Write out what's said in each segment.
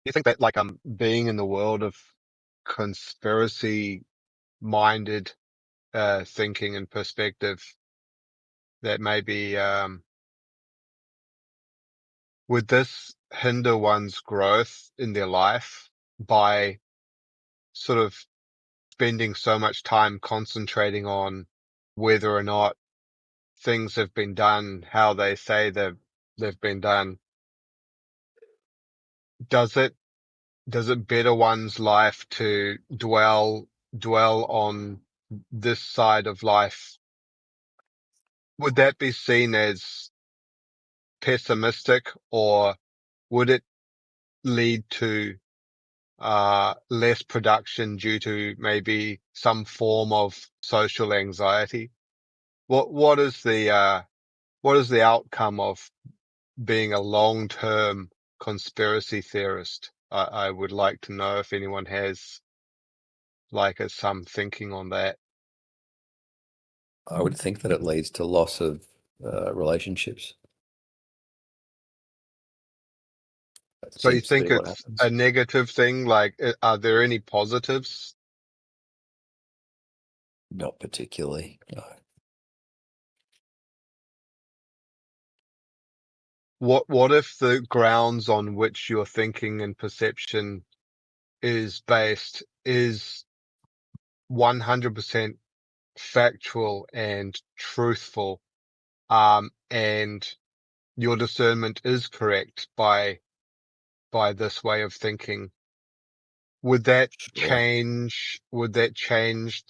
you think that like being in the world of conspiracy minded thinking and perspective that maybe would this hinder one's growth in their life by sort of spending so much time concentrating on whether or not things have been done how they say they've been done? Does it better one's life to dwell on this side of life? Would that be seen as pessimistic, or would it lead to less production due to maybe some form of social anxiety? What is the outcome of being a long-term conspiracy theorist? I would like to know if anyone has some thinking on that. I would think that it leads to loss of relationships. That So you seems to be think what it's a happens. negative thing? Are there any positives? Not particularly. No. What if the grounds on which your thinking and perception is based is 100% factual and truthful, and your discernment is correct by this way of thinking? Would that Sure. change? Would that change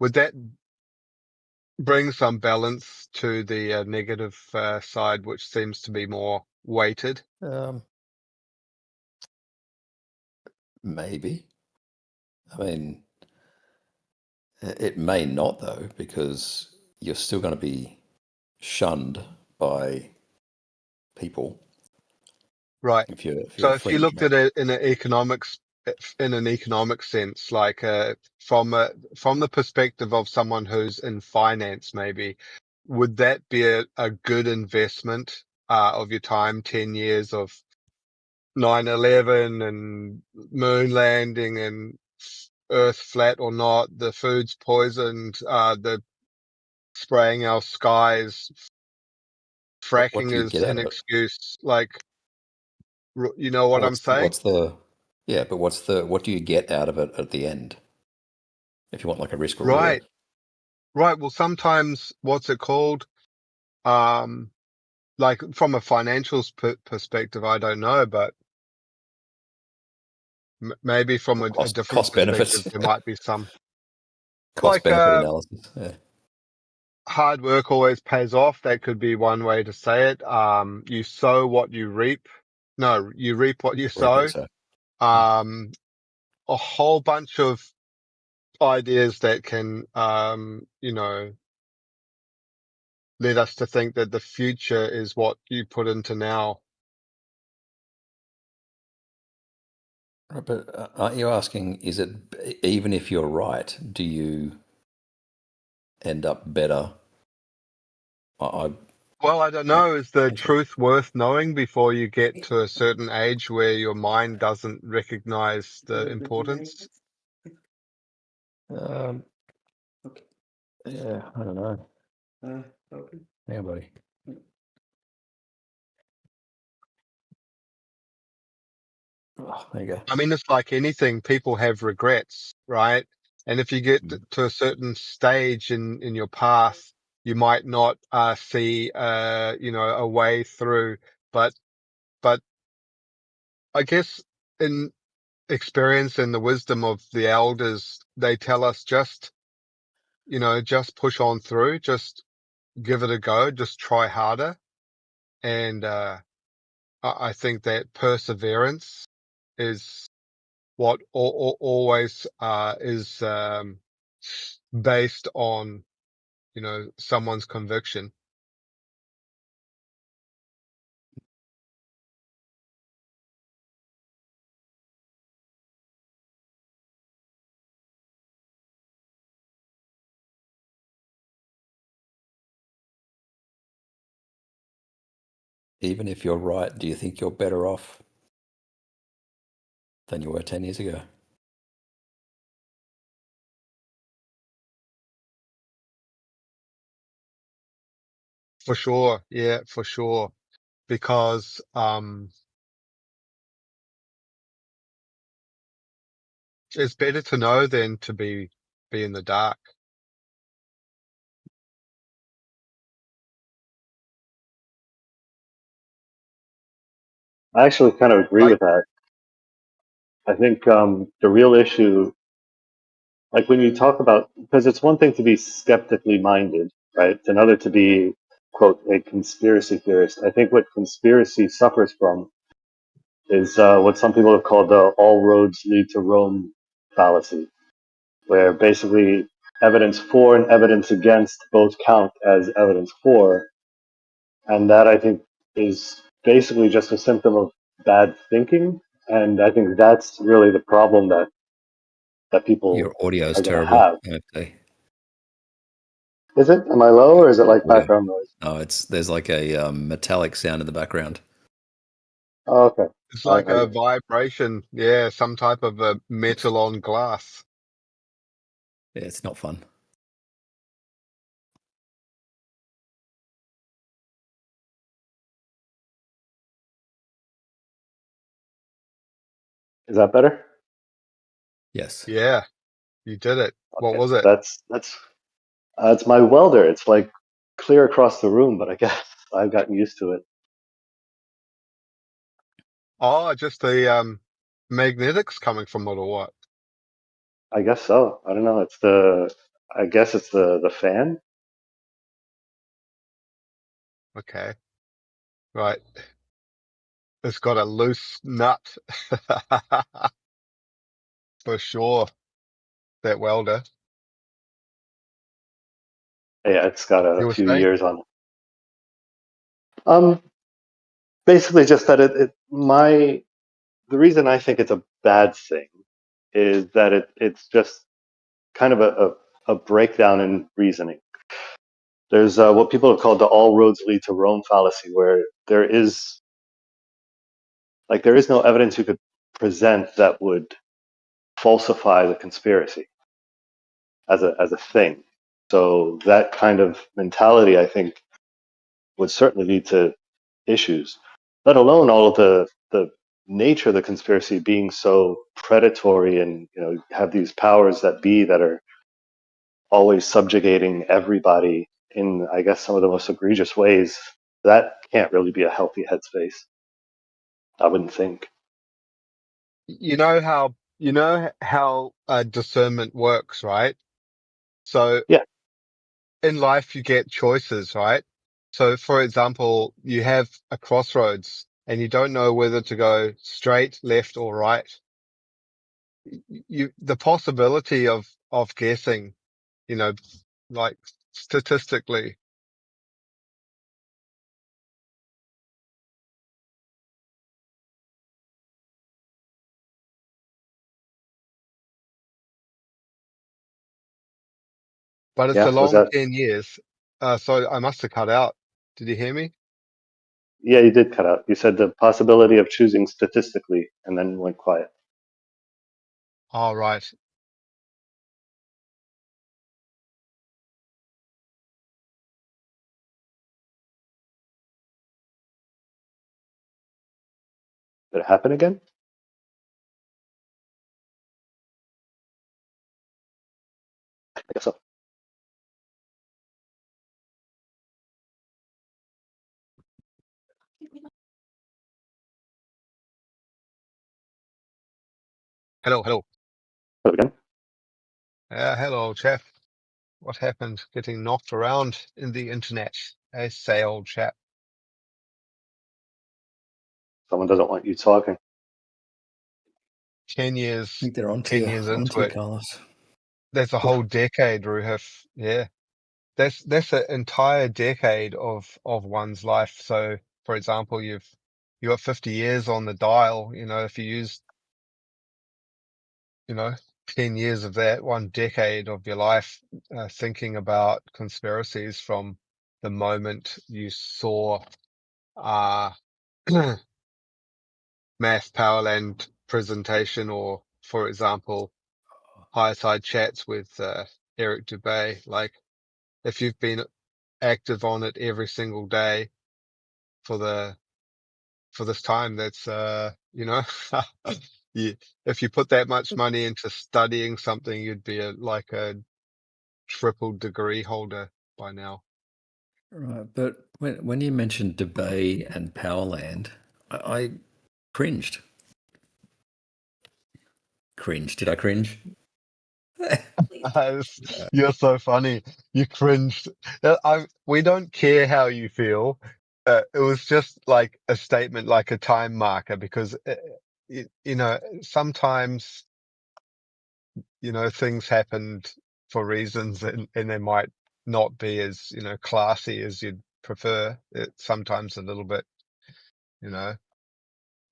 would that bring some balance to the negative side, which seems to be more weighted? Um, Maybe. I mean, it may not though, because you're still going to be shunned by people Right. if you're So if you fringe, looked at it in an economic sense, from the perspective of someone who's in finance, maybe, would that be a good investment of your time, 10 years of 9/11 and moon landing and Earth flat or not, the food's poisoned, the spraying our skies, what fracking do you is get out an of it? excuse. You know what I'm saying? Yeah, but what do you get out of it at the end? If you want like a risk reward. Right. Right. Well, sometimes what's it called? Um, like from a financial perspective, I don't know, but maybe from Or a different cost benefits. perspective, there might be some Cost like, benefit analysis. Yeah. hard work always pays off. That could be one way to say it. You sow what you reap. No, you reap what you Reap what you sow. sow. Mm. Um, a whole bunch of ideas that can, lead us to think that the future is what you put into now. Right, but aren't you asking, is it, even if you're right, do you end up better? I Well, I don't know. Is the truth worth knowing before you get to a certain age where your mind doesn't recognize the importance? um, yeah, I don't know. Yeah, buddy. Oh, there you go. I mean, it's like anything. People have regrets, right? And if you get Mm. to a certain stage in your path, you might not see a way through. But but I guess in experience and the wisdom of the elders, they tell us just push on through, just give it a go, just try harder. And I think that perseverance is what always is based on, someone's conviction. Even if you're right, do you think you're better off than you were 10 years ago. For sure. Yeah, for sure. Because, it's better to know than to be in the dark. I actually kind of agree Like, with that. I think the real issue, like when you talk about, because it's one thing to be skeptically minded, right? It's another to be, quote, a conspiracy theorist. I think what conspiracy suffers from is what some people have called the all roads lead to Rome fallacy, where basically evidence for and evidence against both count as evidence for. And that I think is basically just a symptom of bad thinking. And I think that's really the problem that Your people audio is are going to terrible, have. I have to say. Is it? Am I low or is it like Audio. background noise? No, there's like a metallic sound in the background. Oh, okay. it's like I a get vibration. Yeah, some type of a metal on glass. Yeah, it's not fun. Is that better? Yes. Yeah, you did it. What Okay. was it? That's my welder. It's like clear across the room, but I guess I've gotten used to it. Oh, just the, magnetics coming from it or what? I guess so. I don't know. I guess it's the fan. Okay. Right. It's got a loose nut. For sure. That welder. Yeah, it's got a You were few saying? years on it. Um, Basically just that the reason I think it's a bad thing is that it's just kind of a breakdown in reasoning. There's what people have called the all roads lead to Rome fallacy, where there is no evidence you could present that would falsify the conspiracy as a thing. So that kind of mentality, I think, would certainly lead to issues, let alone all of the nature of the conspiracy being so predatory and have these powers that be that are always subjugating everybody in, I guess, some of the most egregious ways. That can't really be a healthy headspace, I wouldn't think. You know how discernment works, right? So Yeah, in life you get choices, right? So for example, you have a crossroads and you don't know whether to go straight, left or right. The possibility of guessing, you know, like statistically, but it's a yeah. Was long that? 10 years. So I must have cut out. Did you hear me? Yeah, you did cut out. You said the possibility of choosing statistically, and then went quiet. Oh, right. Did it happen again? I guess so. Hello, hello. Hello again. Hello, chap. What happened? Getting knocked around in the internet. I say, old chap. Someone doesn't want you talking. 10 I years, think they're 10 onto years into onto you, it. Carlos. That's a whole decade, Roohif. Yeah. That's an entire decade of one's life. So, for example, you got 50 years on the dial. If you use, you know, 10 years of that, one decade of your life, thinking about conspiracies from the moment you saw, uh, Math Powerland presentation, or for example, fireside chats with Eric Dubay. Like, if you've been active on it every single day for this time, that's if you put that much money into studying something, you'd be like a triple degree holder by now. Right, but when you mentioned Debay and Powerland, I cringed. Did I cringe? You're so funny. You cringed. We don't care how you feel. It was just like a statement, like a time marker, because sometimes things happened for reasons, and they might not be as classy as you'd prefer. It's sometimes a little bit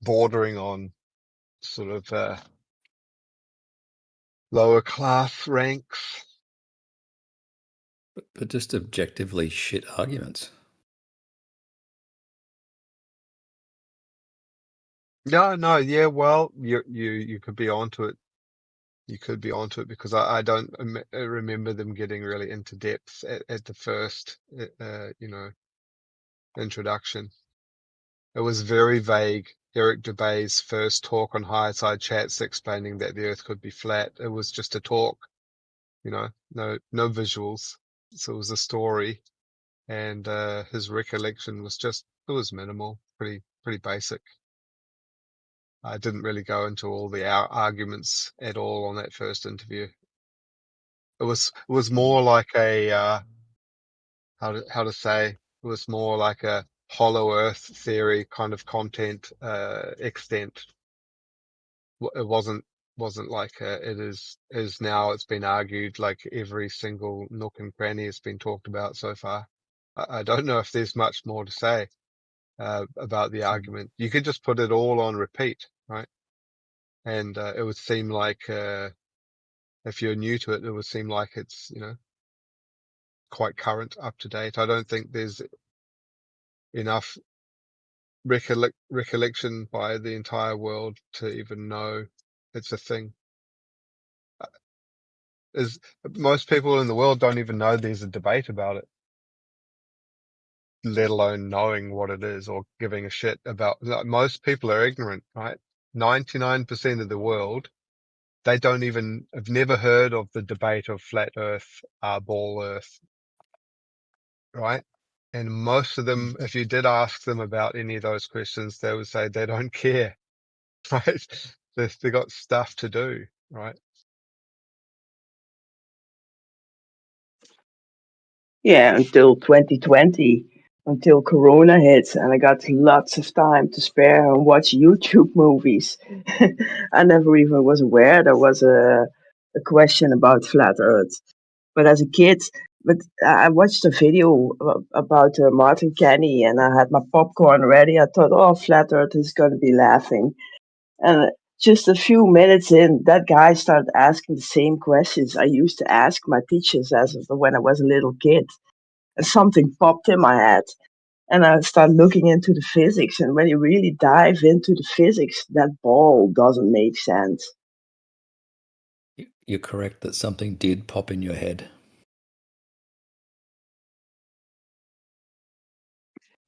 bordering on sort of lower class ranks. But just objectively shit arguments. No, yeah, well, you could be onto it. You could be onto it, because I don't remember them getting really into depth at the first, introduction. It was very vague. Eric Dubay's first talk on Higher Chats explaining that the Earth could be flat. It was just a talk, no visuals. So it was a story, and his recollection was it was minimal, pretty basic. I didn't really go into all the arguments at all on that first interview. It was more like a how to say, it was more like a hollow Earth theory kind of content extent. It wasn't like it is now. It's been argued like every single nook and cranny has been talked about so far. I don't know if there's much more to say about the argument. You could just put it all on repeat, right? And it would seem like if you're new to it, it would seem like it's quite current, up to date. I don't think there's enough recollection by the entire world to even know it's a thing. Most people in the world don't even know there's a debate about it, let alone knowing what it is or giving a shit about. Like, most people are ignorant, right? 99% of the world, they have never heard of the debate of flat Earth, ball Earth, right? And most of them, if you did ask them about any of those questions, they would say they don't care, right? They got stuff to do, right? Yeah, until 2020, until Corona hit, and I got lots of time to spare and watch YouTube movies. I never even was aware there was a question about flat Earth. But as a kid, I watched a video about Martin Kenny, and I had my popcorn ready. I thought, oh, flat Earth is going to be laughing. And just a few minutes in, that guy started asking the same questions I used to ask my teachers as when I was a little kid. And something popped in my head. And I started looking into the physics. And when you really dive into the physics, that ball doesn't make sense. You're correct that something did pop in your head.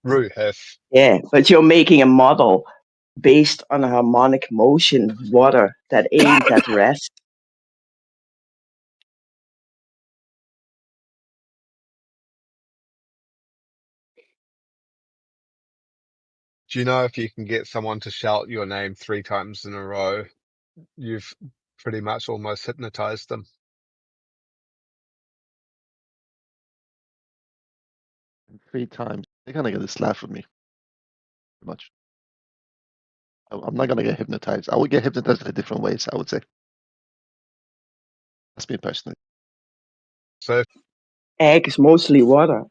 Roohif. Yeah, but you're making a model based on a harmonic motion of water that ain't at rest. Do you know if you can get someone to shout your name 3 times in a row, you've pretty much almost hypnotized them? 3 times. They're gonna get this laugh with me. Pretty much. I'm not gonna get hypnotized. I would get hypnotized in different ways, I would say. That's me personally. So Egg is mostly water.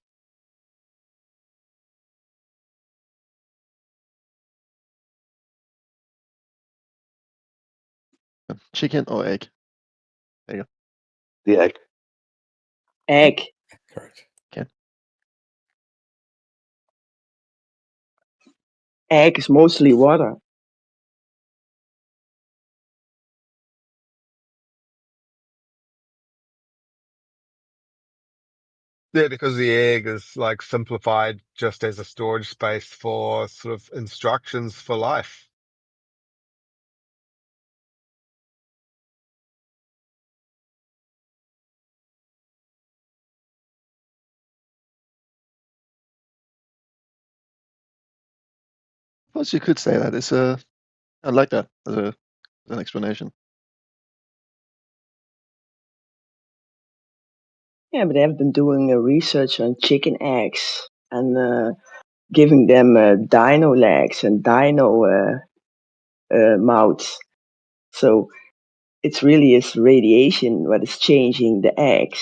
Chicken or egg? There you go. The egg. Egg. Correct. Okay. Egg is mostly water. Yeah, because the egg is like simplified just as a storage space for sort of instructions for life. Plus, you could say that it's a. I like that as an explanation. Yeah, but they have been doing research on chicken eggs and giving them dino legs and dino mouths. So it's really is radiation what is changing the eggs.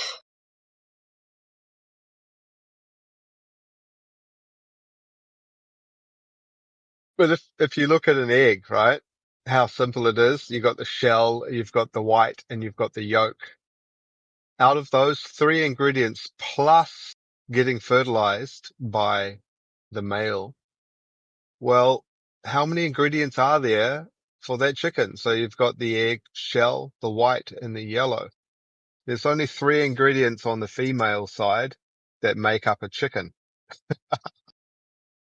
But if you look at an egg, right, how simple it is, you've got the shell, you've got the white, and you've got the yolk. Out of those three ingredients, plus getting fertilized by the male, well, how many ingredients are there for that chicken? So you've got the egg shell, the white, and the yellow. There's only three ingredients on the female side that make up a chicken.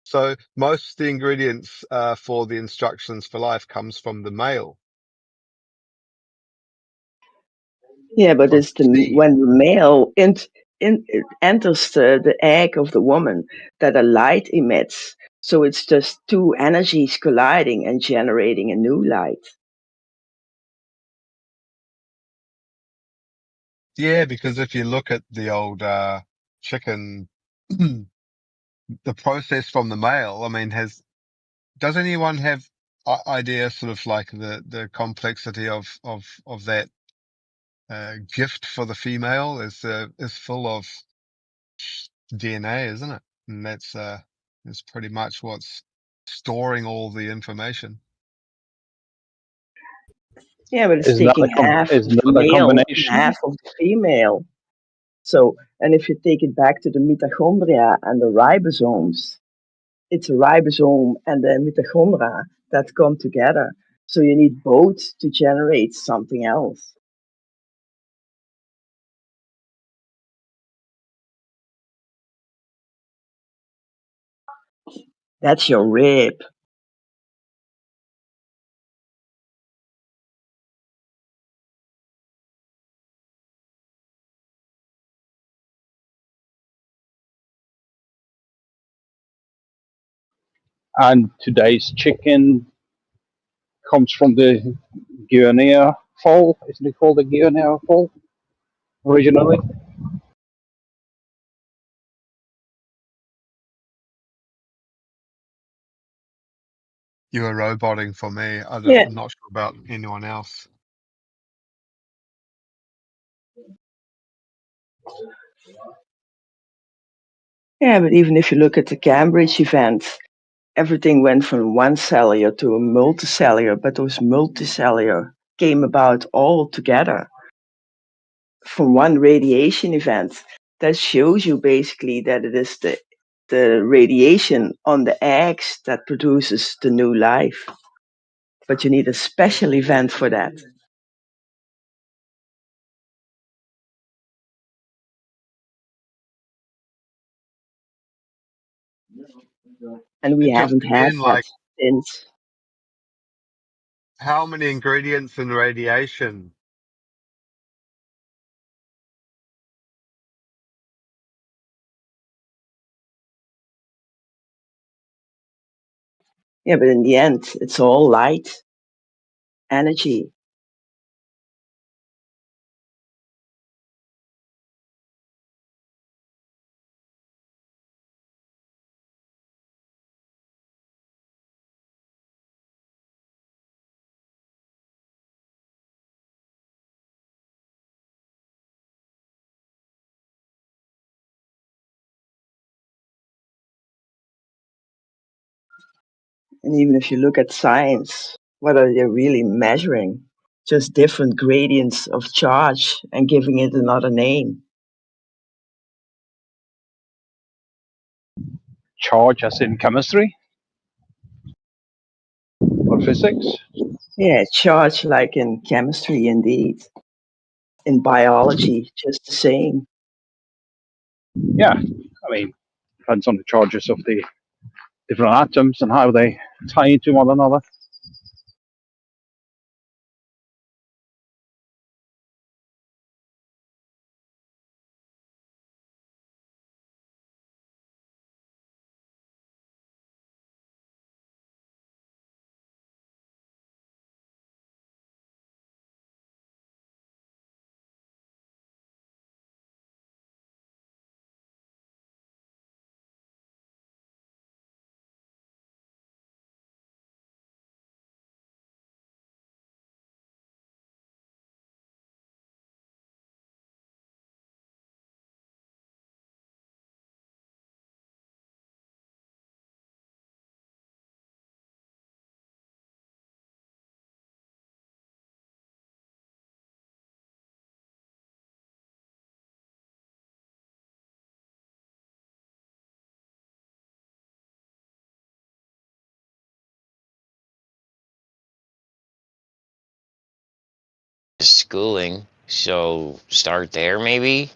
So most of the ingredients for the instructions for life comes from the male, Yeah, but from it's the seed. when the male enters the egg of the woman that a light emits. So it's just two energies colliding and generating a new light. Yeah, because if you look at the old chicken, the process from the male, I mean, does anyone have idea sort of like the complexity of that gift for the female is full of DNA, isn't it? And that's pretty much what's storing all the information. Yeah, but it's Isn't that taking half of isn't the that a male and combination? half of the female. So, and if you take it back to the mitochondria and the ribosomes, it's a ribosome and the mitochondria that come together. So you need both to generate something else. That's your rib. And today's chicken comes from the Guinea fowl. Isn't it called the Guinea fowl originally? You were roboting for me. Yeah, I'm not sure about anyone else. yeah, but even if you look at the Cambridge event, everything went from one cellular to a multicellular, but those multicellular came about all together from one radiation event. That shows you basically that it is the radiation on the eggs that produces the new life. But you need a special event for that. And we And just haven't had again, that like since. how many ingredients in radiation? Yeah, but in the end, it's all light, energy. And even if you look at science, what are they really measuring? Just different gradients of charge and giving it another name. Charge as in chemistry or physics? Yeah, charge like in chemistry, indeed. In biology, just the same. Yeah, I mean, depends on the charges of the different atoms and how they tie into one another. Schooling, so start there maybe.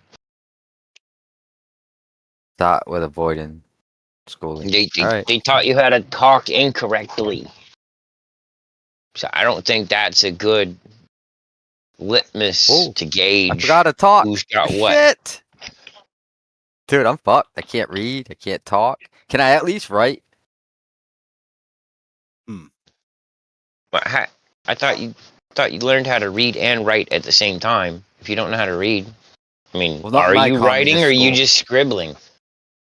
Start with avoiding schooling. All right. They taught you how to talk incorrectly, so I don't think that's a good litmus Oh, to I gauge forgot to talk. who's got what. Shit. Dude, I'm fucked. I can't read. I can't talk. Can I at least write? But I thought you learned how to read and write at the same time. If you don't know how to read, I mean, Well, not in are my you writing or communist are you school. just scribbling?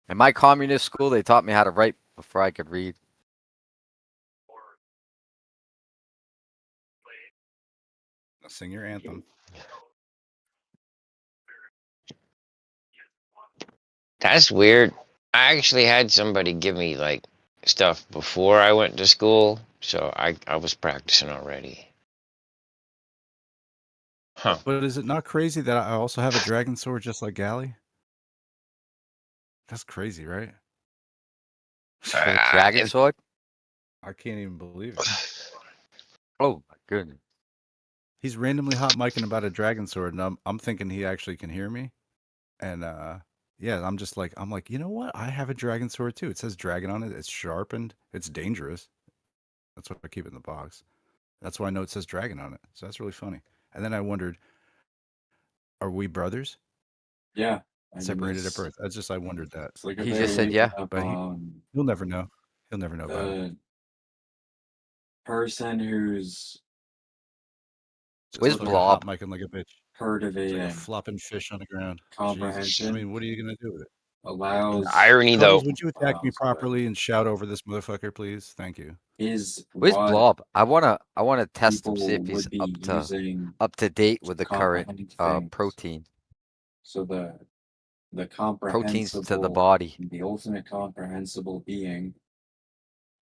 In my communist school, they taught me how to write before I could read. Sing your anthem. That's weird. I actually had somebody give me like stuff before I went to school, so I was practicing already. Huh. But is it not crazy that I also have a dragon sword just like Gally? That's crazy, right? With a dragon sword? I can't even believe it. Oh my goodness. He's randomly hot micing about a dragon sword, and I'm thinking he actually can hear me. And yeah, I'm like, you know what? I have a dragon sword too. It says dragon on it. It's sharpened. It's dangerous. That's what I keep it in the box. That's why I know it says dragon on it. So that's really funny. And then I wondered, are we brothers? Yeah. Separated at birth. I wondered that. It's like He just said yeah. But he'll never know. He'll never know about it. Person who's Where's Like Blob? hot micing like a bitch. cultivating Like a flopping fish on the ground. comprehension. Jesus. I mean, what are you gonna do with it? Allows Irony though. Cuddles, would you attack me properly and shout over this motherfucker, please? Thank you. is Where's what Blob? I wanna test him, see people if he's would be using up to date with the current comprehend things. protein. So the Proteins to the comprehensible, body. the ultimate comprehensible being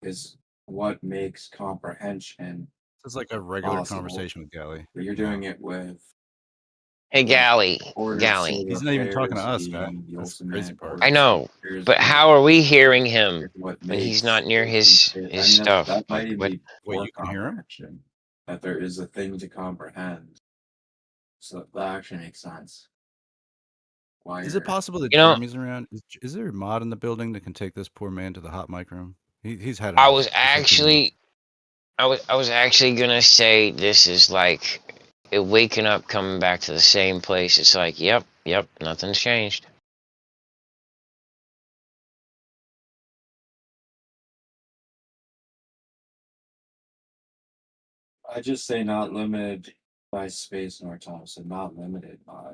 is what makes comprehension. This is like a regular Possible. Conversation with Gally. But you're doing it with Hey, Gally. He's not even talking to us, guy. That's the crazy part. I know, but how are we hearing him when he's not near his stuff? That might Like, even what? be Wait, you can hear him? that there is a thing to comprehend. So that actually makes sense. Why Is it possible that You know- Jeremy's around? Is there a mod in the building that can take this poor man to the hot mic room? He's had I enough. was It's like too many. I was actually gonna say this is like it waking up, coming back to the same place. It's like, yep, nothing's changed. I just say not limited by space nor time, so not limited by.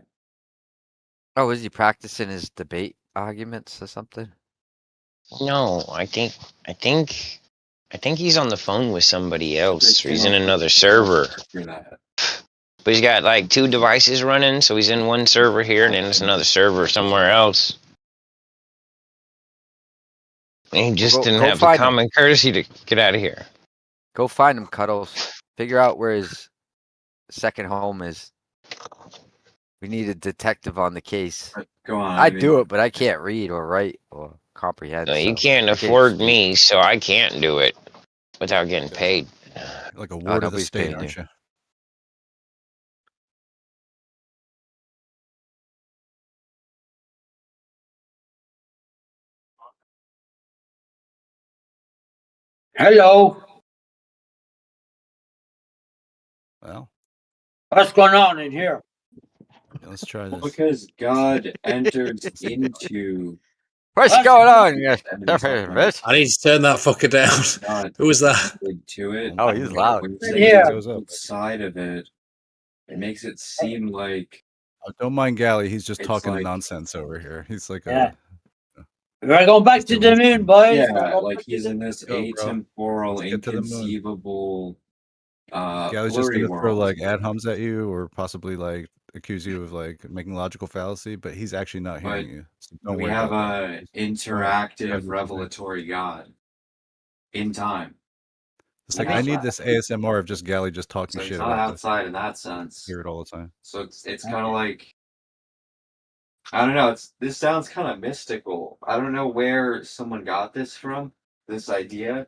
Oh, is he practicing his debate arguments or something? No, I think he's on the phone with somebody else. Or he's in another server. But he's got like 2 devices running, so he's in one server here and then there's another server somewhere else. And he just didn't go have the find him. common courtesy to get out of here. Go find him, Cuddles. Figure out where his second home is. We need a detective on the case. Go on. I'd do it, but I can't read or write or comprehend. No, you so can't I can't afford speak. me, so I can't do it without getting paid. Like a ward of the nobody's state, paying aren't you. you? Hello. Well, What's going on in here? let's try this. Because God enters into What's What? going on? You and bitch? I need to turn that fucker down. God Who was that? to it. Oh, my he's God. loud. When you In say here. he's Goes up. outside of it, it makes it seem like Don't mind Gally. He's just it's talking like nonsense over here. He's like Yeah. a. We're going back to the moon, boys. yeah, We're going like back to he's the in this Go, bro. atemporal, Let's get to the moon. inconceivable Gally's just blurry gonna throw world. like ad homs at you, or possibly like accuse you of like making logical fallacy, but he's actually not hearing you. So don't We worry have about a that. Go ahead. interactive, Go revelatory God in time. It's like Yeah. I need this ASMR of just Gally just talking So he's shit not about this. outside in that sense. Hear it all the time. So it's kind of like, I don't know. This sounds kind of mystical. I don't know where someone got this from. This idea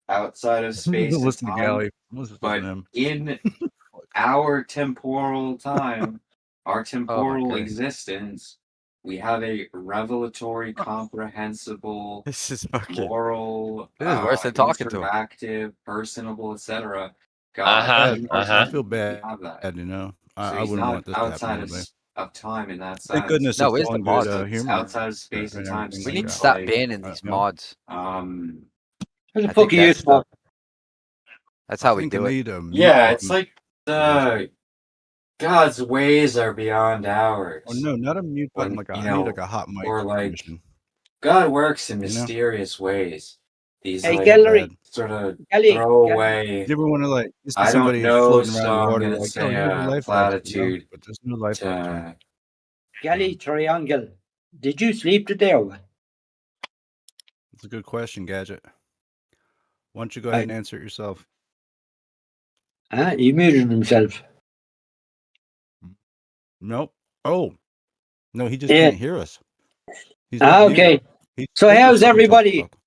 outside of space and Listen to time, Gally. Listen to but him. in our temporal time, our Oh my temporal goodness. existence, we have a revelatory, comprehensible, This is fucking. moral, This is worse than talking to him. interactive, personable, etc. Uh huh. God. Uh I huh. feel We bad. have that. You know, So I he's wouldn't not want this to happen to outside anybody. of time in that Thank sense. goodness No, it's it's all the in good mods. It's humor outside of space and and time. everything We like need to that. stop Like, banning these You know, mods. Who the I fuck think are you, that's the. Smoke? That's I how we think do I it. need a yeah, mute it's like button. God's ways are beyond Oh ours. no, not a mute button. When Like you I need like know, a hot mic or like permission. God works in You know, mysterious ways. These Hey, feel like Gallery. bad. sort of Gally. throwaway. You ever want to like you see I don't somebody know, floating around so in I'm water? You're gonna like, oh, say here's a a life vest, you know? platitude But there's no life vest, man. Gally Triangle. Did you sleep today or what? It's a good question, Gadget. Why don't you go ahead and answer it yourself? He muted himself. Nope. Oh no, he just Yeah. can't hear us. He's not muted. Okay. He's So supposed to how's fucking everybody? talk.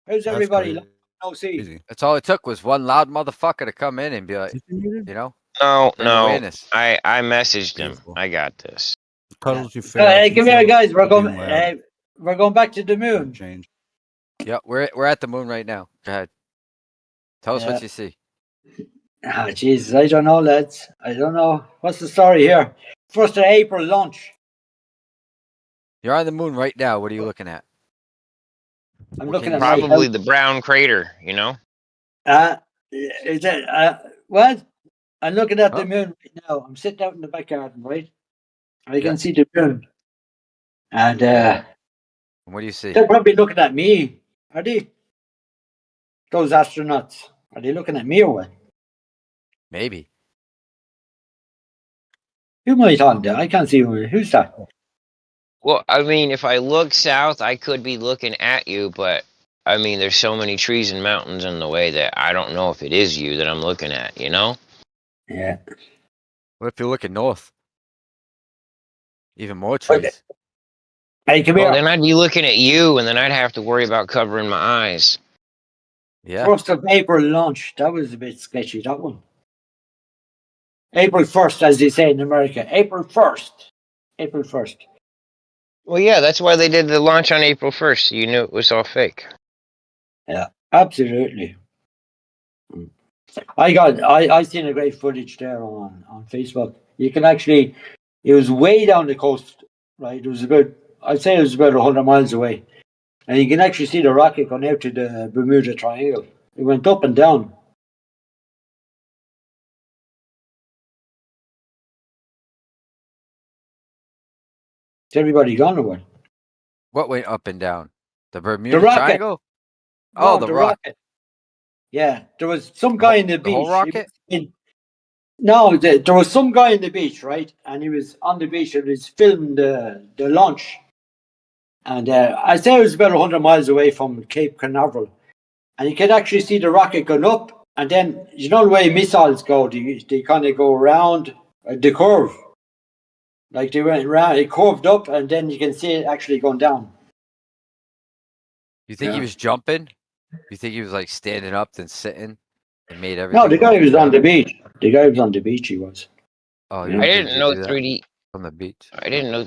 How's That's everybody? No see. crazy. That's all it took was one loud motherfucker to come in and be like, Is he muted? you know, No, bring no. awareness. I messaged him. Beautiful. I got this. Cuddles, you failed. You Come here, failed guys. at being loud. We're going back to the Gotta moon. change. Yeah, we're at the moon right now. Go ahead. Tell us what you see. Ah, Jesus, I don't know, lads. I don't know. What's the story here? 1st of April launch. You're on the moon right now. What are you looking at? I'm What looking can at you my see? Probably the brown crater, you know? Is it, what? I'm looking at the Huh? moon right now. I'm sitting out in the back garden, right? I Yeah. can see the moon. And And what do you see? they're probably looking at me. Are they? Those astronauts. Are they looking at me or what? Maybe. Who am I talking to? I can't see who's that. Well, I mean, if I look south, I could be looking at you, but I mean, there's so many trees and mountains in the way that I don't know if it is you that I'm looking at, you know? Yeah. What if you're looking north? Even more trees. Hey, come Well, here. then I'd be looking at you, and then I'd have to worry about covering my eyes. Yeah. 1st of April launch. That was a bit sketchy, that one. April 1st, as they say in America. April 1st. April 1st. Well, yeah, that's why they did the launch on April 1st. So you knew it was all fake. Yeah, absolutely. I seen a great footage there on Facebook. You can actually, it was way down the coast, right? It was I'd say it was about 100 miles away. And you can actually see the rocket going out to the Bermuda Triangle. It went up and down. Is everybody gone or what? What went up and down? The Bermuda The rocket. Triangle? No, Oh, the rock. rocket. Yeah, there was some guy in the beach. The whole rocket? No, there was some guy in the beach, right? And he was on the beach and he was filming the launch. And I say it was about 100 miles away from Cape Canaveral. And you could actually see the rocket going up. And then, you know the way missiles go? They kind of go around the curve. Like they went around, it curved up, and then you can see it actually going down. You think he was jumping? You think he was like standing up, then sitting, and made everything? No, the guy was on the beach. The guy was on the beach, he was. Oh, Yeah. I didn't know 3D. On the beach. I didn't know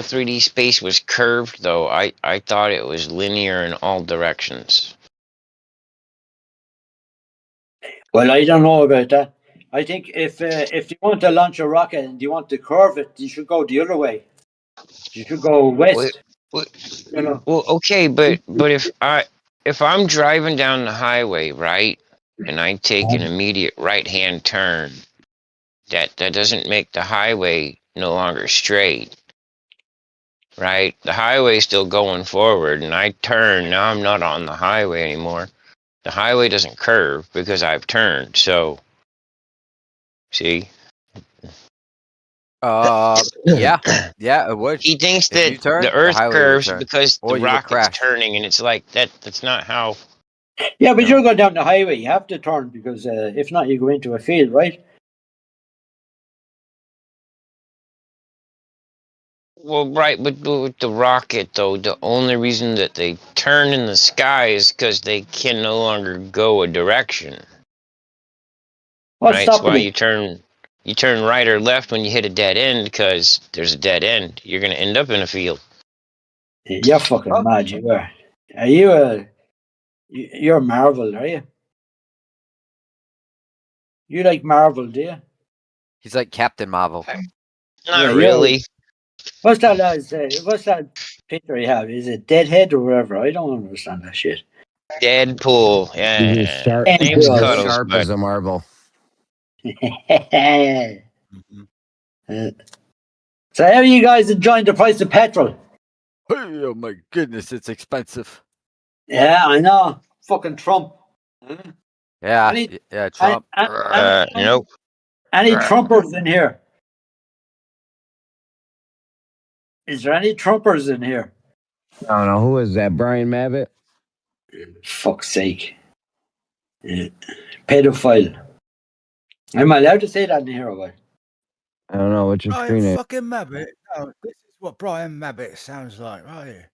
3D space was curved though. I thought it was linear in all directions. Well, I don't know about that. I think if you want to launch a rocket and you want to curve it, you should go the other way. You should go Well, west. well, You know. well, okay, but if I'm driving down the highway, right, and I take an immediate right-hand turn, that doesn't make the highway no longer straight, right? The highway's still going forward, and I turn. Now I'm not on the highway anymore. The highway doesn't curve because I've turned. So, see, Yeah, it would. he thinks If that you turn, the the Earth highway would curves turn, because the or you would rocket's crash. turning, and it's like that. That's not how. Yeah, but No. you're going down the highway. You have to turn because if not, you go into a field, right? Well, right, but with the rocket, though, the only reason that they turn in the sky is because they can no longer go a direction. What's Right? That's stopping why it? you turn right or left when you hit a dead end, because there's a dead end. You're gonna end up in a field. You're fucking Oh. mad. You are. Are you you're Marvel, are you? You like Marvel, do you? He's like Captain Marvel. Not Yeah, really. What's that lad's? What's that picture you have? Is it Deadhead or whatever? I don't understand that shit. Deadpool. He's as Yeah. sharp. And Name's He's as Cuddles, sharp but as a marble. Mhm. So, how are you guys enjoying the price of petrol? Hey, oh my goodness, it's expensive. Yeah, I know. Fucking Trump. Yeah, Any, Trump. nope. any Trumpers in here? Is there any Trumpers in here? I don't know. Who is that? Brian Mavitt? Fuck's sake. Yeah. Pedophile. Am I allowed to say that in here or what? I don't know. What's your Brian screen name? fucking Mabbit. No, this is what Brian Mabbit sounds like, right here.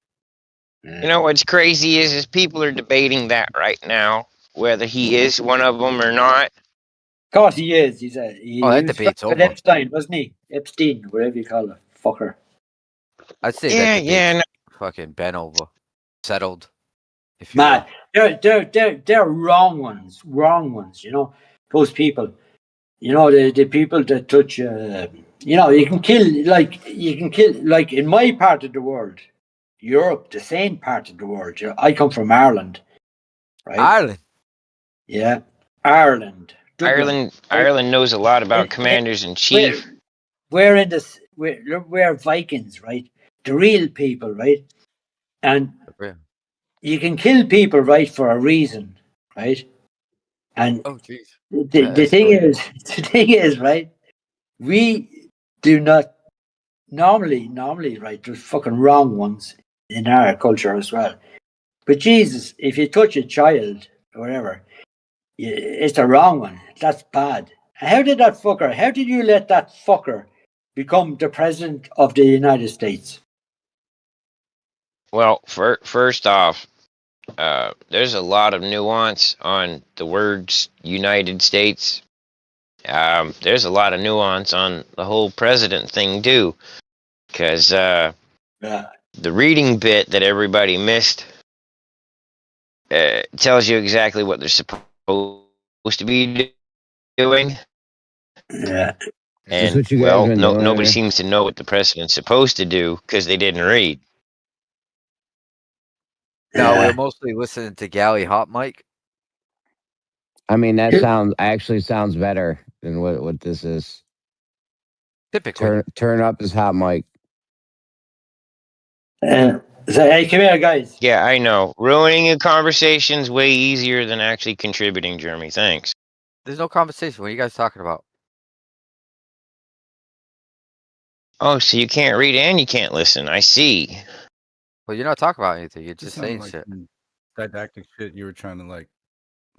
You know what's crazy is people are debating that right now, whether he is one of them or not. Of course he is. He that was debate's friends with over. Epstein, wasn't he? Epstein, whatever you call it. Fucker. I'd say Yeah, that debate's no. fucking been over. Settled. If you Man, will. they're wrong ones. Wrong ones, you know. Those people. You know, the people that touch you know, you can kill like in my part of the world, Europe, the same part of the world. You know, I come from Ireland, right? Ireland. Yeah. Ireland. Dublin. Ireland knows a lot about commanders in chief. We're in this we're Vikings, right? The real people, right? And you can kill people, right, for a reason, right? And Oh jeez. the thing is, right, we do not normally, right, there's fucking wrong ones in our culture as well. But Jesus, if you touch a child or whatever, it's the wrong one. That's bad. How did you let that fucker become the president of the United States? Well, first off, there's a lot of nuance on the words United States. There's a lot of nuance on the whole president thing too, because the reading bit that everybody missed tells you exactly what they're supposed to be doing. Yeah. Is this And what you guys well, been doing? nobody seems to know what the president's supposed to do because they didn't read. No, we're mostly listening to Galley Hot Mic. I mean, that actually sounds better than what this is. Typically. Turn up his hot mic. So, hey, come here, guys. Yeah, I know. Ruining a conversation's way easier than actually contributing, Jeremy. Thanks. There's no conversation. What are you guys talking about? Oh, so you can't read and you can't listen. I see. Well, you're not talking about anything. You're Just just saying like shit. some didactic shit you were trying to like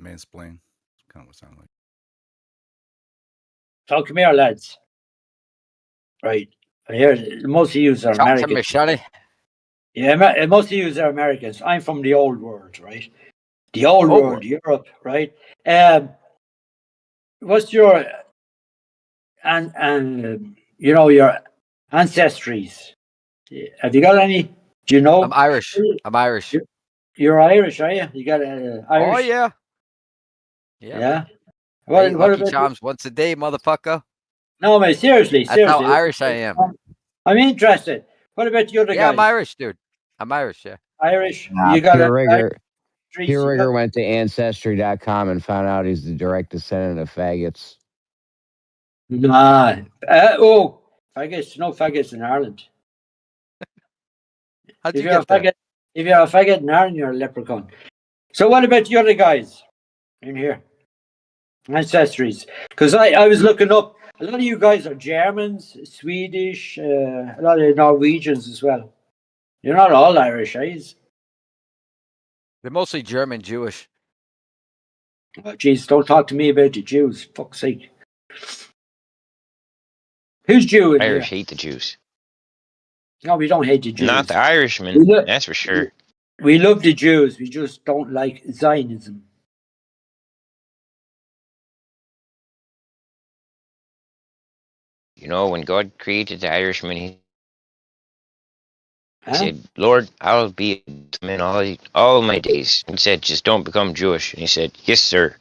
mansplain. Kind of what it sounded like. So come here, lads. Right. Here, most of you are Americans. Yeah, most of you are Americans. I'm from the old world, right? The old world, Europe, right? What's your you know, your ancestries? Have you got any? Do you know? I'm Irish. You're Irish, are you? You got Irish? Oh yeah. Yeah. I What, eat what Lucky about Charms once a day, motherfucker. no, man, seriously, That's how seriously. Irish I am. I'm interested. What about the other Yeah, I'm guys? Irish, dude. I'm Irish, yeah. Irish? Nah, You got Pure a Rigor. Irish Pure you Rigor got- went to Ancestry.com and found out he's the direct descendant of faggots. Nah. Oh, faggots. No faggots in Ireland. How'd If you you're a get there? faggot, if you're a faggot in Ireland, you're a leprechaun. So what about the other guys in here? Ancestries. Because I was looking up. A lot of you guys are Germans, Swedish, a lot of Norwegians as well. You're not all Irish, are you? They're mostly German Jewish. Oh, geez, don't talk to me about the Jews. Fuck's sake. Who's Jew in Irish here? hate the Jews. No, we don't hate the Jews. Not the We, Irishmen, lo- that's for sure. we love the Jews. We just don't like Zionism. You know, when God created the Irishman, he Huh? said, Lord, I'll be a man all my days. He said, just don't become Jewish. And he said, yes, sir.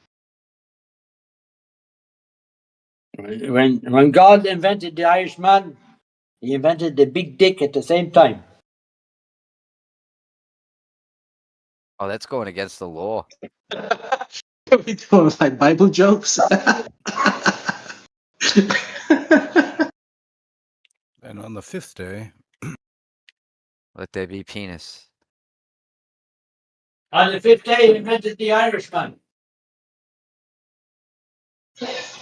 When God invented the Irishman, he invented the big dick at the same time. Oh, that's going against the law. We doing like Bible jokes. And on the fifth day, Let there be penis. On the fifth day, he invented the Irishman.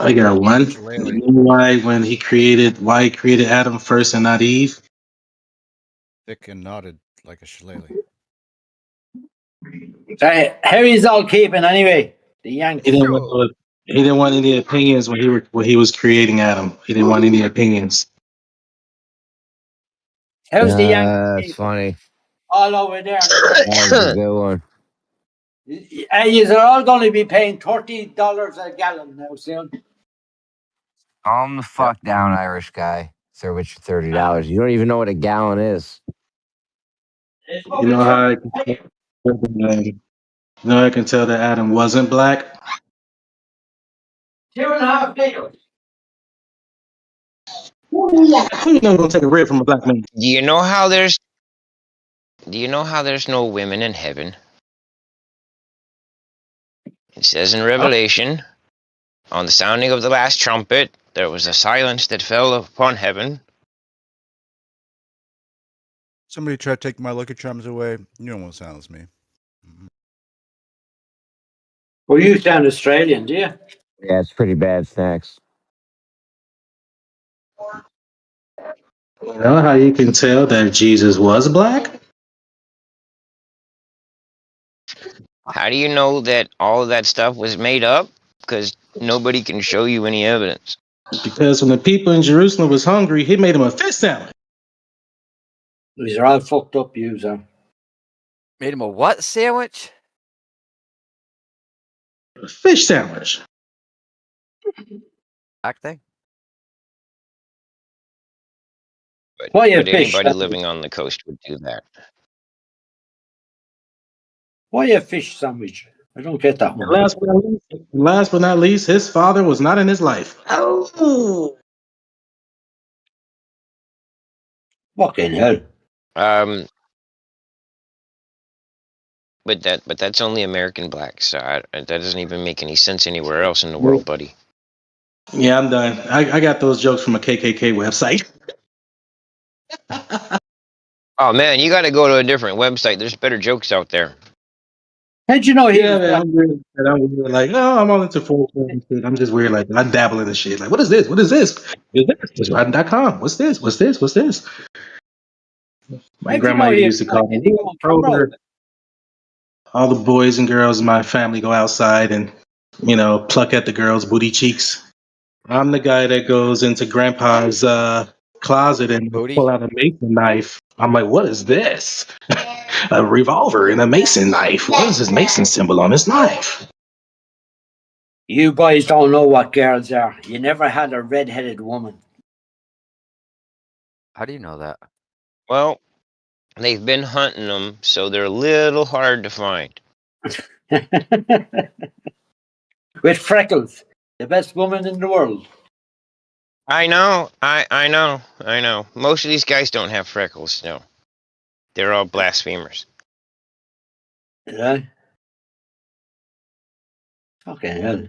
I got one. Shillelagh. You know why he created Adam first and not Eve? Thick and knotted like a shillelagh. How is all keeping anyway? The Yanks. He didn't want any opinions when he was creating Adam. He didn't want any opinions. How's the Yanks That's keeping? funny. All over there. That was a good one. And you're all going to be paying $30 a gallon now soon. Calm the fuck down, Irish guy. Sir, with your $30. You don't even know what a gallon is. You know how I can tell that Adam wasn't black? 2.5 liters. How you know gonna take a rib from a black man? Do you know how there's no women in heaven? It says in Revelation, on the sounding of the last trumpet, there was a silence that fell upon heaven. Somebody tried to take my Lucky Charms away. You don't want to silence me. Well, you sound Australian, do you? Yeah, it's pretty bad snacks. You know how you can tell that Jesus was black? How do you know that all of that stuff was made up? Because nobody can show you any evidence. Because when the people in Jerusalem was hungry, he made them a fish salad. These are all fucked up, yous are. Made him a what sandwich? A fish sandwich. Black thing? Why a But fish anybody sandwich? living on the coast would do that. Why a fish sandwich? I don't get that And one. last but not least, his father was not in his life. Oh, Fucking hell. But that's only American blacks. So that doesn't even make any sense anywhere else in the world, buddy. yeah, I'm done. I got those jokes from a KKK website. Oh man, you got to go to a different website. There's better jokes out there. How'd you know he Yeah, was man, black? I'm weird. Like, no, I'm all into 4chan and shit. I'm just weird. Like, I dabble in the shit. Like, what is this? What is this? It's Rotten.com. What's this? What's this? What's this? My How'd you grandma know he was used to black? call Did me he go on camera? all the boys and girls in my family go outside and, pluck at the girls' booty cheeks. I'm the guy that goes into grandpa's closet and Booty? pull out a mason knife. I'm like, what is this? A revolver and a mason knife. What is this mason symbol on his knife? You boys don't know what girls are. You never had a red-headed woman. How do you know that? Well, they've been hunting them, so they're a little hard to find. With freckles. the best woman in the world. I know. I know. Most of these guys don't have freckles. No, they're all blasphemers. Yeah. Fucking hell.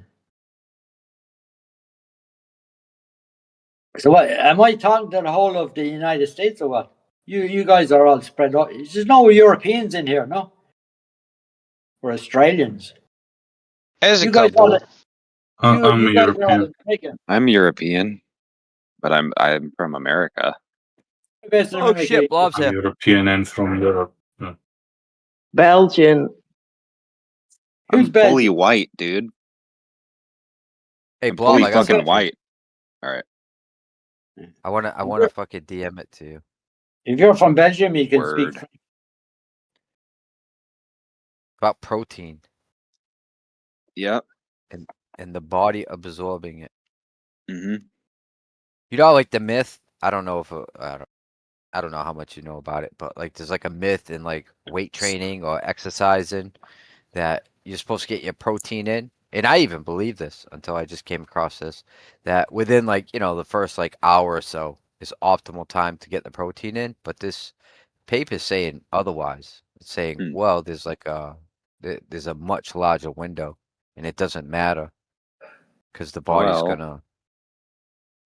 So what? Am I talking to the whole of the United States or what? You guys are all spread out. There's no Europeans in here, no? Or Australians. There's a You guys all. couple. I'm You guys are all European. American. I'm European, but I'm from America. You guys are Oh American. shit, Blob's I'm here. European and from Europe. Belgian. Who's I'm fully Belgian? white, dude. Hey, I'm Blob, fully I got fucking something for you. white. All right. I wanna fucking DM it to you. If you're from Belgium, you can Word. speak French. About protein Yep. and the body absorbing it. hmm You know, like the myth. I don't know if I don't know how much you know about it, but like there's like a myth in like weight training or exercising that you're supposed to get your protein in. And I even believe this until I just came across this, that within like, the first like hour or so is optimal time to get the protein in. But this paper is saying otherwise. It's saying, Hmm. well, there's a much larger window and it doesn't matter because the body's Well,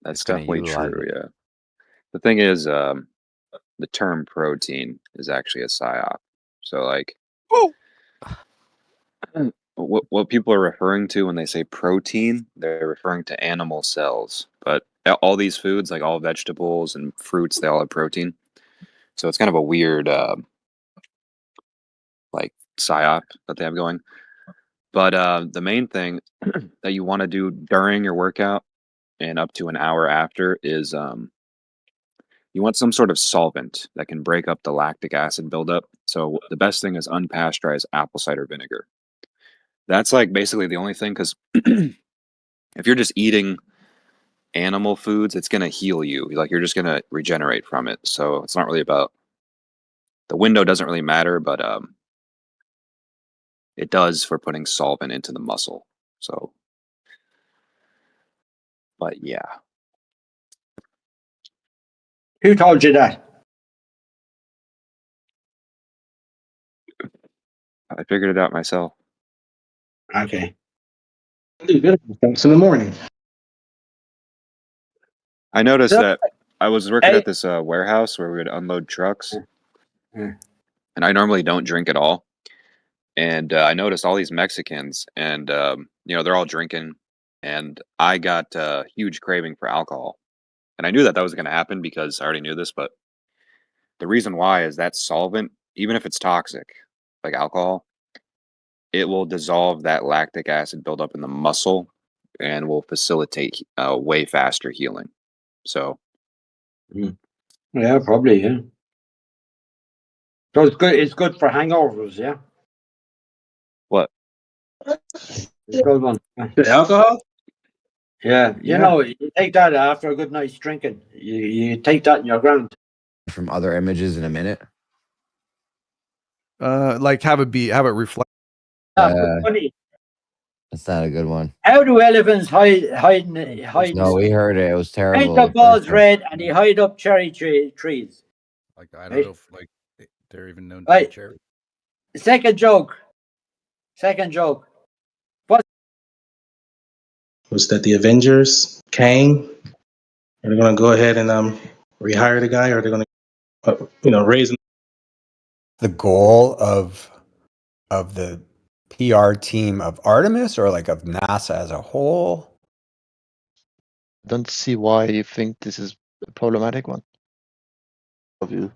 that's it's gonna definitely utilize true. it. Yeah. The thing is, the term protein is actually a psyop. So like, what people are referring to when they say protein, they're referring to animal cells. But all these foods, like all vegetables and fruits, they all have protein. So it's kind of a weird, like psyop that they have going. But the main thing that you want to do during your workout and up to an hour after is you want some sort of solvent that can break up the lactic acid buildup. So the best thing is unpasteurized apple cider vinegar. That's like basically the only thing, because if you're just eating animal foods, it's going to heal you. Like you're just going to regenerate from it. So it's not really about the window, doesn't really matter, but it does for putting solvent into the muscle. So, but yeah, Who told you that? I figured it out myself. Okay. Thanks in the morning. I noticed So, that I was working hey, at this warehouse where we would unload trucks, Yeah. and I normally don't drink at all. And I noticed all these Mexicans, and they're all drinking, and I got a huge craving for alcohol. And I knew that was going to happen because I already knew this, but the reason why is that solvent, even if it's toxic, like alcohol, it will dissolve that lactic acid buildup in the muscle and will facilitate way faster healing. So, yeah, probably, yeah. So it's good. It's good for hangovers, yeah. what? It's a good one. The alcohol? Yeah, Yeah. you take that after a good night's drinking. You take that in your ground. From other images in a minute. Like have it reflect. Funny. That's not a good one. How do elephants hide? No, we heard it. It was Paint terrible. the the first balls time. red and they hide up cherry trees. Like I don't Right. know if like they're even known to Right. be cherry. Second joke. Was that the Avengers, Kang? Are they going to go ahead and rehire the guy, or are they going to raise him? The goal of the PR team of Artemis, or like of NASA as a whole? Don't see why you think this is a problematic one. Of you.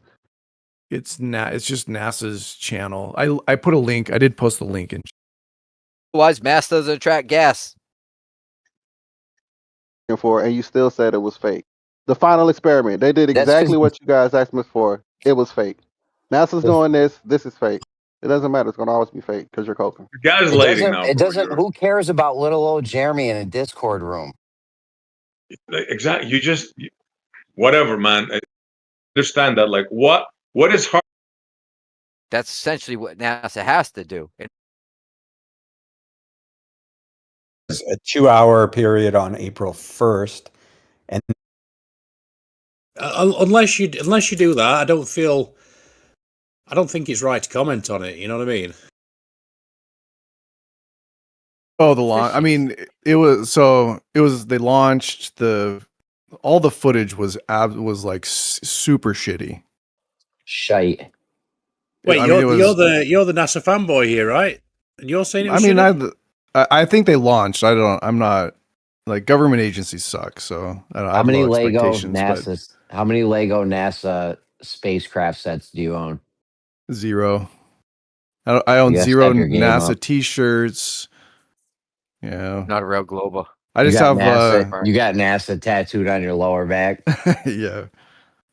It's just NASA's channel. I put a link. I did post the link in. Otherwise, mass doesn't attract gas. For, and you still said it was fake. The final experiment, they did That's 'cause- exactly what you guys asked me for. It was fake. NASA's doing this. This is fake. It doesn't matter. It's going to always be fake because you're coping. It doesn't. Who cares about little old Jeremy in a Discord room? Exactly. Whatever, man. I understand that. Like, what is hard? That's essentially what NASA has to do. a 2-hour period on April 1st, and unless you do that, I don't think it's right to comment on it. You know what I mean? Oh, the launch. I mean, it was they launched all the footage was like super shitty. Shite. Wait, I mean, you're the NASA fanboy here, right? And you're saying it was I mean, shitty? I think they launched. I'm not like government agencies suck, so I How have many low Lego expectations. But NASA spacecraft sets do you own? 0. I own You gotta 0 step your game NASA up. T-shirts. Yeah, Not a real global. I You just got have NASA. You got NASA tattooed on your lower back. yeah.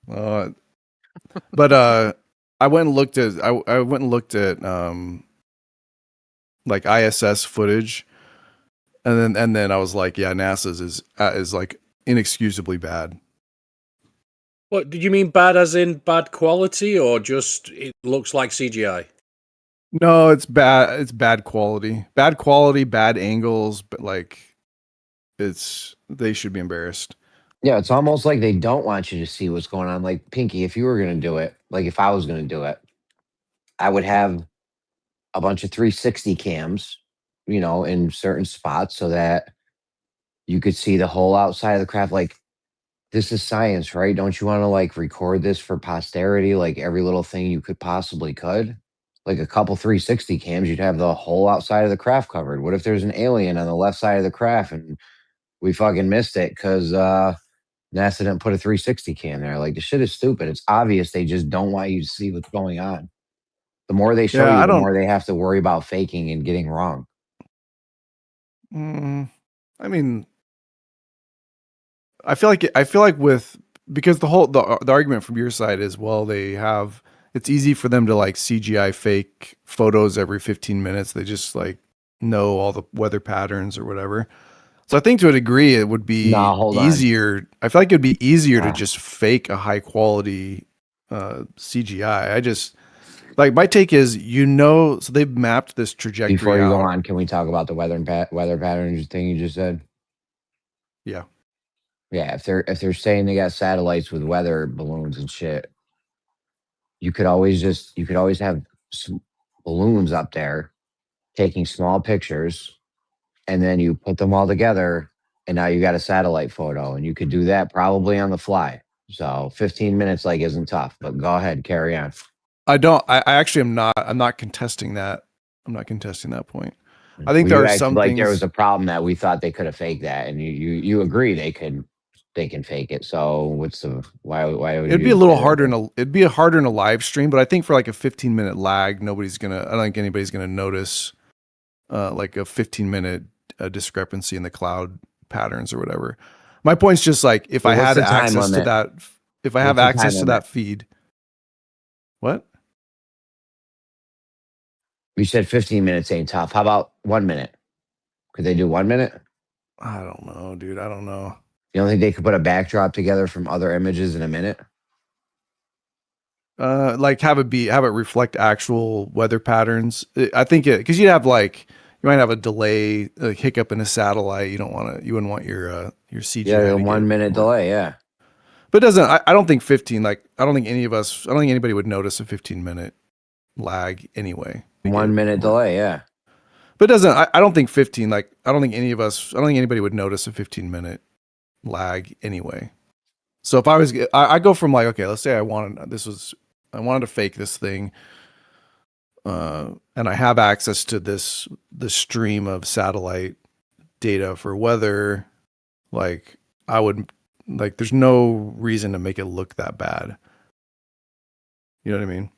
But I went and looked at like ISS footage, and then I was like, yeah, NASA's is like inexcusably bad. What did you mean bad as in bad quality or just it looks like CGI? No, it's bad. It's bad quality. Bad quality, bad angles, but like they should be embarrassed. Yeah, it's almost like they don't want you to see what's going on. Like Pinky, if you were gonna do it, like if I was gonna do it, I would have a bunch of 360 cams, in certain spots so that you could see the whole outside of the craft. Like this is science, right? Don't you want to like record this for posterity, like every little thing you could? Like a couple 360 cams, you'd have the whole outside of the craft covered. What if there's an alien on the left side of the craft and we fucking missed it because NASA didn't put a 360 cam there? Like the shit is stupid. It's obvious they just don't want you to see what's going on. The more they show Yeah, you, I the don't. more they have to worry about faking and getting wrong. I mean, I feel like with because the argument from your side is, well, it's easy for them to like CGI fake photos every 15 minutes. They just like know all the weather patterns or whatever. So I think to a degree it would be Nah, hold on. easier. I feel like it'd be easier to Ah. just fake a high quality CGI. I just like my take is, so they've mapped this trajectory Before you go out. on, can we talk about the weather patterns thing you just said? Yeah. Yeah, if they're saying they got satellites with weather balloons and shit, you could always have balloons up there taking small pictures, and then you put them all together, and now you got a satellite photo, and you could do that probably on the fly. So 15 minutes like isn't tough, but go ahead, carry on. I actually I'm not contesting that. I'm not contesting that point. I think Well, there you are acted some like there things. was a problem that we thought they could have faked that, and you agree they can fake it. So what's the why would It'd be a you little say that? harder it'd be harder in a live stream, but I think for like a 15-minute lag, I don't think anybody's gonna notice like a 15-minute discrepancy in the cloud patterns or whatever. My point's just like if Well, I what's had the time access to limit? that, if I have What's the time access to limit? that feed. What? You said 15 minutes ain't tough. How about 1 minute? Could they do 1 minute? I don't know, dude. I don't know. You don't think they could put a backdrop together from other images in a minute? Like have it reflect actual weather patterns. I think because you might have a delay, a hiccup in a satellite. You wouldn't want your CGI Yeah, a to get 1 minute delay. Yeah. But it doesn't. I don't think 15. Like I don't think anybody would notice a 15-minute lag anyway. 1 minute delay. Yeah. But it doesn't. I don't think 15. Like I don't think anybody would notice a 15-minute lag anyway. So if I go from like, okay, let's say I wanted to fake this thing, and I have access to this stream of satellite data for weather. Like I would, like, there's no reason to make it look that bad. You know what I mean?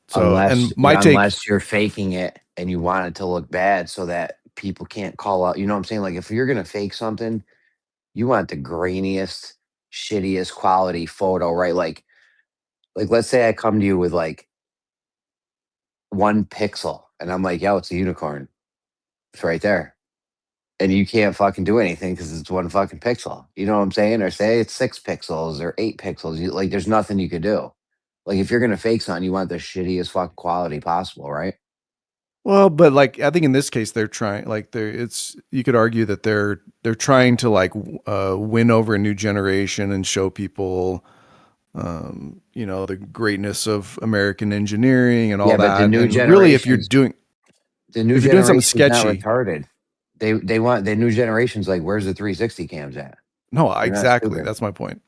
So, and my take, Unless you're faking it and you want it to look bad so that people can't call out. You know what I'm saying? Like if you're gonna fake something, you want the grainiest, shittiest quality photo, right? Like let's say I come to you with like 1 pixel and I'm like, yo, it's a unicorn. It's right there. And you can't fucking do anything because it's 1 fucking pixel. You know what I'm saying? Or say it's 6 pixels or 8 pixels. Like there's nothing you could do. Like if you're gonna fake something, you want the shittiest fucking quality possible, right? Well, but like I think in this case they're trying like you could argue that they're trying to like win over a new generation and show people the greatness of American engineering and all Yeah, but that. And really if you're doing something generation's not sketchy. retarded. They want the new generation's like, where's the 360 cams at? No, They're not exactly. stupid. That's my point.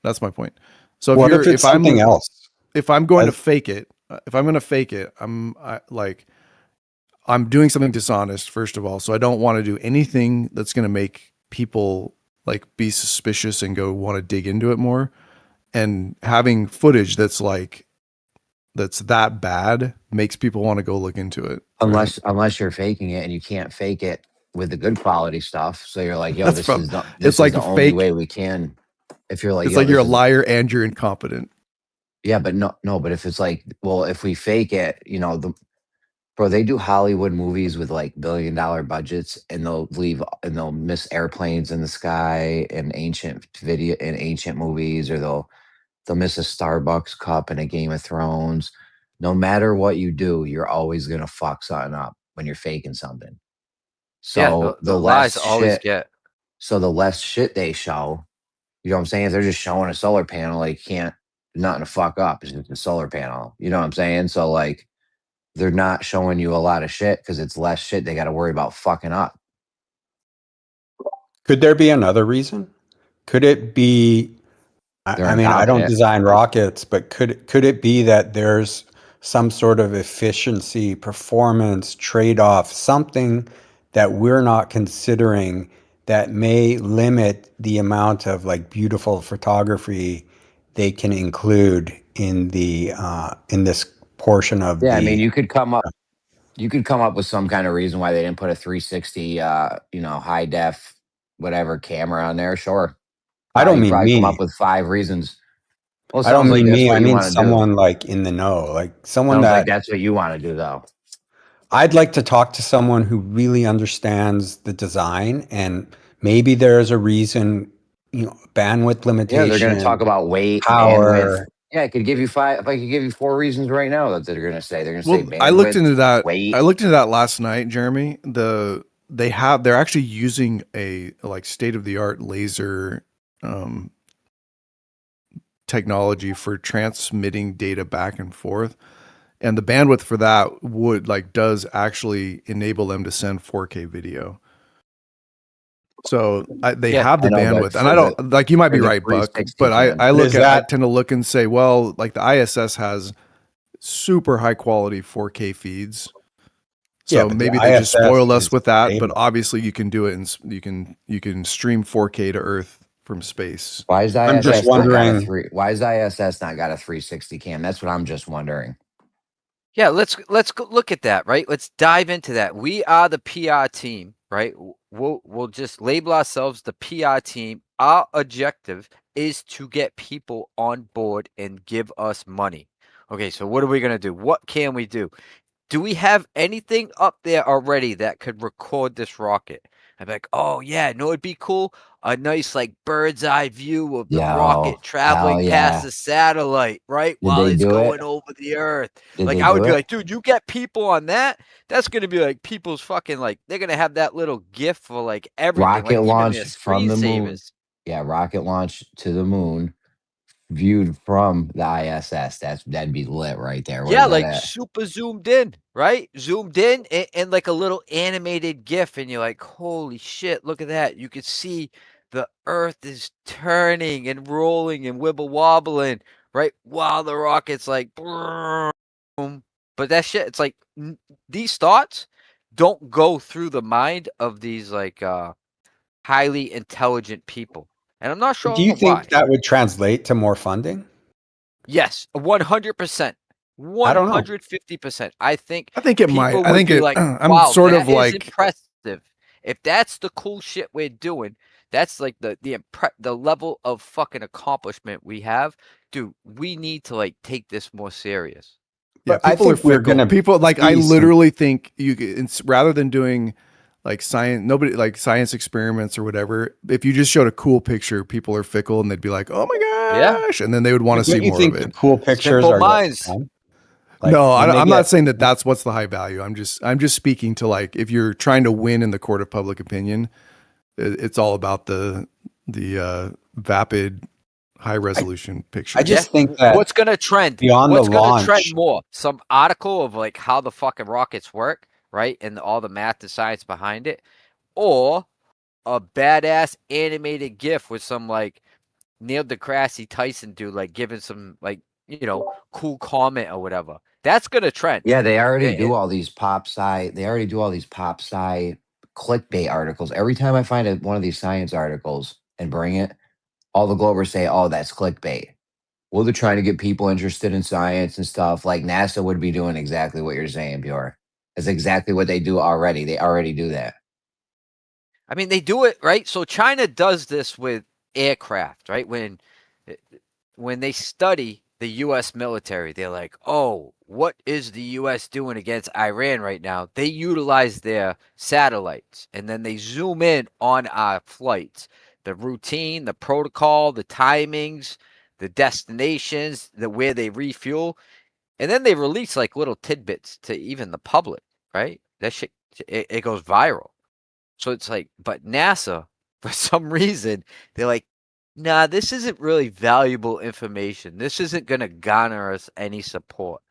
So What if it's something else? If I'm going to fake it, I'm doing something dishonest, first of all. So I don't want to do anything that's going to make people like be suspicious and go want to dig into it more. And having footage that's that bad makes people want to go look into it. Unless you're faking it, and you can't fake it with the good quality stuff. So you're like, yo, That's this from- is the, it's this like is the a only fake- way we can. If you're like, It's yo, like you're a this is- liar and you're incompetent. Yeah, but no, but if it's like, well, if we fake it, bro, they do Hollywood movies with like $1 billion budgets, and they'll miss airplanes in the sky in ancient movies, or they'll miss a Starbucks cup in a Game of Thrones. No matter what you do, you're always gonna fuck something up when you're faking something. So the less lies always shit, get. so the less shit they show, you know what I'm saying? If they're just showing a solar panel, like nothing to fuck up. It's just a solar panel. You know what I'm saying? So like they're not showing you a lot of shit because it's less shit they got to worry about fucking up. Could there be another reason? Could it be? I mean, I don't design rockets, but could it be that there's some sort of efficiency, performance trade-off, something that we're not considering that may limit the amount of like beautiful photography they can include in this portion of the. I mean, you could come up with some kind of reason why they didn't put a 360 high def whatever camera on there. Sure. I don't you mean probably me. come up with 5 reasons. Well, it I don't sounds like mean that's me. what I you mean want to do. someone like in the know, like someone Sounds that like that's what you want to do, though. I'd like to talk to someone who really understands the design, and maybe there's a reason, bandwidth limitation. Yeah, they're going to talk about weight, power. bandwidth. Yeah, I could give you 5. If I could give you 4 reasons right now that they're going to say, they're going to say bandwidth. I looked into that. Weight. I looked into that last night, Jeremy. They're actually using a like state of the art laser technology for transmitting data back and forth, and the bandwidth for that does actually enable them to send 4K video. So they have the bandwidth, and I don't like. You might be right, Buck, but I tend to look and say, well, like the ISS has super high quality 4K feeds. So maybe they just spoiled us with that, but obviously you can do it, and you can stream 4K to Earth from space. Why is the I'm just wondering. Why is the ISS not got a 360 cam? That's what I'm just wondering. Yeah, let's go look at that, right? Let's dive into that. We are the PR team, right? We'll just label ourselves the PR team. Our objective is to get people on board and give us money. Okay, so what are we gonna do? What can we do? Do we have anything up there already that could record this rocket? I'm like, oh yeah, it'd be cool. A nice like bird's eye view of the rocket traveling past the satellite, right? While it's going over the Earth. Like I would be like, dude, you get people on that? That's gonna be like people's fucking like they're gonna have that little GIF for like everything. Rocket like, launch from the moon. Yeah, rocket launch to the moon. Viewed from the ISS, that'd be lit right there. Yeah, like super zoomed in, right? Zoomed in and like a little animated GIF, and you're like, holy shit, look at that. You could see the Earth is turning and rolling and wibble wobbling, right? While the rocket's like, boom. But that shit, it's like these thoughts don't go through the mind of these like highly intelligent people. And I'm not sure. Do you think that would translate to more funding? Yes, 100%. 150%. I think it might. I think like, I'm wow, sort of that is like impressive. If that's the cool shit we're doing, that's like the level of fucking accomplishment we have. Dude, we need to like take this more serious. Yeah, people are fickle. People like I literally think rather than doing like science experiments or whatever, if you just showed a cool picture, people are fickle and they'd be like, "Oh my gosh!" and then they would want to see more of it. The cool pictures Simple are minds. Like no, when they I'm not get saying that that's what's the high value. I'm just speaking to like if you're trying to win in the court of public opinion, it's all about the vapid high resolution pictures. I just think that what's gonna trend? beyond What's the gonna trend launch, more? Some article of like how the fucking rockets work, right? And all the math and science behind it, or a badass animated GIF with some like Neil deGrasse Tyson dude like giving some like cool comment or whatever. That's gonna trend. Yeah, they already It- do it- all these pop sci. They already do all these pop sci clickbait articles. Every time I find one of these science articles and bring it, all the Globers say, "Oh, that's clickbait." Well, they're trying to get people interested in science and stuff. Like NASA would be doing exactly what you're saying, Bjor. That's exactly what they do already. They already do that. I mean, they do it right. So China does this with aircraft, right? When they study the U.S. military, they're like, "Oh, what is the U.S. doing against Iran right now?" They utilize their satellites, and then they zoom in on our flights, the routine, the protocol, the timings, the destinations, the where they refuel, and then they release like little tidbits to even the public, right? That shit, it goes viral. So it's like, but NASA, for some reason, they're like, nah, this isn't really valuable information. This isn't going to garner us any support.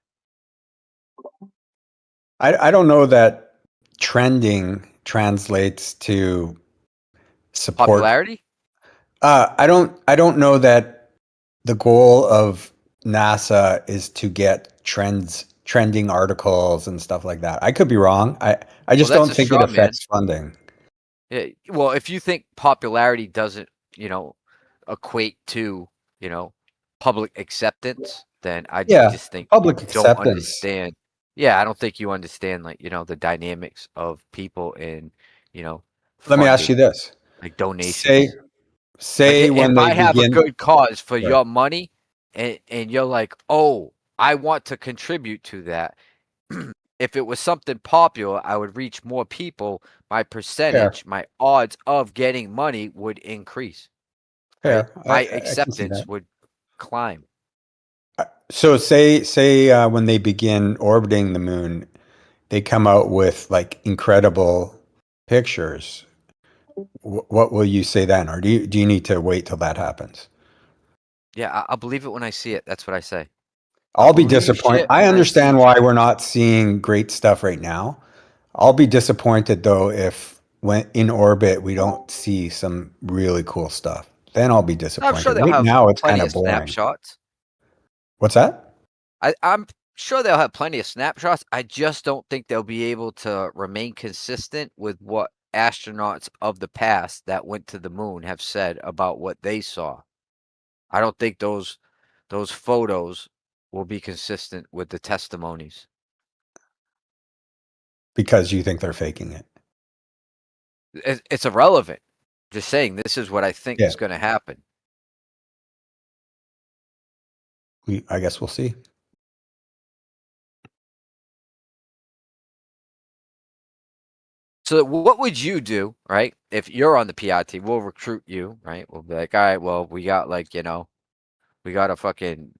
I don't know that trending translates to support. Popularity? I don't know that the goal of NASA is to get trending articles and stuff like that. I could be wrong. I just Well, that's don't a think it straw man. affects funding. Yeah, well, if you think popularity doesn't, equate to, public acceptance, then I Yeah, just think you public don't acceptance. understand. Yeah, I don't think you understand like, the dynamics of people and, Let me ask you funding, this. like Say donations. Like say if when they I have a begin good cause for Sorry. your money and you're like, "Oh, I want to contribute to that." If it was something popular, I would reach more people. My Fair. percentage, my odds of getting money would increase, right? Fair. My I can see that. acceptance would climb. So say when they begin orbiting the moon, they come out with like incredible pictures. What will you say then, or do you need to wait till that happens? Yeah, I'll believe it when I see it. That's what I say. I'll I'll be believe disappointed. shit I when I see understand why shit. we're not seeing great stuff right now. I'll be disappointed though if when in orbit we don't see some really cool stuff. Then I'll be I'm disappointed. sure they'll Right have now it's kind plenty of of boring. snapshots. What's that? I'm sure they'll have plenty of snapshots. I just don't think they'll be able to remain consistent with what astronauts of the past that went to the moon have said about what they saw. I don't think those photos will be consistent with the testimonies. Because you think they're faking it. It's irrelevant. Just saying this is what I think Yeah. is going to happen. I guess we'll see. So what would you do, right? If you're on the PR team, we'll recruit you, right? We'll be like, all right, well, we got like, we got a fucking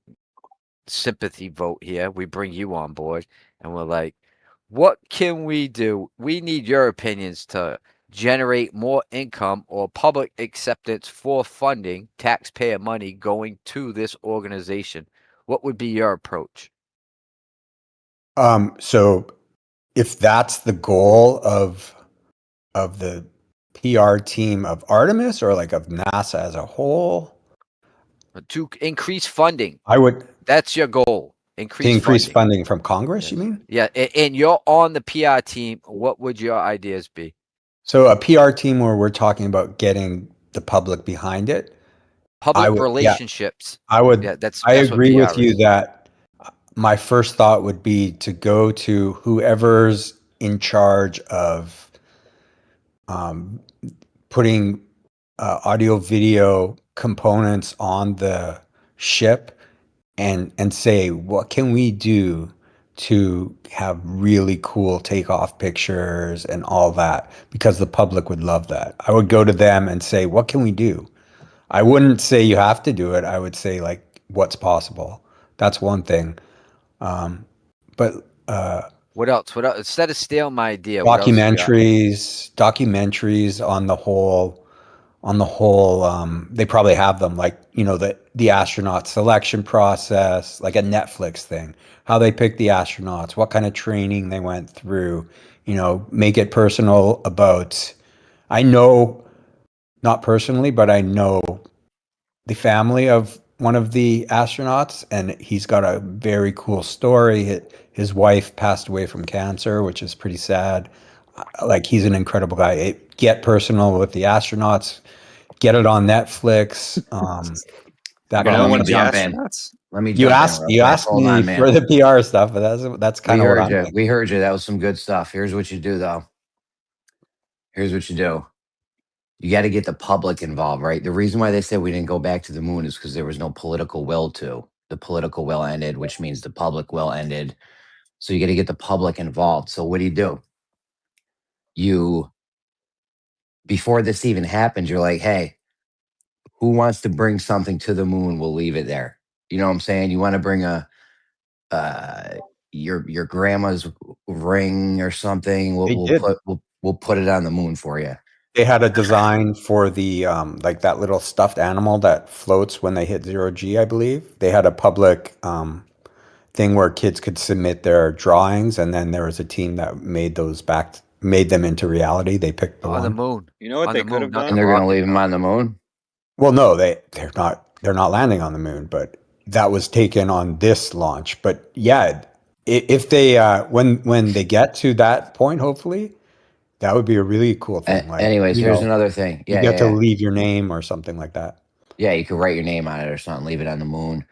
sympathy vote here. We bring you on board and we're like, what can we do? We need your opinions to generate more income or public acceptance for funding taxpayer money going to this organization. What would be your approach? So if that's the goal of the PR team of Artemis or like of NASA as a whole, To increase funding. I would That's your goal. to Increase increase funding. funding from Congress, you Yes. mean? Yeah, and you're on the PR team. What would your ideas be? So a PR team where we're talking about getting the public behind it. Public Yeah, relationships. I would. Yeah, that's I what agree with PR you is. that my first thought would be to go to whoever's in charge of um, putting audio video components on the ship and say, what can we do to have really cool takeoff pictures and all that? Because the public would love that. I would go to them and say, what can we do? I wouldn't say you have to do it. I would say like, what's possible? That's one thing. but What else? What else? Instead of stealing my idea, what else you got? documentaries on the whole, they probably have them, like, the astronaut selection process, like a Netflix thing, how they pick the astronauts, what kind of training they went through, make it personal about, I know, not personally, but I know the family of one of the astronauts, and he's got a very cool story. His wife passed away from cancer, which is pretty sad. Like, he's an incredible guy. Get personal with the astronauts. Get it on Netflix. That You Well, know let kind me of one of the thing. jump in. astronauts? Let me You jump in asked real you quick. asked Hold me on, for man. the PR stuff, but that's We kind of what heard I'm you. thinking. We heard you. That was some good stuff. Here's what you do, though. Here's what you do. You got to get the public involved, right? The reason why they said we didn't go back to the moon is because there was no political will to. The political will ended, which means the public will ended. So you got to get the public involved. So what do? You, before this even happened, you're like, hey, who wants to bring something to the moon? We'll leave it there. You know what I'm saying? You want to bring uh, your grandma's ring or something? They We'll did. we'll put it on the moon for you. They had a design for the like that little stuffed animal that floats when they hit 0 G, I believe. They had a public thing where kids could submit their drawings, and then there was a team that made them into reality. They picked the On the one. moon. You know what On they the could moon, have not And the done? they're gonna rocket, leave him though. on the moon. Well, no, they're not landing on the moon, but that was taken on this launch. But yeah, if they when they get to that point, hopefully, that would be a really cool thing. Like, Anyways, here's another thing. you Yeah, get yeah, to yeah. leave your name or something like that. Yeah, you could write your name on it or something, leave it on the moon.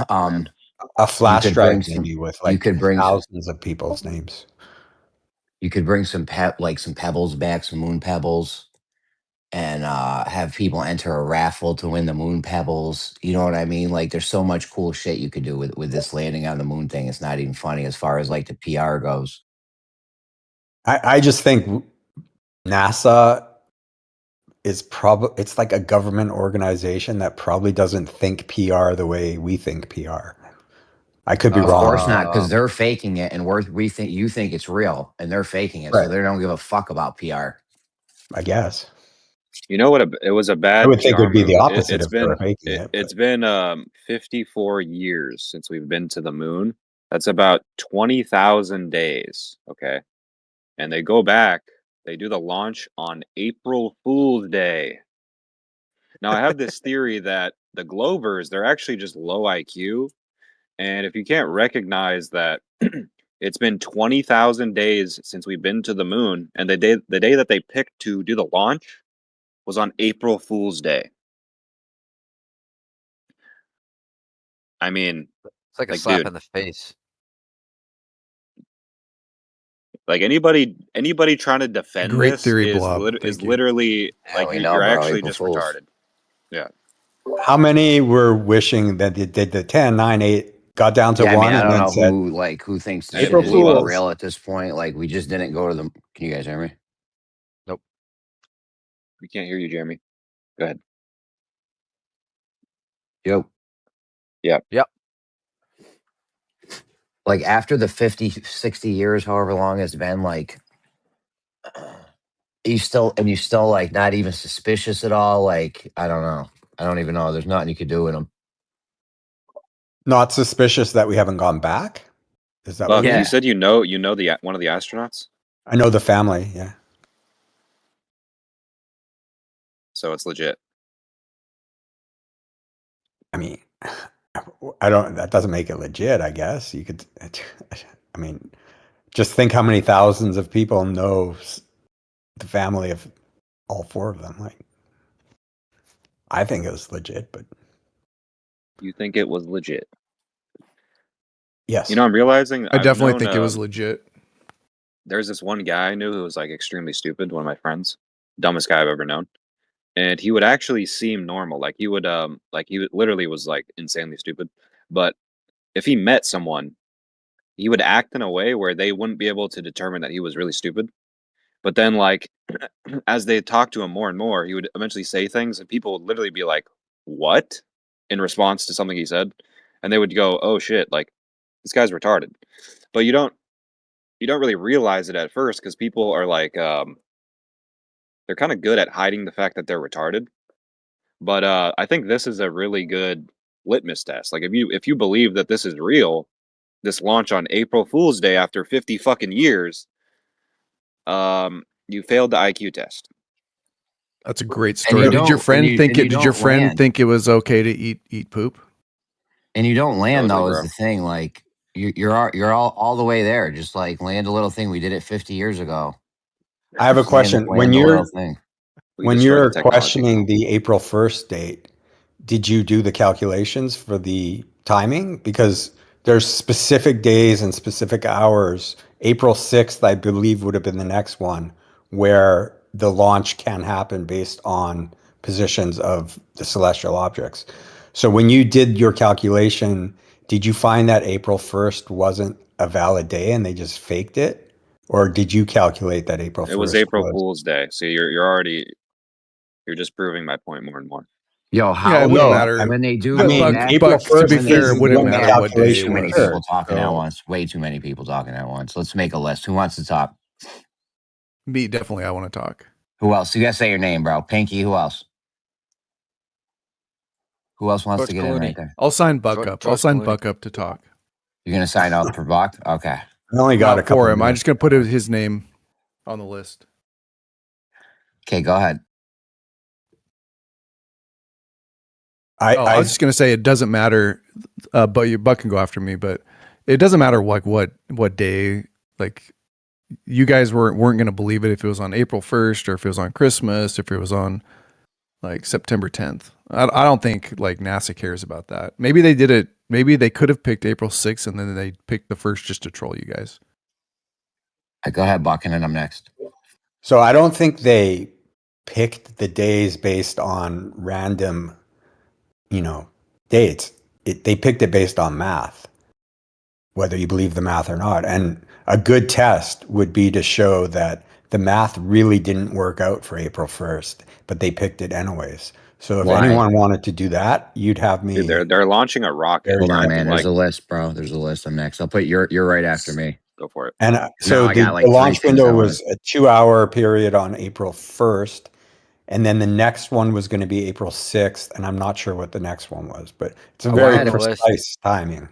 um, A you flash could drive bring some. maybe with You like could bring. thousands of people's names. You could bring some some pebbles back, some moon pebbles, and have people enter a raffle to win the moon pebbles. You know what I mean? Like, there's so much cool shit you could do with this landing on the moon thing. It's not even funny as far as like the PR goes. I just think NASA is probably it's like a government organization that probably doesn't think PR the way we think PR. I could be Of wrong course on that. not, because they're faking it, and we think you think it's real, and they're faking it, so Right. they don't give a fuck about PR. I guess. You know what? It was a I bad would think it PR would be the move. opposite if they're making it. It's been 54 years since we've been to the moon. That's about 20,000 days. Okay, and they go back. They do the launch on April Fool's Day. Now I have this theory that the Glovers, they're actually just low IQ, and if you can't recognize that it's been 20,000 days since we've been to the moon, and the day that they picked to do the launch was on April Fool's Day. I mean, It's like a like, slap dude, in the face. like anybody trying to defend Great this theory, is Blob. is Thank you. literally Yeah, like we know, you're bro. actually April just Fools. retarded. Yeah. How many were wishing that they did the 10, 9, 8, got down to Yeah, I mean, one, I and don't then know said, who thinks this shit April is even Fools. real at this point. Like, we just didn't go to the. Can you guys hear me? Nope. We can't hear you, Jeremy. Go ahead. Yep. Yeah. Yep. Like, after the 50, 60 years, however long it's been, like, you still like not even suspicious at all. Like, I don't know. I don't even know. There's nothing you could do with them. not suspicious that we haven't gone back? Is that what Buck, you you mean? Yeah. said you know the one of the astronauts, I know the family, yeah. so it's legit. I mean, that doesn't make it legit, I guess. You could, I mean, just think how many thousands of people know the family of all four of them. Like, I think it was legit, but You think it was legit? yes. You know, I'm realizing I I've definitely known think it was legit. there's this one guy I knew who was like extremely stupid, one of my friends, dumbest guy I've ever known. And he would actually seem normal. Like he literally was like insanely stupid. But if he met someone, he would act in a way where they wouldn't be able to determine that he was really stupid. But then like as they talked to him more and more, he would eventually say things and people would literally be like, "What?" in response to something he said. And they would go, "Oh shit, like this guy's retarded. But you don't really realize it at first because people are like, they're kind of good at hiding the fact that they're retarded. But I think this is a really good litmus test. Like if you believe that this is real, this launch on April Fool's Day after 50 fucking years, you failed the IQ test. That's a great And story. you Did your don't- friend and you- think and it? you Did your don't friend land. think it was okay to eat poop? And you don't land Totally, though, is bro. the thing. Like you're all the way there. Just like land a little thing. We did it 50 years ago. I have a Just land, question. land the little thing. We When destroyed the you're technology. questioning the April 1st date, did you do the calculations for the timing? Because there's specific days and specific hours. April 6th, I believe, would have been the next one where the launch can happen based on positions of the celestial objects. So when you did your calculation, did you find that April 1st wasn't a valid day and they just faked it? Or did you calculate that April 1st It was April Fool's Day, so you're just proving my point more and more. Yo, Yeah, how it wouldn't No, matter. when they do I But mean, that, April Buck, to be 1st fair, is it wouldn't when the that, matter what day it too calculation many was. occurred. people talking at So once. Way too many people talking at once. Let's make a list. Who wants to talk? Me, definitely, I want to talk. Who else? You gotta say your name, bro. Pinky. Who else? Who else wants to George get in Clooney. right there? I'll sign Buck up. I'll George sign Clooney. Buck up to talk. You're gonna sign up for Buck? Okay. I only got a Not couple for him. I'm minutes. just gonna put his name on the list. Okay, go ahead. I I was just gonna say it doesn't matter, but your Buck can go after me. But it doesn't matter like what day. Like you guys weren't gonna believe it if it was on April 1st or if it was on Christmas, if it was on like September 10th. I don't think like NASA cares about that. Maybe they did it. Maybe they could have picked April 6th and then they picked the 1st just to troll you guys. Go ahead, Buck, and then I'm next. So I don't think they picked the days based on random, dates. They picked it based on math, whether you believe the math or not. And a good test would be to show that the math really didn't work out for April 1st, but they picked it anyways. So if Why? anyone wanted to do that, you'd have me. Dude, they're launching a rocket. Hold on, man. Like, There's a list, bro. There's a list. I'm next. I'll put you're right after me. go for it. And so I the, got like the three launch things I window wanna- was a 2-hour period on April 1st. And then the next one was going to be April 6th. And I'm not sure what the next one was, but it's a I very had a list. precise timing.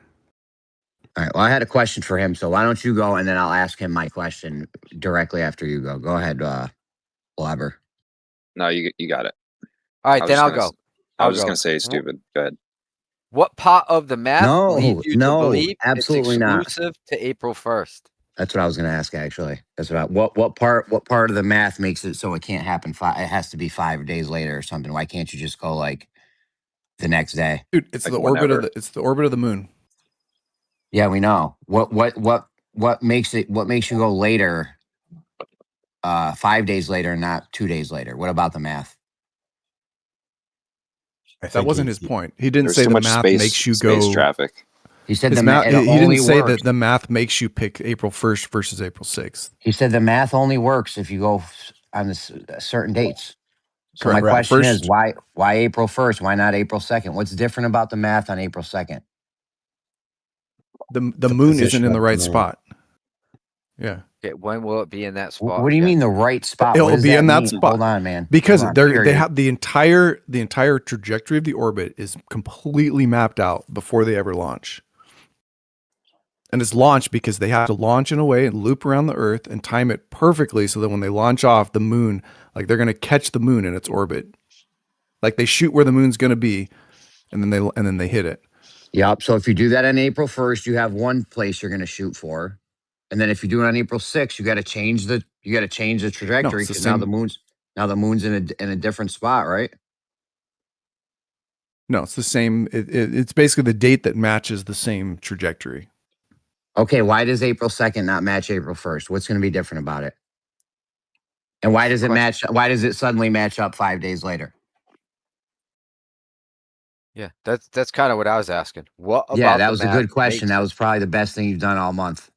All right. Well, I had a question for him, so why don't you go and then I'll ask him my question directly after you go. Go ahead, Blabber. No, you got it. All right, I was then just I'll gonna go. s- I I'll was just go. gonna say stupid. Go ahead. What part of the math leads you to No, believe absolutely it's not. exclusive to April 1st? That's what I was going to ask. Actually, that's what part of the math makes it so it can't happen. It has to be 5 days later or something. Why can't you just go like the next day? Dude, it's Like the orbit whenever. it's the orbit of the moon. Yeah, we know. What makes you go later? 5 days later, and not 2 days later. What about the math? That wasn't his point. He didn't There's say too the much math space makes you space go. traffic. He said His the math. math. He didn't only say works. that the math makes you pick April 1st versus April 6th. He said the math only works if you go on certain dates. So my Correct. question is, First, why April 1st? Why not April 2nd? What's different about the math on April 2nd? the The moon isn't position in the of right the moon. spot. Yeah. Okay, when will it be in that spot? What do you again? mean the right spot? It'll What does be that in that mean? spot. Hold on, man. Because Hold on. they Period. have the entire trajectory of the orbit is completely mapped out before they ever launch. And it's launched because they have to launch in a way and loop around the Earth and time it perfectly so that when they launch off the moon, like they're going to catch the moon in its orbit. Like they shoot where the moon's going to be, and then they hit it. Yep. So if you do that on April 1st, you have one place you're going to shoot for, and then if you do it on April 6th, you got to change the trajectory it's the because now same. the moon's in a different spot, right? No, it's the same. It's basically the date that matches the same trajectory. Okay. Why does April 2nd not match April 1st? What's going to be different about it? And why does it match? Why does it suddenly match up 5 days later? Yeah, that's kind of what I was asking. What about Yeah, that the was a math good question. makes That it- was probably the best thing you've done all month.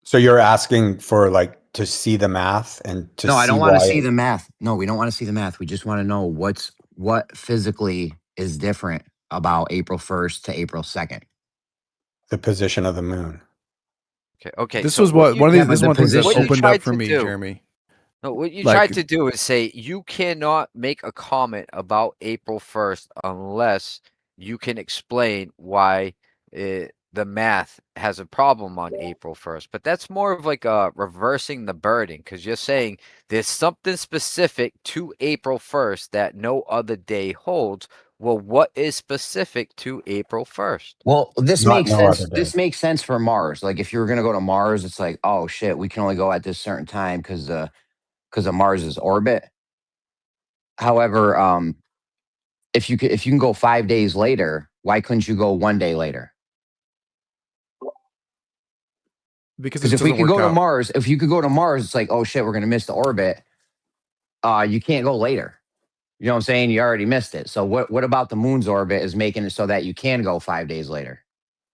So you're asking for to see the math and to No, I see don't want to why see the math. No, we don't want to see the math. We just want to know what physically is different about April 1st to April 2nd. the position of the moon. Okay. This So was one of Yeah, these. This but is the one of the things that what you opened tried up for to me, do. Jeremy. No, what you Like- tried to do is say you cannot make a comment about April 1st unless you can explain why the math has a problem on April 1st. But that's more of like reversing the burden because you're saying there's something specific to April 1st that no other day holds. Well, what is specific to April 1st? Well, this Not makes no sense. other day. This makes sense for Mars. Like if you're gonna go to Mars, it's like, oh shit, we can only go at this certain time because of Mars's orbit. However, if you can go 5 days later, why couldn't you go 1 day later? Because Because it if we doesn't could work go to out. Mars, if you could go to Mars, it's like, oh shit, we're gonna miss the orbit. You can't go later. You know what I'm saying? You already missed it. So what about the moon's orbit is making it so that you can go 5 days later?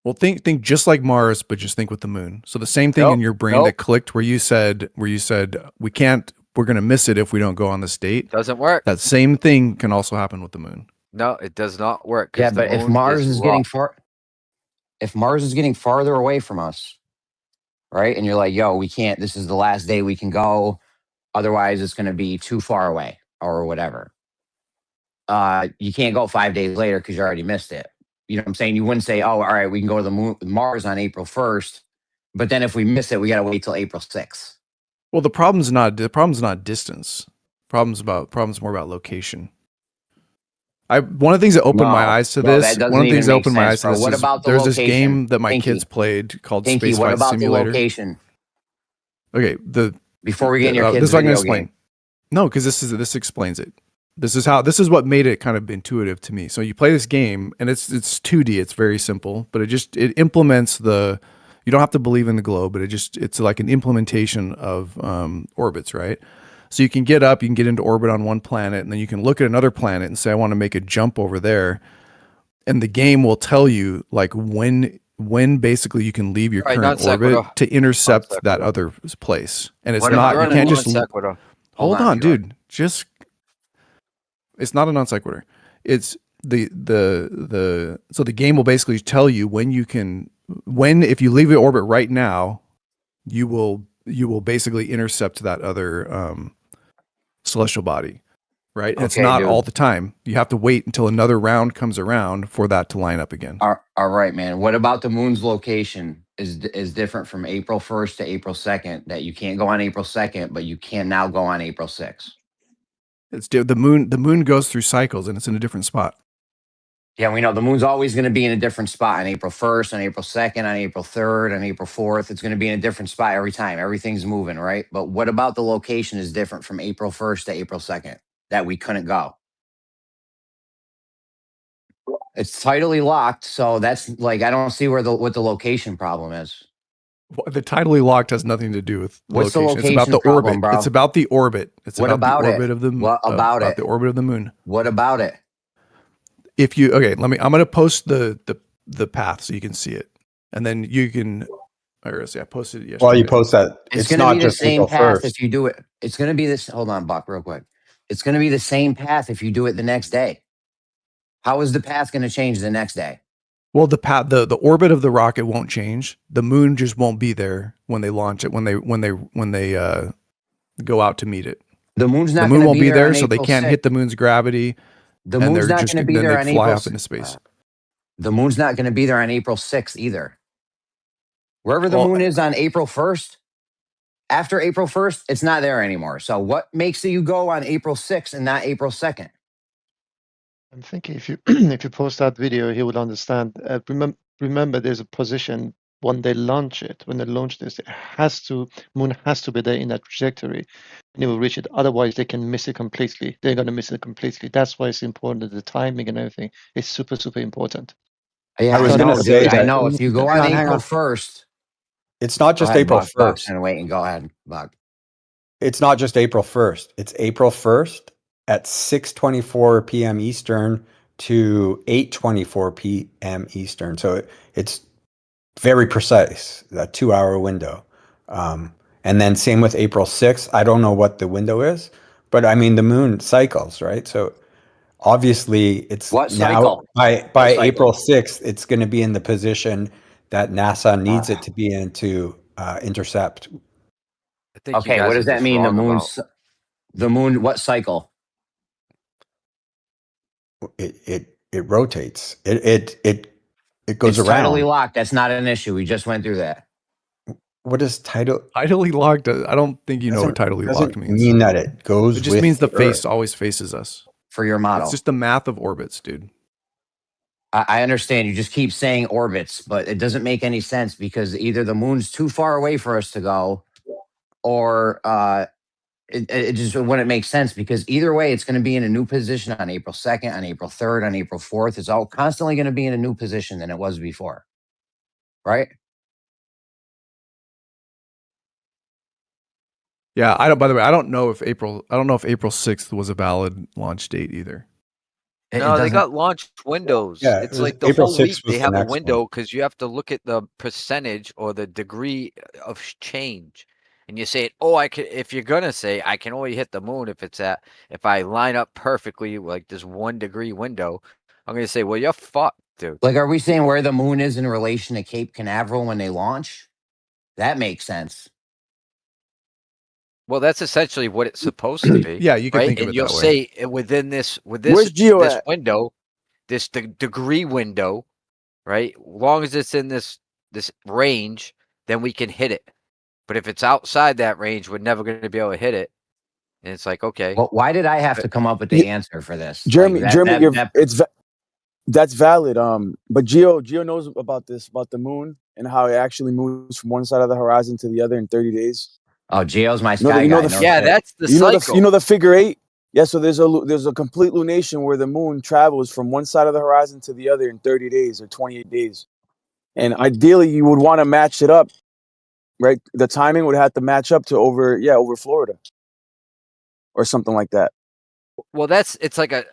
Well, think just like Mars, but just think with the moon. So the same thing in your brain that clicked where you said we can't, we're gonna miss it if we don't go on this date. Doesn't work. That same thing can also happen with the moon. No, it does not work. Yeah, The but if moon Mars is getting locked. if Mars is getting farther away from us, right? And you're like, yo, we can't, this is the last day we can go. Otherwise, it's going to be too far away or whatever. You can't go 5 days later because you already missed it. You know what I'm saying? You wouldn't say, oh, all right, we can go to the moon, Mars on April 1st. But then if we miss it, we got to wait till April 6th. Well, the problem's not distance. Problem's more about location. One of the things that opened my eyes to this. One of the things that opened my eyes to this What is about the there's location? this game that my Pinky. kids played called Pinky, Space what Flight about Simulator. the location? Okay, before we get in your kids' this is what I'm video gonna explain. game. No, because this explains it. This is what made it kind of intuitive to me. So you play this game and it's 2D. It's very simple, but it implements the. You don't have to believe in the globe, but it's like an implementation of orbits, right? So you can get up, you can get into orbit on one planet, and then you can look at another planet and say, I want to make a jump over there, and the game will tell you like when basically you can leave your current orbit to intercept that other place, and it's not. You can't just hold on, dude. Just it's not a non sequitur. It's so the game will basically tell you if you leave the orbit right now, you will basically intercept that other celestial body, right? And it's not all the time. You have to wait until another round comes around for that to line up again. All right, man. What about the moon's location is different from April 1st to April 2nd, that you can't go on April 2nd, but you can now go on April 6th? It's the moon goes through cycles and it's in a different spot. Yeah, we know the moon's always going to be in a different spot on April 1st, on April 2nd, on April 3rd, on April 4th. It's going to be in a different spot every time. Everything's moving, right? But what about the location is different from April 1st to April 2nd that we couldn't go? It's tidally locked, so that's like I don't see what the location problem is. Well, the tidally locked has nothing to do with What's the location. It's about the problem, orbit. bro? It's about the orbit. It's What about the about orbit it? of the What about it? the orbit of the moon. What about it? If you I'm going to post the path so you can see it, and then you can. I posted it yesterday. While you post that, it's going to be the same path if you do it. It's going to be this. Hold on, Buck, real quick. It's going to be the same path if you do it the next day. How is the path going to change the next day? Well, the path, the orbit of the rocket won't change. The moon just won't be there when they launch it. When they go out to meet it. The moon's not. The moon won't be there, so they April can't 6th. hit the moon's gravity. The moon's not going to be there on fly April. up into space. The moon's not going to be there on April 6th either. Wherever the moon is on April 1st, after April 1st, it's not there anymore. So what makes you go on April 6th and not April 2nd? I'm thinking if you if you post that video, he will understand. Remember, there's a position when they launch it. When they launch this, moon has to be there in that trajectory, and it will reach it. Otherwise, they can miss it completely. They're going to miss it completely. That's why it's important that the timing and everything is super, super important. Yeah, I was going to say that. I know if you go on April 1st, it's not just April 1st. Buck's gonna wait and go ahead, Buck. It's not just April 1st. It's April 1st at 6:24 p.m. Eastern to 8:24 p.m. Eastern. So it's very precise, that 2-hour window. And then same with April 6th. I don't know what the window is, but I mean, the moon cycles, right? So obviously it's what now cycle? by April 6th, it's going to be in the position that NASA needs it to be in to intercept. I think you Okay, guys what are does that just mean? wrong about. The moon, what cycle? It rotates. It goes It's tidally around. locked. That's not an issue. We just went through that. What is tidal? Tidally locked. I don't think you know what tidally locked Doesn't means. mean that it goes It just with means the the Earth. face always faces us. For your model. It's just the math of orbits, dude. I understand. You just keep saying orbits, but it doesn't make any sense because either the moon's too far away for us to go, or it just wouldn't make sense because either way, it's going to be in a new position on April 2nd, on April 3rd, on April 4th. It's all constantly going to be in a new position than it was before. Right? Yeah, I don't. By the way, I don't know if April 6th was a valid launch date either. No, they got launch windows. Yeah, It's it was like the April whole 6th week was they the have a next window one. because you have to look at the percentage or the degree of change. And you say, oh, I can. If you're gonna say I can only hit the moon if I line up perfectly like this 1 degree window, I'm gonna say, well, you're fucked, dude. Like, are we saying where the moon is in relation to Cape Canaveral when they launch? That makes sense. Well, that's essentially what it's supposed to be. Yeah, you can right? think of And it you'll that way. say within this Where's Geo this at? window, this degree window, right? Long as it's in this range, then we can hit it. But if it's outside that range, we're never going to be able to hit it. And it's like, okay. Well, why did I have to come up with the answer for this? Jeremy, Like Jeremy, that's valid. But Geo knows about the moon and how it actually moves from one side of the horizon to the other in 30 days. Oh, Geo's my sky guy. That's the cycle. You know the figure 8. Yeah, so there's a complete lunation where the moon travels from one side of the horizon to the other in 30 days or 28 days. And ideally, you would want to match it up, right? The timing would have to match up to over Florida or something like that. Well, it's like a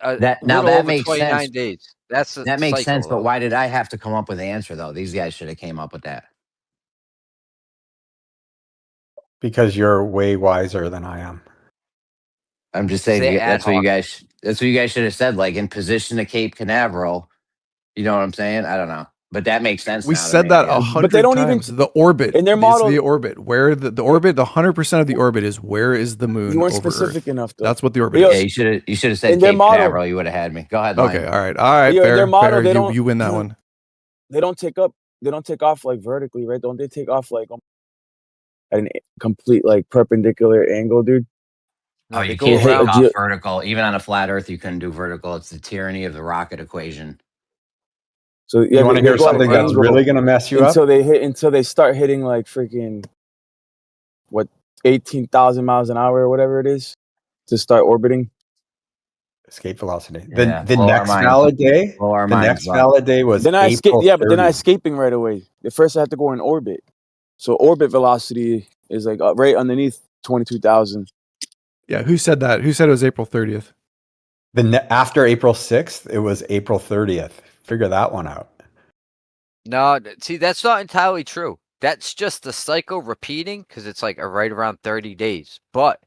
now little that over makes 29 sense. days. That's the That makes cycle, sense, but though. why did I have to come up with the answer though? These guys should have came up with that. Because you're way wiser than I am. I'm just saying Say that's ad what you hoc. guys. That's what you guys should have said. Like in position to Cape Canaveral. You know what I'm saying? I don't know, but that makes sense. We now to said me, that I guess. 100 times. The orbit in their model, is the orbit. Where the orbit, the 100% of the orbit is where is the moon You weren't over specific Earth? enough, though. That's what the orbit Yeah, is. you should have said in their Cape model- Canaveral. You would have had me. Go ahead. Okay, Lion. all right. Yeah, in Fair, their model, fair. they don't. You win that one. They don't take off like vertically, right? Don't they take off like at an complete like perpendicular angle, dude? No, you go can't take around. off vertical. Even on a flat Earth, you couldn't do vertical. It's the tyranny of the rocket equation. So yeah, You want to they hear go at something an that's angle really going to mess you up? until they start hitting like freaking 18,000 miles an hour or whatever it is to start orbiting. Escape velocity. Yeah, The blow our next minds. valid day. Blow our The minds, next Bob. valid day was Then I escape. April Yeah, but they're not 30th. escaping right away. They first have to go in orbit. So orbit velocity is like right underneath 22,000. Yeah, who said that? Who said it was April 30th? After April 6th, it was April 30th. Figure that one out. No, see, that's not entirely true. That's just the cycle repeating because it's like right around 30 days. But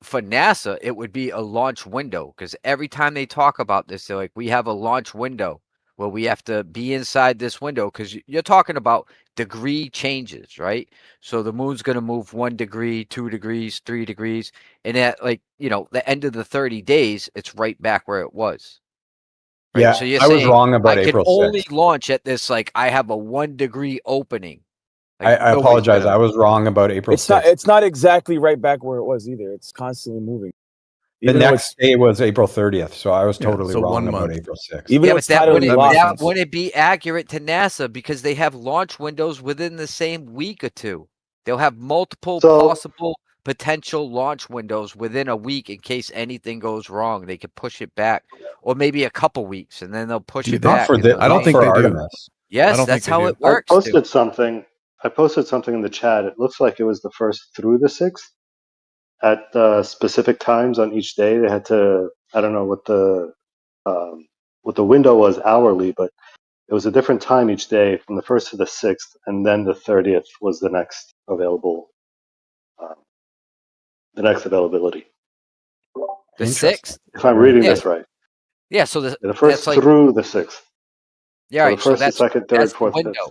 for NASA, it would be a launch window because every time they talk about this, they're like, we have a launch window where we have to be inside this window because you're talking about degree changes, right? So the moon's going to move 1 degree, 2 degrees, 3 degrees. And at the end of the 30 days, it's right back where it was. Right? Yeah, So you're I was saying wrong about I can April 6th. only launch at this, like I have a 1 degree opening. I apologize. I was wrong about April 6th. It's not exactly right back where it was either. It's constantly moving. The next day was April 30th, so I was totally so wrong 1 about month. April 6th. Even though but it's that tidally locked. wouldn't be accurate to NASA because they have launch windows within the same week or two. They'll have multiple possible potential launch windows within a week in case anything goes wrong. They could push it back, or maybe a couple weeks, and then they'll push it Not back. for and I don't think for they do. Artemis. Yes, I don't that's think they how do. it works. I posted something in the chat. It looks like it was the 1st through the 6th at specific times on each day. They had to. I don't know what the window was hourly, but it was a different time each day from the 1st to the 6th, and then the 30th was the next availability. The 6th? If I'm reading this right. Yeah, so the 1st that's like, through the 6th. yeah, So right. the So 1st, the that's 2nd, 3rd, that's the 4th, 5th, window. 6th.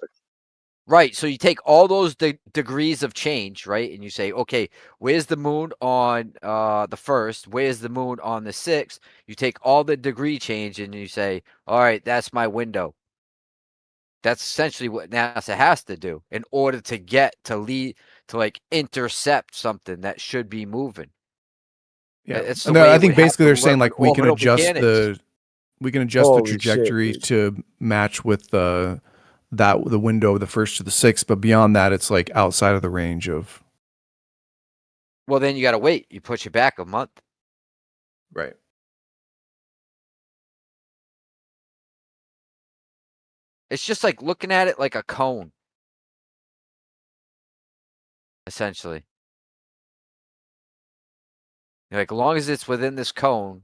Right. So you take all those degrees of change, right? And you say, okay, where's the moon on the 1st? Where's the moon on the 6th? You take all the degree change and you say, all right, that's my window. That's essentially what NASA has to do in order to get to like intercept something that should be moving. Yeah. It's the No, way I it would think have basically to they're work saying with like we can orbital adjust mechanics. the Holy shit, trajectory dude. to match with the window of the 1st to the 6th, but beyond that, it's like outside of the range of. Well, then you got to wait. You push it back a month. Right. It's just like looking at it like a cone, essentially. Like, as long as it's within this cone,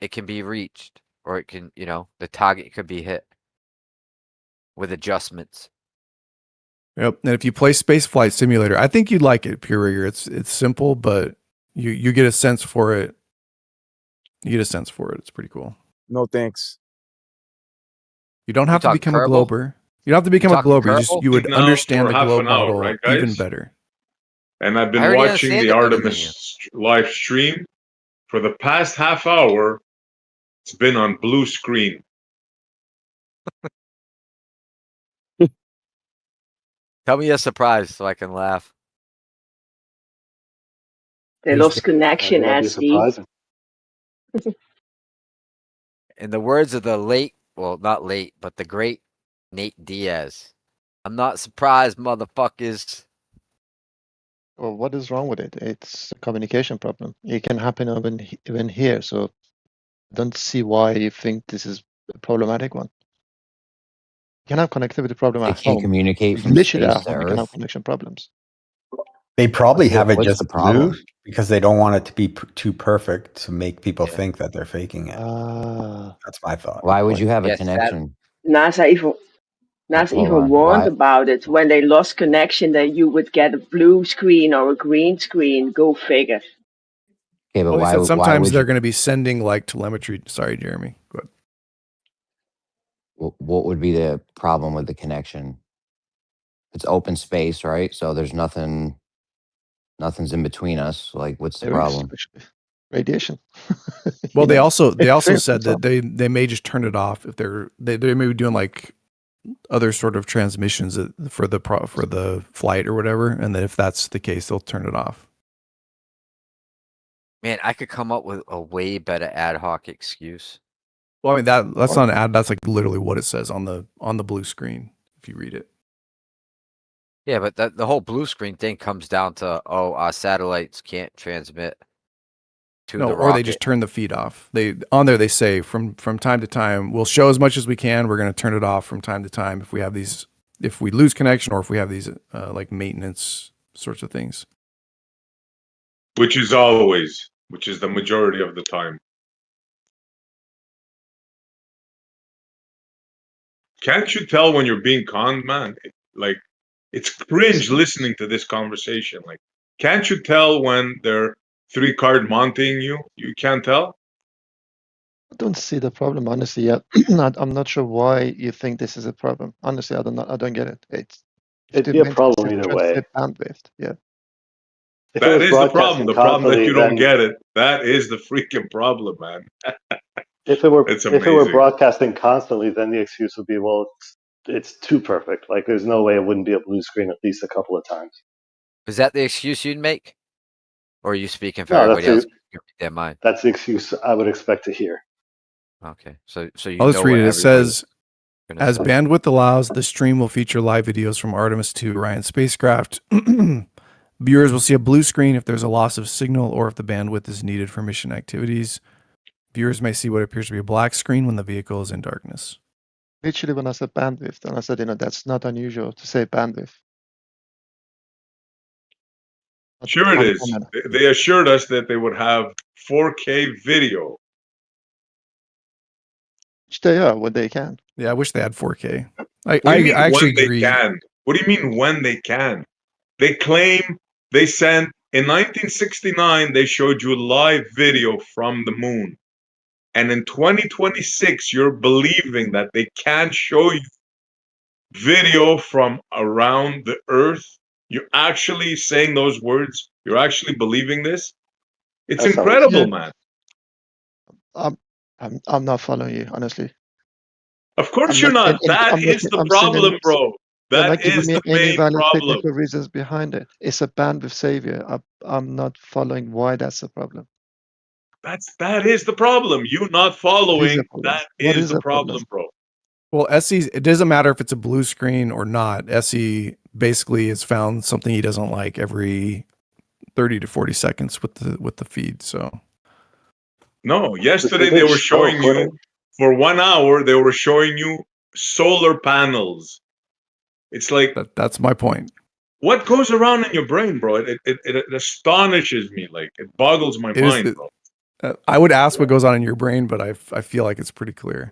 it can be reached, or it can, the target could be hit with adjustments. Yep. And if you play Spaceflight Simulator, I think you'd like it, Pure Rigor. It's simple, but you get a sense for it. You get a sense for it. It's pretty cool. No thanks. You don't have to become a Kerbal? glober. You don't have to become a glober. You would Now understand for the half globe an hour, model right, guys? even better. And I've I been already watching understand the it better than you. Artemis live stream for the past half hour. It's been on blue screen. Tell me a surprise so I can laugh. They lost connection, That'd be SD. surprising. In the words of the late, well, not late, but the great Nate Diaz, I'm not surprised, motherfuckers. Well, what is wrong with it? It's a communication problem. It can happen even here. So I don't see why you think this is a problematic one. You can have connectivity problem They at can't home. communicate from Literally space at to home, you can have Earth. connection problems. They probably have it What's the just blue problem? because they don't want it to be too perfect to make people Yeah. think that they're faking it. That's my thought. Why would you have a Yes, connection? NASA even Hold on. warned Why? about it when they lost connection that you would get a blue screen or a green screen. Go figure. Okay, but Well, they why? said Why sometimes would they're you? going to be sending like telemetry. Sorry, Jeremy. Go ahead. What would be the problem with the connection? It's open space, right? So there's nothing's in between us. Like, what's the There is problem? actually radiation. Well, they also Interference said and that stuff. they may just turn it off if they may be doing like other sort of transmissions for the flight or whatever, and that if that's the case, they'll turn it off. Man, I could come up with a way better ad hoc excuse. Well, I mean that's not an ad. That's like literally what it says on the blue screen if you read it. Yeah, but the whole blue screen thing comes down to, our satellites can't transmit to No, the or they rocket. just turn the feed off. They say from time to time we'll show as much as we can. We're going to turn it off from time to time if we lose connection or if we have these like maintenance sorts of things. Which is the majority of the time. Can't you tell when you're being conned, man? It's cringe listening to this conversation. Like, can't you tell when they're 3-card monting you? You can't tell? I don't see the problem, honestly. Yet. I'm not sure why you think this is a problem. Honestly, I don't get it. It's It'd to be a maintain problem either way. transmit bandwidth. Yeah. If it That was is the problem. broadcasting The problem that constantly, you don't then get it. That is the freaking problem, man. if it were It's if it were amazing. broadcasting constantly, then the excuse would be, well, it's too perfect. Like there's no way it wouldn't be a blue screen at least a couple of times. Is that the excuse you'd make? Or are you speaking for No, everybody else? You read their mind. that's the excuse I would expect to hear. Okay, so you I'll know just what read it. It everybody's says, gonna as say. bandwidth allows, the stream will feature live videos from Artemis 2 Orion spacecraft. Viewers will see a blue screen if there's a loss of signal or if the bandwidth is needed for mission activities. Viewers may see what appears to be a black screen when the vehicle is in darkness. Literally, when I said bandwidth, and I said, that's not unusual to say bandwidth. Sure it is. They assured us that they would have 4K video. Which they are when they can. Yeah, I wish they had 4K. What do you mean I actually when agree. they can? What do you mean when they can? They claim they sent in 1969. They showed you live video from the moon, and in 2026, you're believing that they can't show you video from around the Earth? You're actually saying those words? You're actually believing this? It's That's how we incredible, speak. man. I'm not following you, honestly. Of course I'm you're not saying not. That is the I'm saying problem, bro. you're That not giving is me the any main valid problem. technical reasons behind it. It's a bandwidth savior. I'm not following why that's a problem. That is the problem. You not What is following, a problem? that What is is the a problem? problem, bro. Well, SE, it doesn't matter if it's a blue screen or not. SE basically has found something he doesn't like every 30 to 40 seconds with the feed. So No, yesterday They they didn't were show showing footage. you for 1 hour, they were showing you solar panels. It's like, that's my point. what goes around in your brain, bro? It astonishes me. Like, it boggles my It is. mind, bro. I would ask what goes on in your brain, but I feel like it's pretty clear.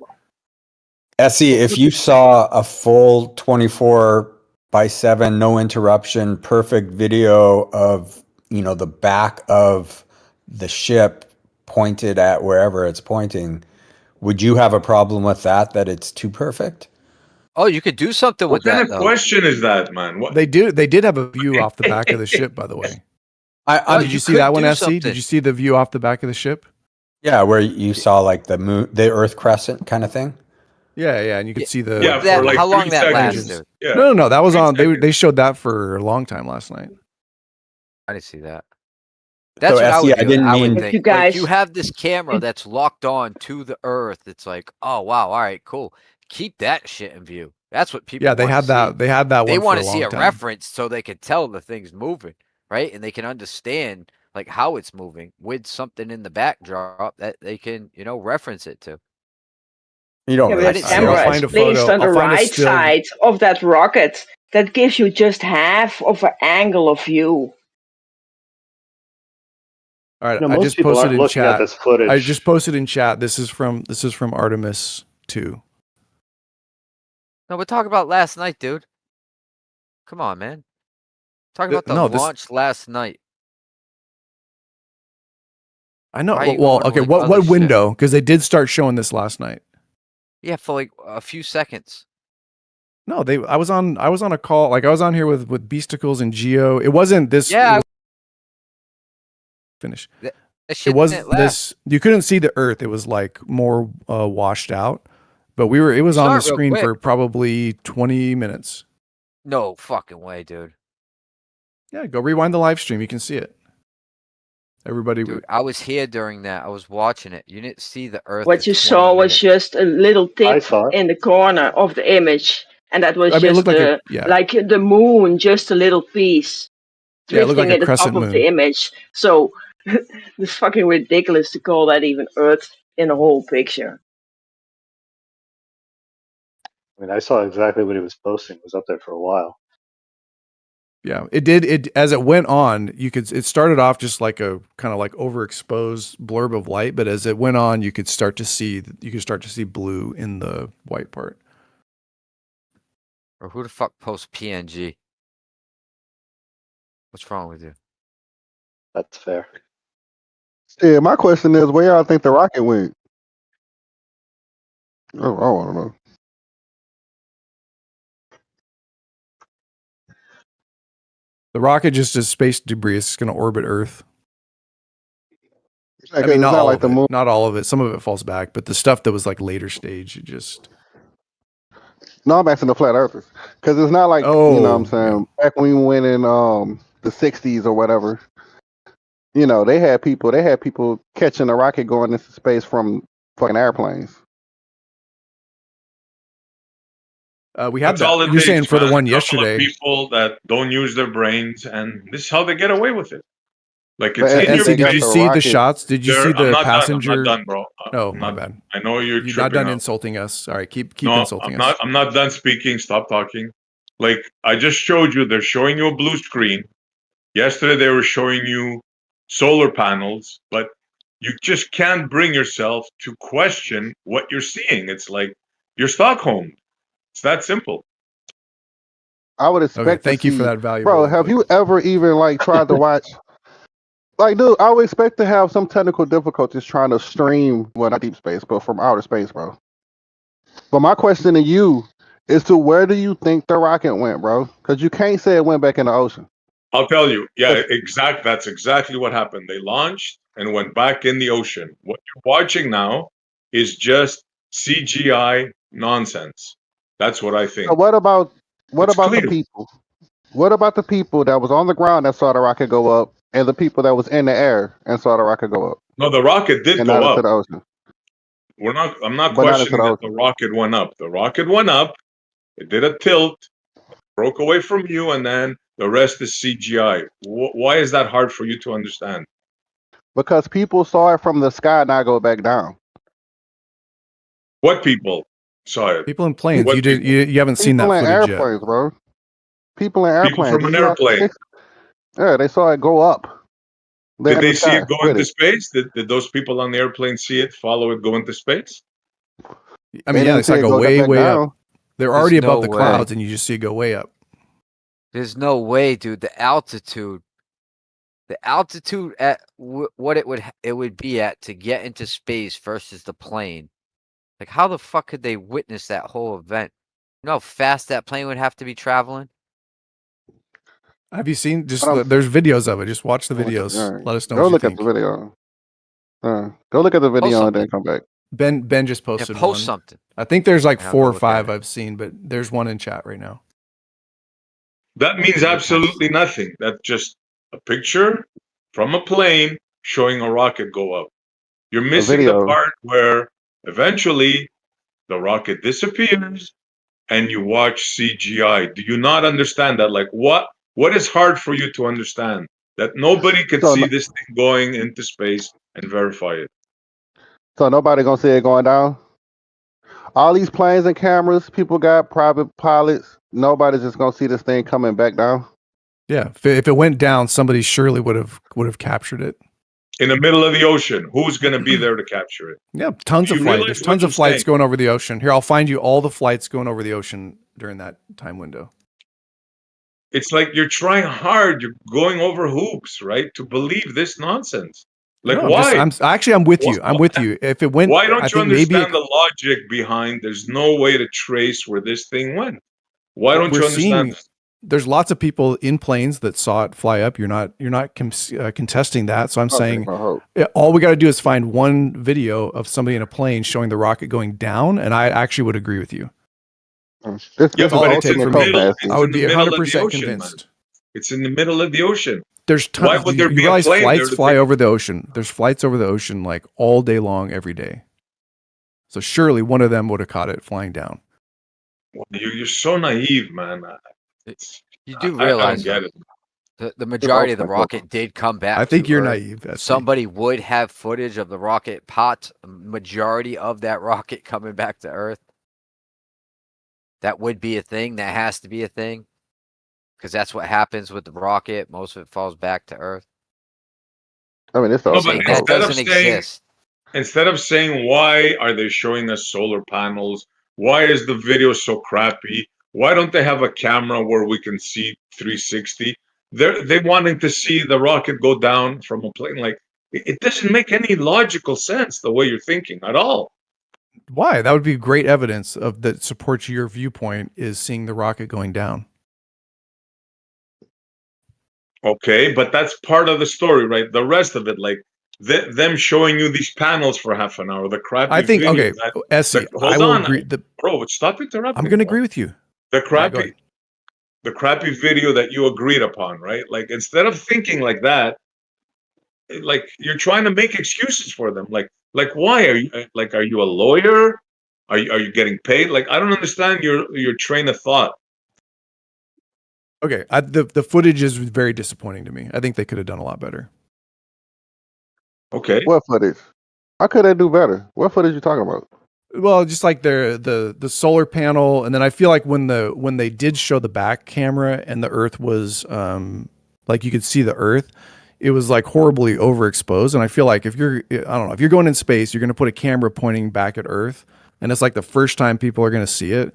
Essie, if you saw a full 24/7, no interruption, perfect video of, the back of the ship pointed at wherever it's pointing, would you have a problem with that it's too perfect? Oh, you could do something What with kind that of though. question is that, man? What? They did have a view off the back of the ship, by the way. No, Did you you see could that one, do SC? Did something. you see the view off the back of the ship? Yeah, where you saw like the moon, the Earth crescent kind of thing. Yeah, and you could see the Yeah, for like how 3 long that lasts, seconds. dude? Yeah. No, that was 3 on. They seconds. showed that for a long time last night. I didn't see that. That's So what I Essie, would I do. didn't I would mean. If you think like you guys, have this camera that's locked on to the Earth. It's like, oh wow, all right, cool. Keep that shit in view. That's what people Yeah, they want had to see. that. They had that They one for want a to see long a time. reference so they can tell the thing's moving, right? And they can understand like how it's moving with something in the backdrop that they can, reference it to. You don't yeah, but really I the didn't see see I'll camera that. is find a placed photo. on the I'll find a right still. side of that rocket. That gives you just half of an angle of view. All right, You know, I most just people posted aren't in looking at chat. this footage. I just posted in chat. This is from Artemis 2. No, we're talking about last night, dude. Come on, man. Talking about the No, this launch last night. I know. Why are you Well, going okay. like What other shit? window? Because they did start showing this last night. Yeah, for like a few seconds. No, I was on a call. Like I was on here with Beasticles and Geo. It wasn't this. Yeah, Finish. that It shit wasn't didn't last. this. You couldn't see the Earth. It was like more washed out. But it was on Saw the it real screen quick. for probably 20 minutes. No fucking way, dude. Yeah, go rewind the live stream. You can see it. Everybody. Dude, I was here during that. I was watching it. You didn't see the Earth What for you 20 saw was minutes. just a little I tip saw it. in the corner of the image, and that was I mean, it looked just like like the moon, just a little piece it looked like drifting a at the top crescent of moon. the image. So it's fucking ridiculous to call that even Earth in the whole picture. I mean, I saw exactly what he was posting. It was up there for a while. Yeah, it did. It as it went on, it started off just like a kind of like overexposed blurb of light, but as it went on, you could start to see blue in the white part. Or who the fuck posts PNG? What's wrong with you? That's fair. Yeah, my question is, where y'all think the rocket went? Oh, I want to know. The rocket just is space debris. It's going to orbit Earth. Yeah, I 'cause mean, it's not not all like of the it. moon. Not all of it. Some of it falls back, but the stuff that was like later stage, it just. No, I'm asking the flat earthers, because it's not like what I'm Oh, saying. yeah. Back when we went in the '60s or whatever, they had people catching a rocket going into space from fucking airplanes. We had That's all that. it You're takes, saying for the man. one A couple of yesterday. people that don't use their brains, and this is how they get away with it. Like, But it's at in your least Essie, they did got you the see the rocket. shots? Did you see I'm the not done. I'm not passenger? done, bro. Oh, I'm my not. bad. I know you're You're not tripping done out. insulting us. All right, keep No, insulting I'm us. not. I'm not done speaking. Stop talking. Like, I just showed you. They're showing you a blue screen. Yesterday they were showing you solar panels, but you just can't bring yourself to question what you're seeing. It's like you're Stockholm. It's that simple. I would Okay, expect to thank you for see, that valuable bro. Have input. you ever even like tried to watch? Like, dude, I would expect to have some technical difficulties trying to stream, well, not deep space, but from outer space, bro. But my question to you is to where do you think the rocket went, bro? Because you can't say it went back in the ocean. I'll tell you. Yeah, that's exactly what happened. They launched and went back in the ocean. What you're watching now is just CGI nonsense. That's what I think. So what about It's the clear. people? What about the people that was on the ground that saw the rocket go up, and the people that was in the air and saw the rocket go up No, the rocket did and go not into up. the ocean? I'm not But not into questioning the that the ocean. rocket went up. The rocket went up. It did a tilt, broke away from you, and then the rest is CGI. Why is that hard for you to understand? Because people saw it from the sky not go back down. What people saw it? People in planes. What You did. people? You haven't seen People that in footage yet. airplanes, bro. People in People airplanes. from This an is not airplane. Yeah, they saw it go up. They're Did in they the see sky it go with into it. space? Did those people on the airplane see it, follow it, go into space? I They mean, yeah, didn't they saw see it it go go way, back way down. up. They're There's already above no the way. clouds, and you just see it go way up. There's no way, dude. The altitude at what it would be at to get into space versus the plane. Like, how the fuck could they witness that whole event? You know how fast that plane would have to be traveling? Have you seen? Just But there's videos of it. Just watch the videos. yeah, Let us know go what you look at think. the video. Go look at the Post video and then something. come back. Ben just Yeah, posted post one. something. I think there's like And I'll 4 go or look at 5 it. I've seen, but there's one in chat right now. That means Give me a absolutely timestamp. nothing. That's just a picture from a plane showing a rocket go up. You're A missing the video. part where eventually the rocket disappears and you watch CGI. Do you not understand that? Like, what is hard for you to understand? That nobody could So see this thing going into space and verify it. so nobody gonna see it going down. All these planes and cameras, people got private pilots. Nobody's just gonna see this thing coming back down. Yeah, if it went down, somebody surely would have captured it. In the middle of the ocean, who's going to be there to capture it? Yeah, tons Do of you flights. realize There's what tons I'm of flights saying? going over the ocean. Here, I'll find you all the flights going over the ocean during that time window. It's like you're trying hard. You're going over hoops, right? To believe this nonsense. Like, No, why? I'm with you. I'm with you. If it went, Why I don't you think maybe understand the logic behind there's no way to trace where this thing went? Why don't we're you understand? seeing. There's lots of people in planes that saw it fly up. You're not contesting that. So I'm saying all we got to do is find one video of somebody in a plane showing the rocket going down, and I actually would agree with you. Yeah, but it's in the middle. I would It's in be the middle of the 100% ocean, man. convinced. It's in the middle of the ocean. There's Why tons. would You there be a realize plane there flights to fly take? over the ocean. There's flights over the ocean like all day long, every day. So surely one of them would have caught it flying down. You're so naive, man. You do I realize don't get though, it. the majority of the rocket did come back. I think to you're Earth. naive. That's Somebody would have footage of the rocket pot. Majority of that rocket coming back to Earth. That would be a thing. That has to be a thing. Because that's what happens with the rocket. Most of it falls back to Earth. I mean, it's No, also but that doesn't exist. Instead of saying why are they showing us solar panels, why is the video so crappy? Why don't they have a camera where we can see 360? They're wanting to see the rocket go down from a plane. Like it doesn't make any logical sense the way you're thinking at all. Why? That would be great evidence of that supports your viewpoint is seeing the rocket going down. Okay, but that's part of the story, right? The rest of it, like them showing you these panels for half an hour, the crappy I think video. okay, Essie, hold I will on, agree. bro. Stop interrupting. I'm going to bro. agree with you. The Right, go crappy, the crappy video that you agreed upon, right? Like instead of thinking like that, like you're trying to make excuses for them. Like why are you like? Are you a lawyer? Are you getting paid? Like I don't understand your train of thought. Okay, the footage is very disappointing to me. I think they could have done a lot better. Okay. What footage? How could they do better? What footage you talking about? Well, just like the solar panel, and then I feel like when they did show the back camera and the Earth was like you could see the Earth, it was like horribly overexposed. And I feel like if you're going in space, you're going to put a camera pointing back at Earth, and it's like the first time people are going to see it,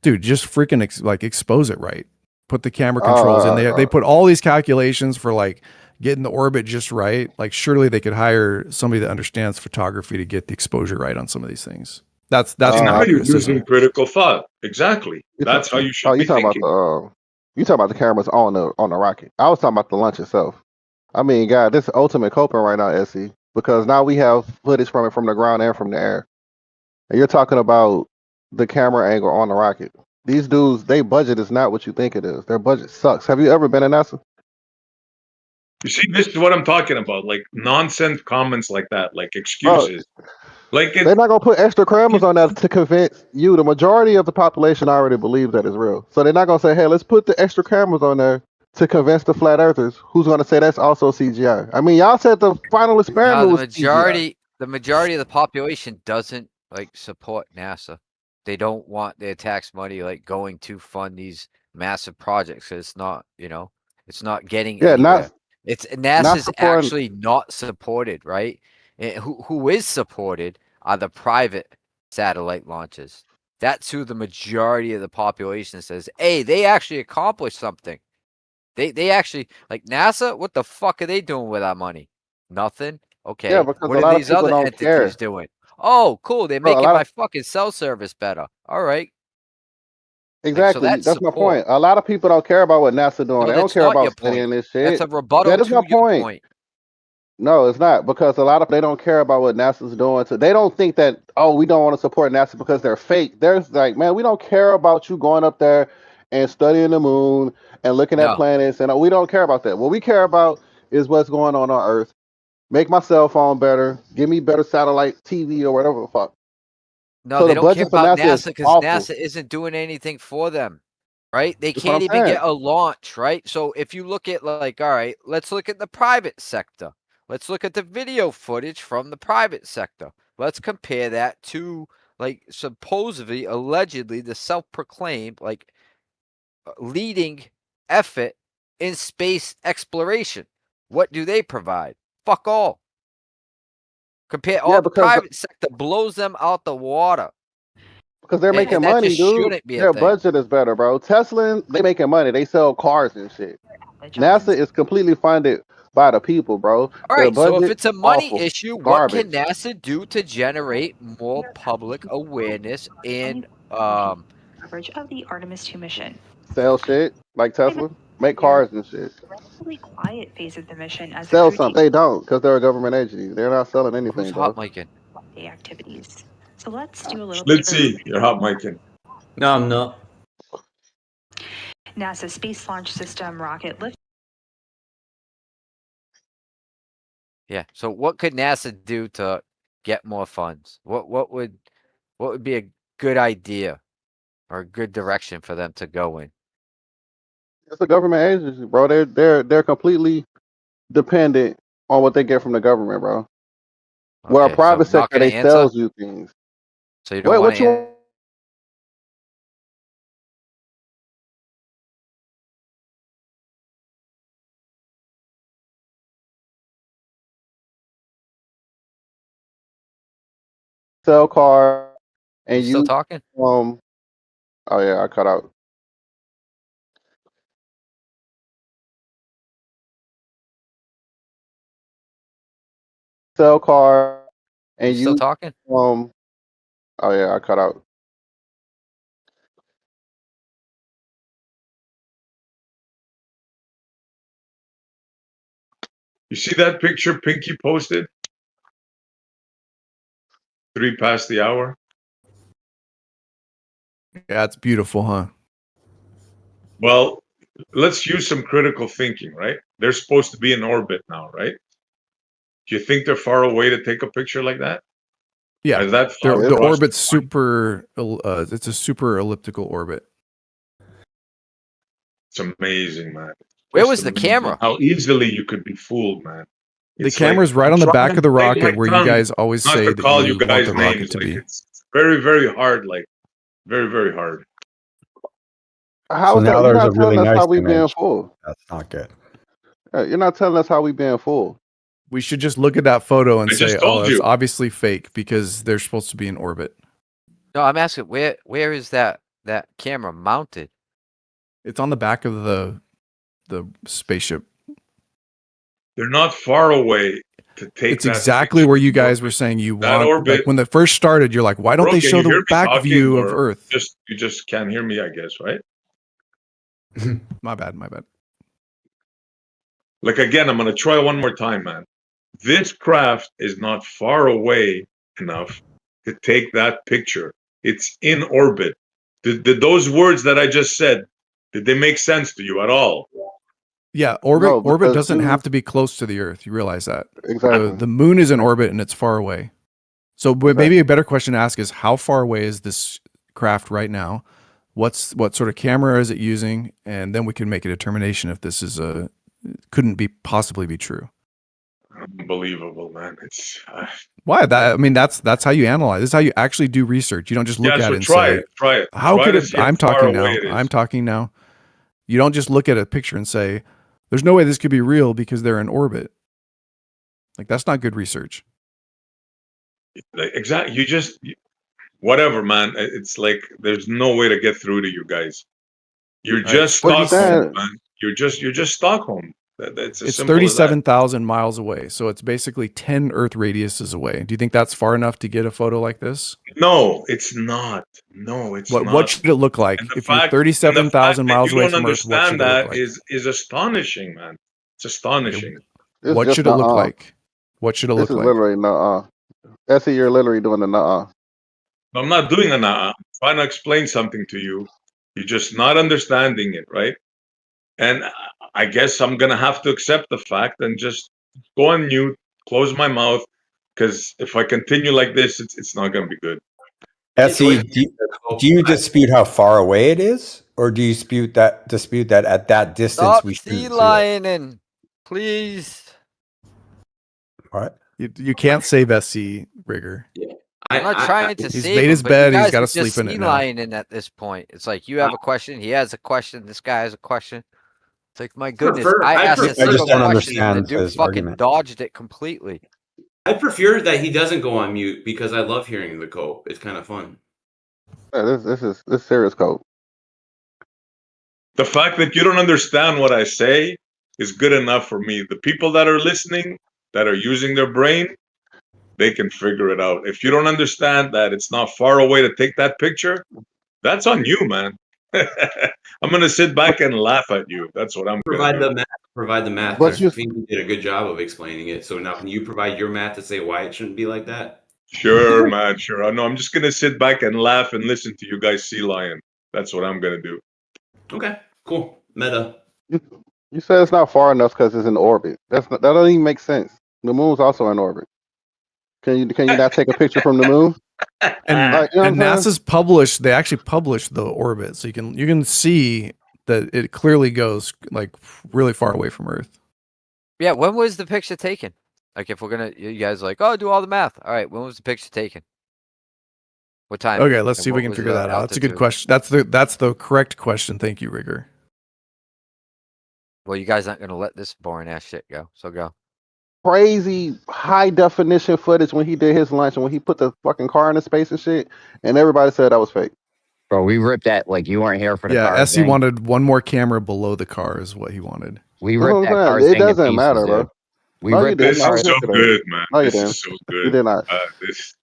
dude. Just freaking expose it right. Put the camera controls in. They put all these calculations for like getting the orbit just right. Like surely they could hire somebody that understands photography to get the exposure right on some of these things. That's See, my now you're criticism. using critical thought. Exactly. That's how you should be you talking thinking. about you talking about the cameras on the rocket. I was talking about the launch itself. I mean, God, this is ultimate coping right now, Essie, because now we have footage from it from the ground and from the air. And you're talking about the camera angle on the rocket. These dudes, their budget is not what you think it is. Their budget sucks. Have you ever been in NASA? You see, this is what I'm talking about. Like nonsense comments like that, like Bro, excuses. Like they're not gonna put extra cameras on that to convince you. The majority of the population already believes that it's real. So they're not gonna say, "Hey, let's put the extra cameras on there to convince the flat earthers." Who's gonna say that's also CGI? I mean, y'all said the final No, experiment was CGI. the majority of the population doesn't like support NASA. They don't want their tax money like going to fund these massive projects. It's not, it's not getting Yeah, anywhere. It's not NASA's supporting. actually not supported, right? Who is supported are the private satellite launches. That's who the majority of the population says, hey, they actually accomplished something. They actually like NASA. What the fuck are they doing with our money? Nothing. Yeah, Okay. because What a are lot of these people other don't entities care. doing? Oh, cool. They're Bro, a making lot my of fucking cell service better. All right. Like so exactly. that's That's my support. point. A lot of people don't care about what NASA doing. No, They don't that's care not your about point. studying this That's shit. a rebuttal That is my to your point. point. No, it's not because a lot of they don't care about what NASA's doing. So they don't think that we don't want to support NASA because they're fake. There's like, man, we don't care about you going up there and studying the moon and looking at No. planets, and we don't care about that. What we care about is what's going on Earth. Make my cell phone better. Give me better satellite TV or whatever the fuck. No, So they the don't care budget for about NASA is NASA because awful. NASA isn't doing anything for them. Right? They That's what I'm can't even saying. get a launch, right? So if you look at like, all right, let's look at the private sector. Let's look at the video footage from the private sector. Let's compare that to like supposedly, allegedly, the self-proclaimed like leading effort in space exploration. What do they provide? Fuck all. Compare Yeah, all the private sector blows them out the water. because they're making And that money, just dude. shouldn't be a Their thing. budget is better, bro. Tesla, they making money. They sell cars and shit. NASA is completely funded by the people, bro. All Their right, so if budget it's a money awful, issue, what can garbage. NASA do to generate more public awareness in coverage of the Artemis 2 mission. Sell shit like Tesla, make cars and shit. Relatively quiet phase of the mission as the Sell crew something. They don't because they're a government agency. They're not selling anything, who's hot bro. micing? day activities. So let's do a little bit Let's of see. You're hot micing. No, I'm not. NASA Space Launch System rocket lift. Yeah. So what could NASA do to get more funds? What would be a good idea or a good direction for them to go in? It's a government agency, bro. They're completely dependent on what they get from the government, bro. Where a Okay, so private not sector gonna they answer. sells you things. So you don't Wait, want what to you sell car You and still you talking? oh yeah, I cut out. Sell car You and still you talking? oh yeah, I cut out. You see that picture Pinky posted? 3 past the hour. Yeah, it's beautiful, huh? Well, let's use some critical thinking, right? They're supposed to be in orbit now, right? Do you think they're far away to take a picture like that? Yeah, Is that far the for us? orbit's super. It's a super elliptical orbit. It's amazing, man. Where Just was the amazing camera? how easily you could be fooled, man. The It's camera's right I'm on the trying back to of the bite my rocket where you tongue guys always not say to that call you you want guys the rocket names. to Like be. it's very, very hard. Like very, very hard. How So is now that? You're there's a not really telling us nice how we being image. fooled. That's not good. You're not telling us how we being fooled. We should just look at that photo and I say, just "Oh, told it's you. obviously fake because they're supposed to be in orbit." No, I'm asking where is that camera mounted? It's on the back of the spaceship. They're not far away to take It's that exactly picture where you in guys were orbit. saying you That want. orbit, Like when they first started, you're like, why don't bro, they can show you the hear me back talking, view of or Earth? you just can't hear me? I guess, right? My bad. My bad. Like again, I'm gonna try one more time, man. This craft is not far away enough to take that picture. It's in orbit. Did those words that I just said, did they make sense to you at all? Yeah, orbit No, because doesn't you have to be close to the Earth. You realize that exactly. the moon is in orbit and it's far away. So maybe a better question to ask is how far away is this craft right now? What sort of camera is it using? And then we can make a determination if this is couldn't be possibly be true. Unbelievable, man. It's why that? I mean, that's how you analyze. This is how you actually do research. You don't just look at so it and try say, it. Try it. "How Try could to it?" see how I'm far talking away now. it is. I'm talking now. You don't just look at a picture and say, "There's no way this could be real because they're in orbit." Like that's not good research. Like, exactly. Whatever, man. It's like there's no way to get through to you guys. You're just Stockholm, man. You're just Stockholm. That's as It's simple as that. 37,000 miles away, so it's basically 10 Earth radiuses away. Do you think that's far enough to get a photo like this? No, it's not. No, it's not. What should it look like? And If you're 37,000 miles away from Earth, what should it look like? is astonishing, man. It's astonishing. What should it look like? What should it look This is like? literally nuh-uh. Essie, you're literally doing the nuh-uh. I'm not doing an I'm trying to explain something to you. You're just not understanding it, right? And I guess I'm gonna have to accept the fact and just go on mute, close my mouth, because if I continue like this, it's not gonna be good. Essie, do you dispute how far away it is, or do you dispute that at that distance Stop we sea shouldn't see it? lioning, please. What? You can't save SC, Rigger. I'm not trying to He's save made him, his but you bed. He's guys got are to sleep just in it sea now. lioning at this point. It's like you have a question, he has a question, this guy has a question. It's like, my goodness, I asked a simple question and the dude fucking dodged it completely. I prefer that he doesn't go on mute because I love hearing the cope. It's kind of fun. Yeah, this is serious code. The fact that you don't understand what I say is good enough for me. The people that are listening, that are using their brain, they can figure it out. If you don't understand that it's not far away to take that picture, that's on you, man. I'm gonna sit back and laugh at you. That's what I'm gonna do. Provide the math. But I think you did a good job of explaining it. So now, can you provide your math to say why it shouldn't be like that? Sure, man. Sure. I know. I'm just gonna sit back and laugh and listen to you guys sea lion. That's what I'm gonna do. Okay. Cool. Meta. You said it's not far enough because it's in orbit. That doesn't even make sense. The moon's also in orbit. Can you not take a picture from the moon? And, Like, you know and what I'm NASA's published. They actually published the orbit, so you can see that it clearly goes like really far away from Earth. Yeah, when was the picture taken? Like, if we're gonna, you guys are like, oh, do all the math. All right, when was the picture taken? What time? Okay, let's And see if we what can was figure the that out. That's a good altitude? question. That's the correct question. Thank you, Rigger. Well, you guys aren't gonna let this boring ass shit go, so go. Crazy high definition footage when he did his lunch and when he put the fucking car into space and shit, and everybody said that was fake. Bro, we ripped that like you weren't here for the car. SE wanted one more camera below the car is what he wanted. We That's ripped what that I'm car saying. It thing to doesn't pieces, matter, bro. dude. We No, you ripped didn't. This I was is here so today. good, man. No, you This didn't. is so You good. did not. This.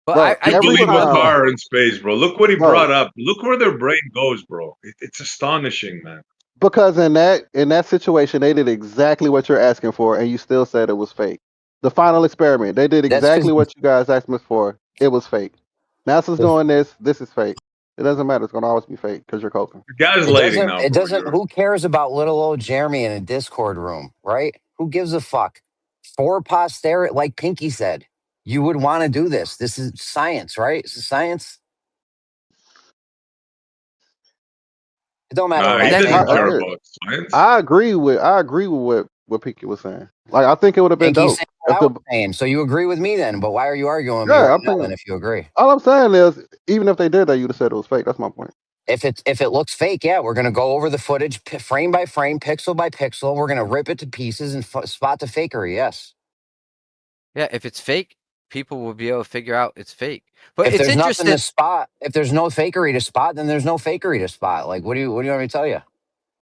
But Bro, I You every believe the time, car in space, bro. Look what he bro, brought up. Look where their brain goes, bro. It's astonishing, man. because in that situation, they did exactly what you're asking for, and you still said it was fake. The final experiment, they did That's 'cause- exactly what you guys asked me for. It was fake. NASA's doing this. This is fake. It doesn't matter. It's gonna always be fake because you're coping. Gaslighting now, It bro. doesn't. Who cares about little old Jeremy in a Discord room, right? Who gives a fuck? For posterity, like Pinky said, you would want to do this. This is science, right? It's science. It don't matter Nah, what he I doesn't think, care bro. about science. I agree with what Pinky was saying. Like I think it would have been Pinky's dope saying if what I the was saying. So you agree with me then? But why are you arguing with me yeah. right I'm now then? thinking If you agree, all I'm saying is even if they did that, you'd have said it was fake. That's my point. if it looks fake, yeah, we're gonna go over the footage frame by frame, pixel by pixel. We're gonna rip it to pieces and spot the fakery. Yes. Yeah, if it's fake, people will be able to figure out it's fake. But If it's there's nothing interesting. to spot, if there's no fakery to spot, then there's no fakery to spot. Like, what do you want me to tell you?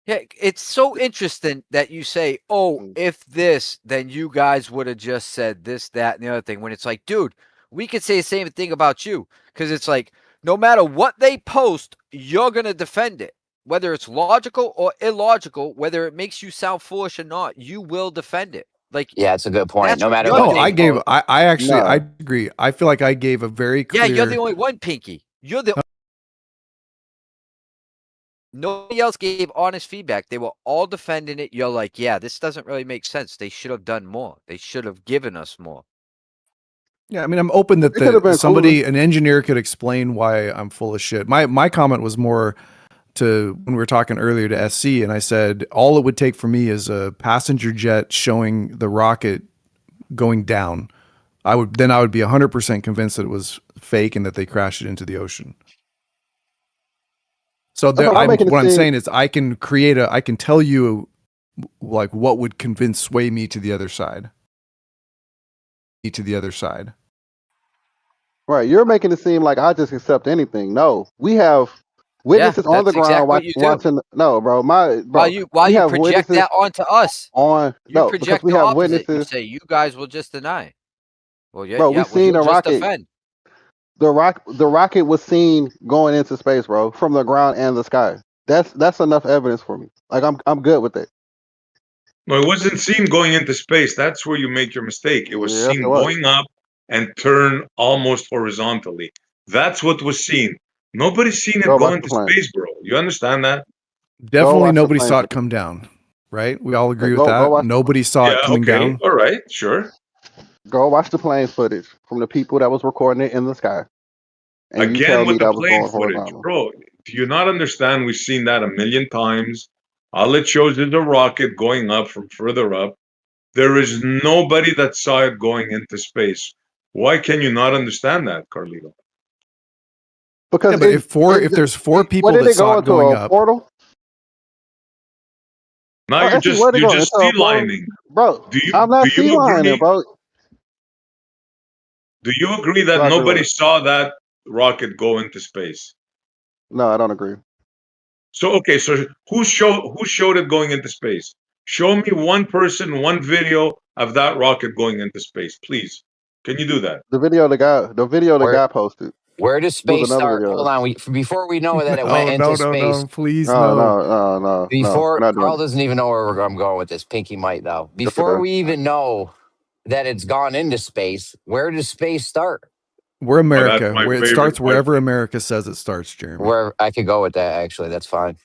Yeah, it's so interesting that you say, "Oh, if this, then you guys would have just said this, that, and the other thing." When it's like, dude, we could say the same thing about you, because it's like, no matter what they post, you're gonna defend it, whether it's logical or illogical, whether it makes you sound foolish or not. You will defend it. Like, Yeah, it's a good point. that's No what matter your what thing. they I actually, I No. agree. I feel like I gave a very Yeah, you're the clear. only one, Pinky. You're the. Nobody else gave honest feedback. They were all defending it. You're like, yeah, this doesn't really make sense. They should have done more. They should have given us more. Yeah, I mean, I'm open that It could have been somebody, cooler. an engineer, could explain why I'm full of shit. My comment was more to when we were talking earlier to SC, and I said all it would take for me is a passenger jet showing the rocket going down. I would be 100% convinced that it was fake and that they crashed it into the ocean. So That's what I'm making it what I'm seem. saying is I can tell you like what would sway me to the other side. Right, you're making it seem like I just accept anything. No, we have witnesses on the that's ground exactly what you do. watching. No, bro, While we you have project witnesses that onto us, on. you No, because project we the have opposite. You witnesses, say you guys will just deny. Well, yeah, bro. yeah. We Well, seen you'll a just rocket. defend. The rocket was seen going into space, bro, from the ground and the sky. That's enough evidence for me. Like I'm good with it. No, it wasn't seen going into space. That's where you make your mistake. It was Yes, it seen was. going up and turn almost horizontally. That's what was seen. Nobody's seen Go it go watch the into plane. space, bro. You understand that? Go Definitely watch the nobody plane. saw it come down, right? We all agree with Go that. watch. Nobody saw it Yeah, coming okay. down. All right, sure. Go watch the plane footage from the people that was recording it in the sky, and you tell Again me with the that was plane going footage. horizontal. Bro, do you not understand? We've seen that a million times. All it shows is a rocket going up from further up. There is nobody that saw it going into space. Why can you not understand that, Carlito? Because Yeah, but if there's four what people did that it go saw it into going a up, portal? Now Oh, actually, where did it you're go just into a sea portal, lining. bro? Do I'm do not sea you lining, agree? bro. Do you agree Do that I agree with nobody it? saw that rocket go into space? No, I don't agree. So okay, so who showed it going into space? Show me one person, one video of that rocket going into space, please. Can you do that? The video the guy posted Where does was space another start? video. Hold on. Before we know that it went no, into space, no, please No, no. no, no, no, no. We're before not doing Carl it. doesn't even know where I'm going with this. Pinky might though. Yes, it Before does. we even know that it's gone into space, where does space start? We're Oh, that's America. my Where it favorite starts wherever question. America says it starts, Jeremy. Where I could go with that, actually, that's fine.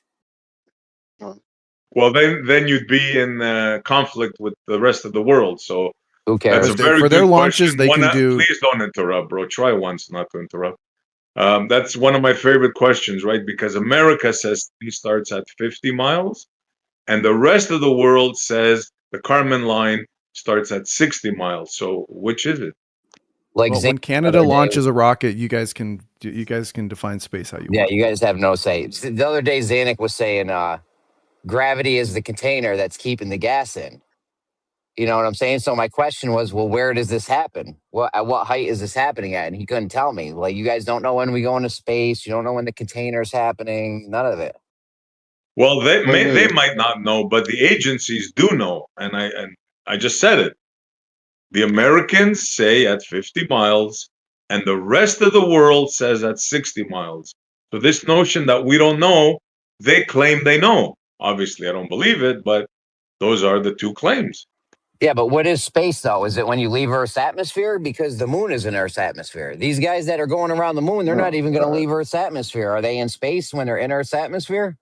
Well, then you'd be in conflict with the rest of the world. So Who that's a cares? very For their good question. launches, they can do. Please don't interrupt, bro. Try once not to interrupt. That's one of my favorite questions, right? Because America says he starts at 50 miles, and the rest of the world says the Kármán line starts at 60 miles. So which is it? Like Well, Zane when the Canada other day. launches a rocket, you guys can define space how you Yeah, want. you guys have no say. The other day, Zanuck was saying gravity is the container that's keeping the gas in. You know what I'm saying? So my question was, well, where does this happen? At what height is this happening at? And he couldn't tell me. Like, you guys don't know when we go into space. You don't know when the container's happening. None of it. Well, What do you they mean? might not know, but the agencies do know, and I just said it. The Americans say at 50 miles, and the rest of the world says at 60 miles. So this notion that we don't know, they claim they know. Obviously, I don't believe it, but those are the two claims. Yeah, but what is space, though? Is it when you leave Earth's atmosphere? Because the moon is in Earth's atmosphere. These guys that are going around the moon, they're not Oh even going to God. leave Earth's atmosphere. Are they in space when they're in Earth's atmosphere?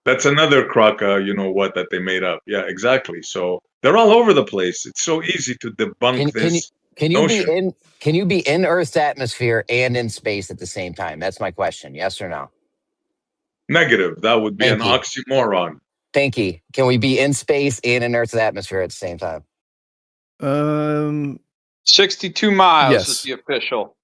That's another crock, you know what, that they made up. Yeah, exactly. So they're all over the place. It's so easy to debunk Can you this can you be notion. in can you be in Earth's atmosphere and in space at the same time? That's my question. Yes or no? Negative. That would be an Pinky. oxymoron. Pinky. Can we be in space and in Earth's atmosphere at the same time? 62 miles is Yes. the official.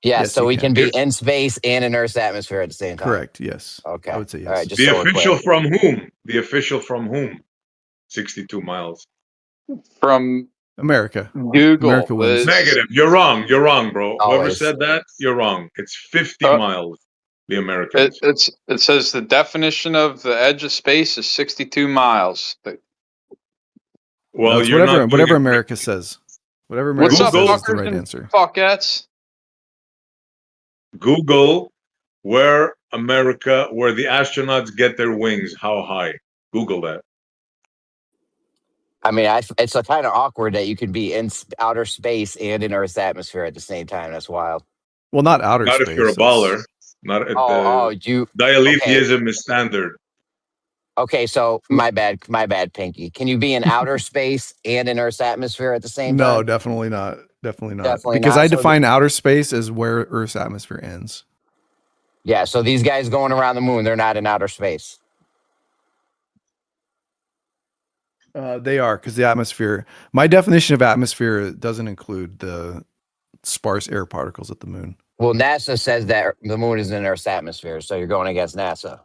Yeah, Yes, so you we can can. be in space and in Earth's atmosphere at the same time. Correct. Yes. Okay. I would say yes. All right. Just The so we're official clear. from whom? The official from whom? 62 miles. From America. Google America wins. was Negative. You're wrong. You're wrong, bro. Whoever Always. said that, you're wrong. It's 50 miles. The Americans. It says the definition of the edge of space is 62 miles. Well, it's you're whatever not doing it. America says. Whatever America What's up, says is the fuckers right and answer. fuckettes? Google where the astronauts get their wings. How high? Google that. I mean, it's kind of awkward that you can be in outer space and in Earth's atmosphere at the same time. That's wild. Well, not outer Not space. if you're a baller. Not at you dialetheism is standard. Okay, so my bad, Pinky. Can you be in outer space and in Earth's atmosphere at the same time? No, definitely not. Definitely not. Definitely Because not. I So define outer space as where Earth's atmosphere ends. Yeah, so these guys going around the moon, they're not in outer space. They are, because the atmosphere. My definition of atmosphere doesn't include the sparse air particles at the moon. Well, NASA says that the moon is in Earth's atmosphere, so you're going against NASA.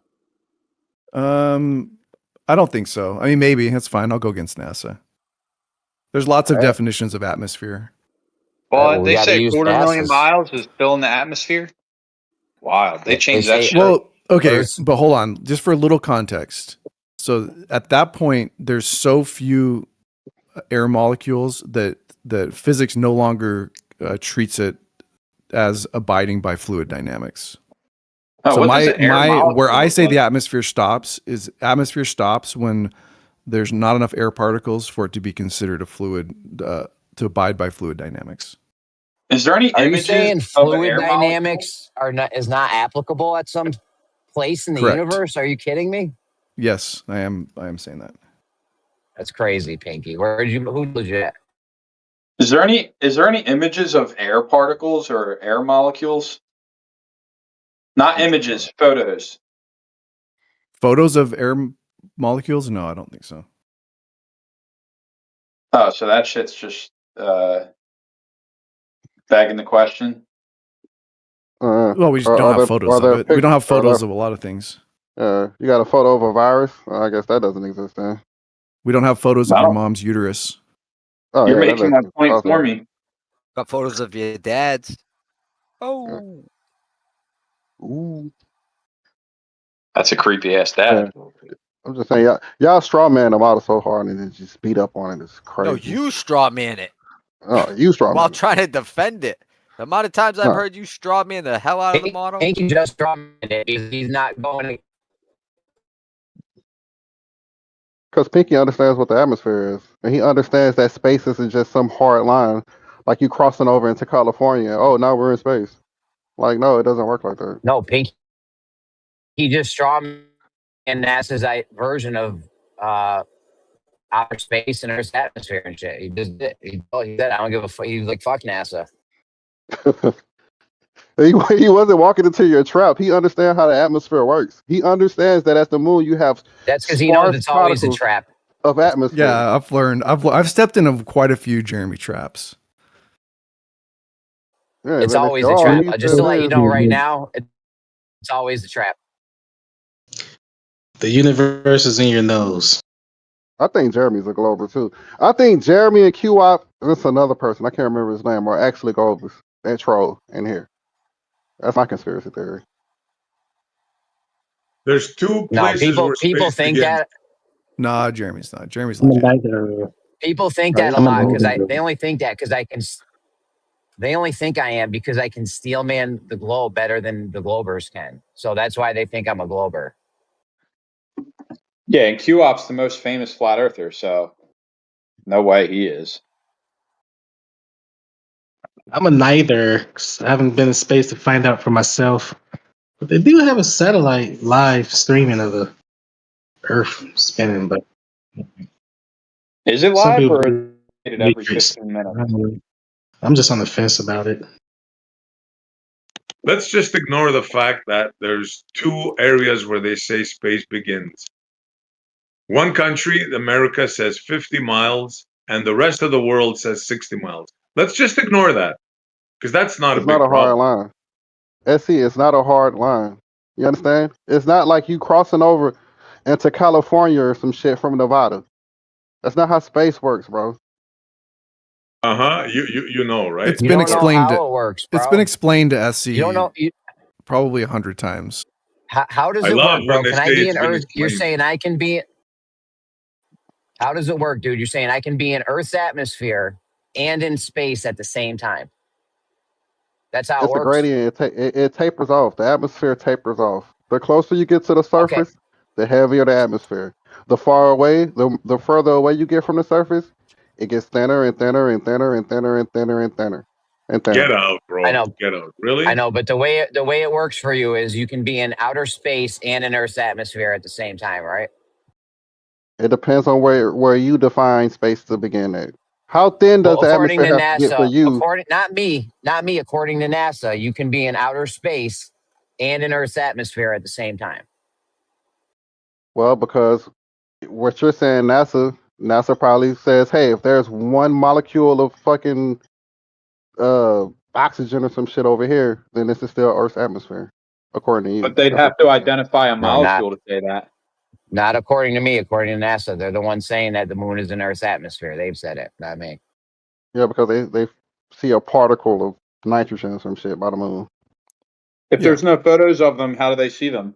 I don't think so. I mean, maybe that's fine. I'll go against NASA. There's lots of definitions of atmosphere. Well, they say 250,000 miles is still in the atmosphere. Wow, they changed that shit. Well, okay, but hold on, just for a little context. So at that point, there's so few air molecules that physics no longer treats it as abiding by fluid dynamics. So where I say the atmosphere stops when there's not enough air particles for it to be considered a fluid to abide by fluid dynamics. Is there any Are you images saying of fluid air dynamics is not applicable at some place in the Correct. universe? Are you kidding me? Yes, I am saying that. That's crazy, Pinky. Who told you that? Is there any images of air particles or air molecules? Not images, photos. Photos of air molecules? No, I don't think so. Oh, so that shit's just begging the question. Well, we just don't have photos of it. We don't have photos of a lot of things. You got a photo of a virus? Well, I guess that doesn't exist then. We don't have photos of your mom's uterus. Oh, You're making my point for me. Got photos of your dad's. Oh. Ooh. That's a creepy ass dad. Yeah. I'm just saying, y'all straw man them out so hard and then just beat up on it. It's crazy. No, you straw man it. Oh, you straw man. While trying to defend it. The amount of times I've heard you straw man the hell out of the model. Pinky just straw man it. He's not going. Because Pinky understands what the atmosphere is, and he understands that space isn't just some hard line, like you crossing over into California. Oh, now we're in space. Like, no, it doesn't work like that. No, Pinky. He just straw man NASA's version of outer space and Earth's atmosphere and shit. He just did. He said, "I don't give a fuck." He was like, "Fuck NASA." He wasn't walking into your trap. He understands how the atmosphere works. He understands that at the moon you have. That's because he knows it's always a trap of atmosphere. Yeah, I've learned. I've stepped into quite a few Jeremy traps. Yeah, it's always a trap. Just to let you know right now, it's always a trap. The universe is in your nose. I think Jeremy's a Glober too. I think Jeremy and Q-Wop, this is another person, I can't remember his name, are actually Globers and troll in here. That's my conspiracy theory. There's two places where people space think begins. that. Nah, Jeremy's not. Jeremy's legit. People think that a lot because they only think that because I can. They only think I am because I can steel man the globe better than the Globers can. So that's why they think I'm a Glober. Yeah, and Q-Op's the most famous flat earther, so no way he is. I'm a neither, 'cause I haven't been in space to find out for myself. But they do have a satellite live streaming of the Earth spinning, but is it some live people or do is it every Matrix. 15 minutes? I'm just on the fence about it. Let's just ignore the fact that there's two areas where they say space begins. One country, America, says 50 miles, and the rest of the world says 60 miles. Let's just ignore that, because that's not a big hard problem. line. SC, it's not a hard line. You understand? It's not like you crossing over into California or some shit from Nevada. That's not how space works, bro. You know, right? It's been explained. How it works, bro. It's been explained to SC. You don't know. probably 100 times. How does I it love work, when bro? they Can say I be it's in been Earth? You're explained. saying I can be. How does it work, dude? You're saying I can be in Earth's atmosphere and in space at the same time. That's how it It's a works. gradient. It tapers off. The atmosphere tapers off. The closer you get to the Okay. surface, the heavier the atmosphere. The far away, the further away you get from the surface, it gets thinner and thinner and thinner and thinner and thinner and thinner and Get thinner. out, I bro. know. Get out. I Really? know, but the way it works for you is you can be in outer space and in Earth's atmosphere at the same time, right? It depends on where you define space to begin at. How thin does Well, the according atmosphere to have to get for NASA, you? not me, according to NASA, you can be in outer space and in Earth's atmosphere at the same time. Well, because what you're saying, NASA probably says, hey, if there's one molecule of fucking oxygen or some shit over here, then this is still Earth's atmosphere, according to you. But they'd That's what have to you're saying. identify a No, molecule to say that. not according to me, according to NASA. They're the ones saying that the moon is in Earth's atmosphere. They've said it, not me. Yeah, because they see a particle of nitrogen or some shit by the moon. If Yeah. there's no photos of them, how do they see them?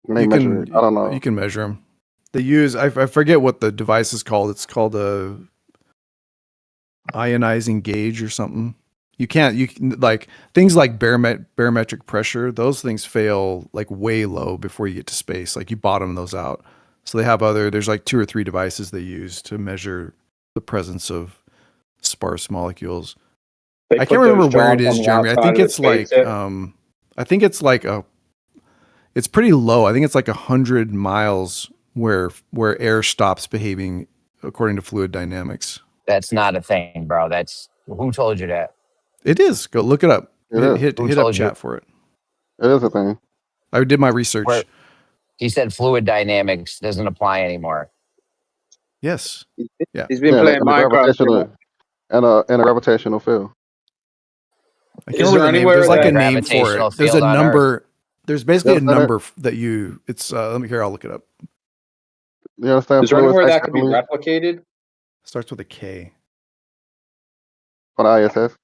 And they You measure it. I don't know. you can measure them. They use I forget what the device is called. It's called a ionizing gauge or something. You can like things like barometric pressure. Those things fail like way low before you get to space. Like you bottom those out. So they have there's like 2 or 3 devices they use to measure the presence of sparse molecules. They I put can't remember those where it jobs on is, the Jeremy. I outside think of the it's like spaceship. I think it's like it's pretty low. I think it's like 100 miles where air stops behaving according to fluid dynamics. That's not a thing, bro. That's who told you that? It is. Go look it up. It is. Hit Who up told you? chat for it. It is a thing. I did my research. Where he said fluid dynamics doesn't apply anymore. Yes. Yeah. He's been Yeah, playing and a Minecraft. gravitational and a gravitational field. I can't Is remember there the name. There's anywhere like a that name for Gravitational it. There's a field on Earth. number. There's basically You a understand number that you. It's let me hear. I'll look it up. You understand is there fluids anywhere act that could be differently replicated? Starts with a K. on the ISS?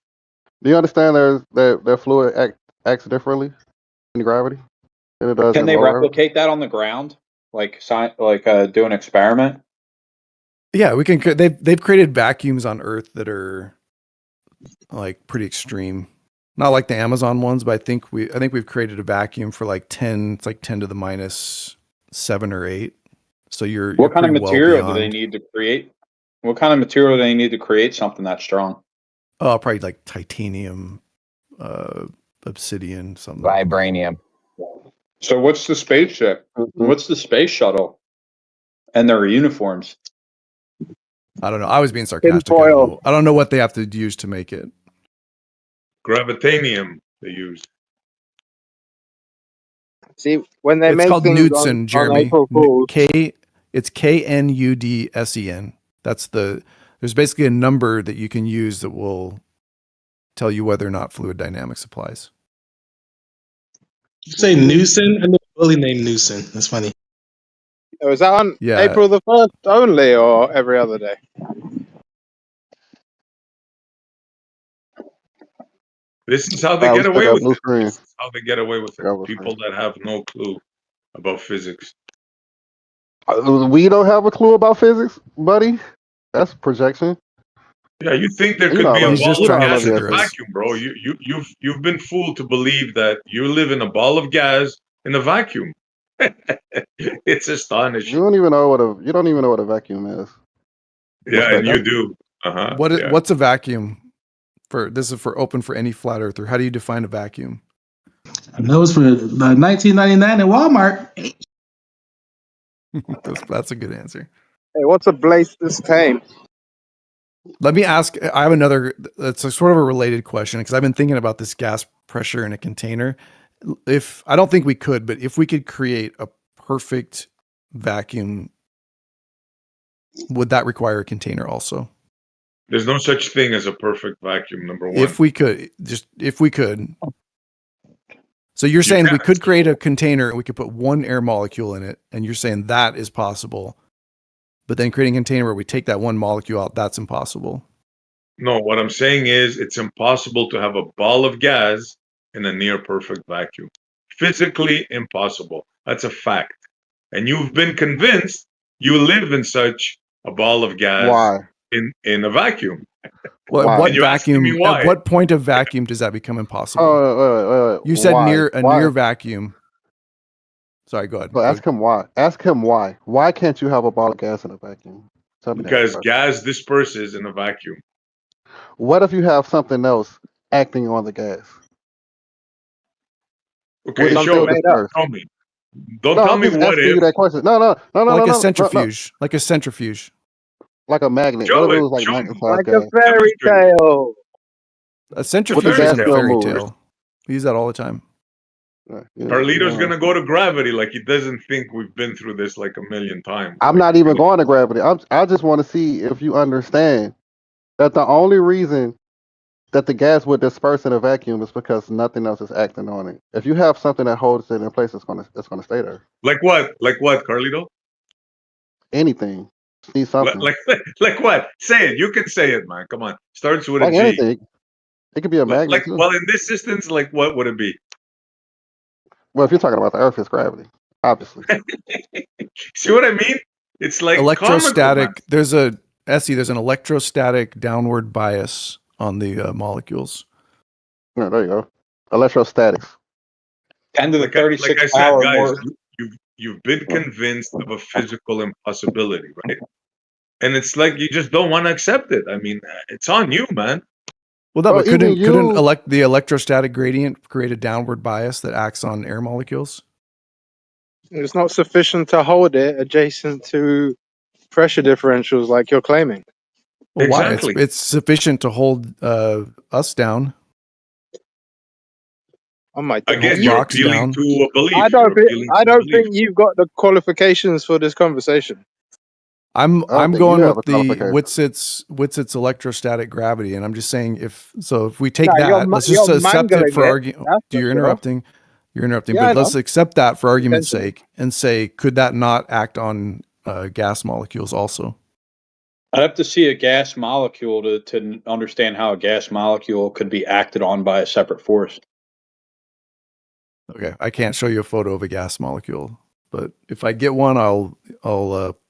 Do you understand that fluid acts differently in gravity than it does Can in they low gravity? replicate that on the ground? Like do an experiment? Yeah, we can. They've created vacuums on Earth that are like pretty extreme. Not like the Amazon ones, but I think we've created a vacuum for like 10. It's like 10 to the minus 7 or 8. So you're What kind of pretty well material do they beyond. need to create? What kind of material do they need to create something that strong? Oh, probably like titanium, obsidian, something. Vibranium. So what's the spaceship? Mm-hmm. What's the space shuttle? And their uniforms. I don't know. I was being sarcastic. I don't know what they have to use to make it. Gravitanium they use. See, when they It's make called things Knudsen, on Jeremy. April Fools, It's KNUDSEN. There's basically a number that you can use that will tell you whether or not fluid dynamics applies. You say Newson? I know a bully named Newson. That's funny. is that on Yeah. April the 1st only, or every other day? This is how they We get still away got with blue it. screen. This is how they get away with it. Got blue People that have no clue about physics. We don't have a clue about physics, buddy. That's projection. Yeah, you think there You could know, be I a love He's just ball of trying to gas in a trigger us. vacuum, bro? You've been fooled to believe that you live in a ball of gas in a vacuum. It's astonishing. you don't even know what a vacuum is. What's Yeah, that? and you do. Yeah. What's a vacuum? This is for open for any flat earther. How do you define a vacuum? I know it's for the 1999 at Walmart. That's a good answer. Hey, what's a blaze this time? Let me ask. I have another. It's a sort of a related question because I've been thinking about this gas pressure in a container. If I don't think we could, but if we could create a perfect vacuum, would that require a container also? There's no such thing as a perfect vacuum, number one. If we could. So you're saying we could create a container and we could put one air molecule in it, and you're saying that is possible. But then creating a container where we take that one molecule out, that's impossible. No, what I'm saying is it's impossible to have a ball of gas in a near perfect vacuum. Physically impossible. That's a fact. And you've been convinced you live in such a ball of gas Why? in a vacuum. Well, Why? at what And you're asking me vacuum? why. At what point of vacuum does that become impossible? Oh, wait. You said Why? near a Why? near vacuum. Sorry, go ahead. So ask him why. Ask him why. Why can't you have a ball of gas in a vacuum? Tell me that Because first. gas disperses in a vacuum. What if you have something else acting on the gas? Okay, Would it show still me. disperse? Show me. Don't No, tell I'm me just what asking if. you that question. No. Like a No. centrifuge. Like a centrifuge. Like a magnet. What Show if it it. was like Show me. magnetized Like a gas? fairy Demonstrate it. tale. A Would the centrifuge gas isn't a still fairy move? tale. We use that all the time. Carlito's gonna go to gravity like he doesn't think we've been through this like a million times. I'm not even going to gravity. I just want to see if you understand that the only reason that the gas would disperse in a vacuum is because nothing else is acting on it. If you have something that holds it in place, it's gonna stay there. Like what? Like what, Carlito? Anything. See something. Like what? Say it. You can say it, man. Come on. Starts with Like a G. anything. It could be a magnet Like too. well, in this instance, like what would it be? Well, if you're talking about the Earth, it's gravity, obviously. See what I mean? It's like Electrostatic. There's an electrostatic downward bias on the molecules. Yeah, there you go. Electrostatics. 10 to the 36 like I said, power guys, more. you've been convinced of a physical impossibility, right? And it's like you just don't want to accept it. I mean, it's on you, man. Well, no, but couldn't the electrostatic gradient create a downward bias that acts on air molecules? It's not sufficient to hold it adjacent to pressure differentials like you're claiming. Well, why? It's sufficient to hold us down. I might Again, hold you're rocks appealing down. to a belief. I don't think you've got the qualifications for this conversation. I'm think going you have with a the qualification. Witzit's electrostatic gravity, and I'm just saying if we take No, that, let's just you're accept it mangling for it, argument. that's for You're sure. interrupting. You're interrupting, Yeah, I but let's know. accept that for argument's Intentional. sake and say, could that not act on gas molecules also? I'd have to see a gas molecule to understand how a gas molecule could be acted on by a separate force. Okay, I can't show you a photo of a gas molecule, but if I get one, I'll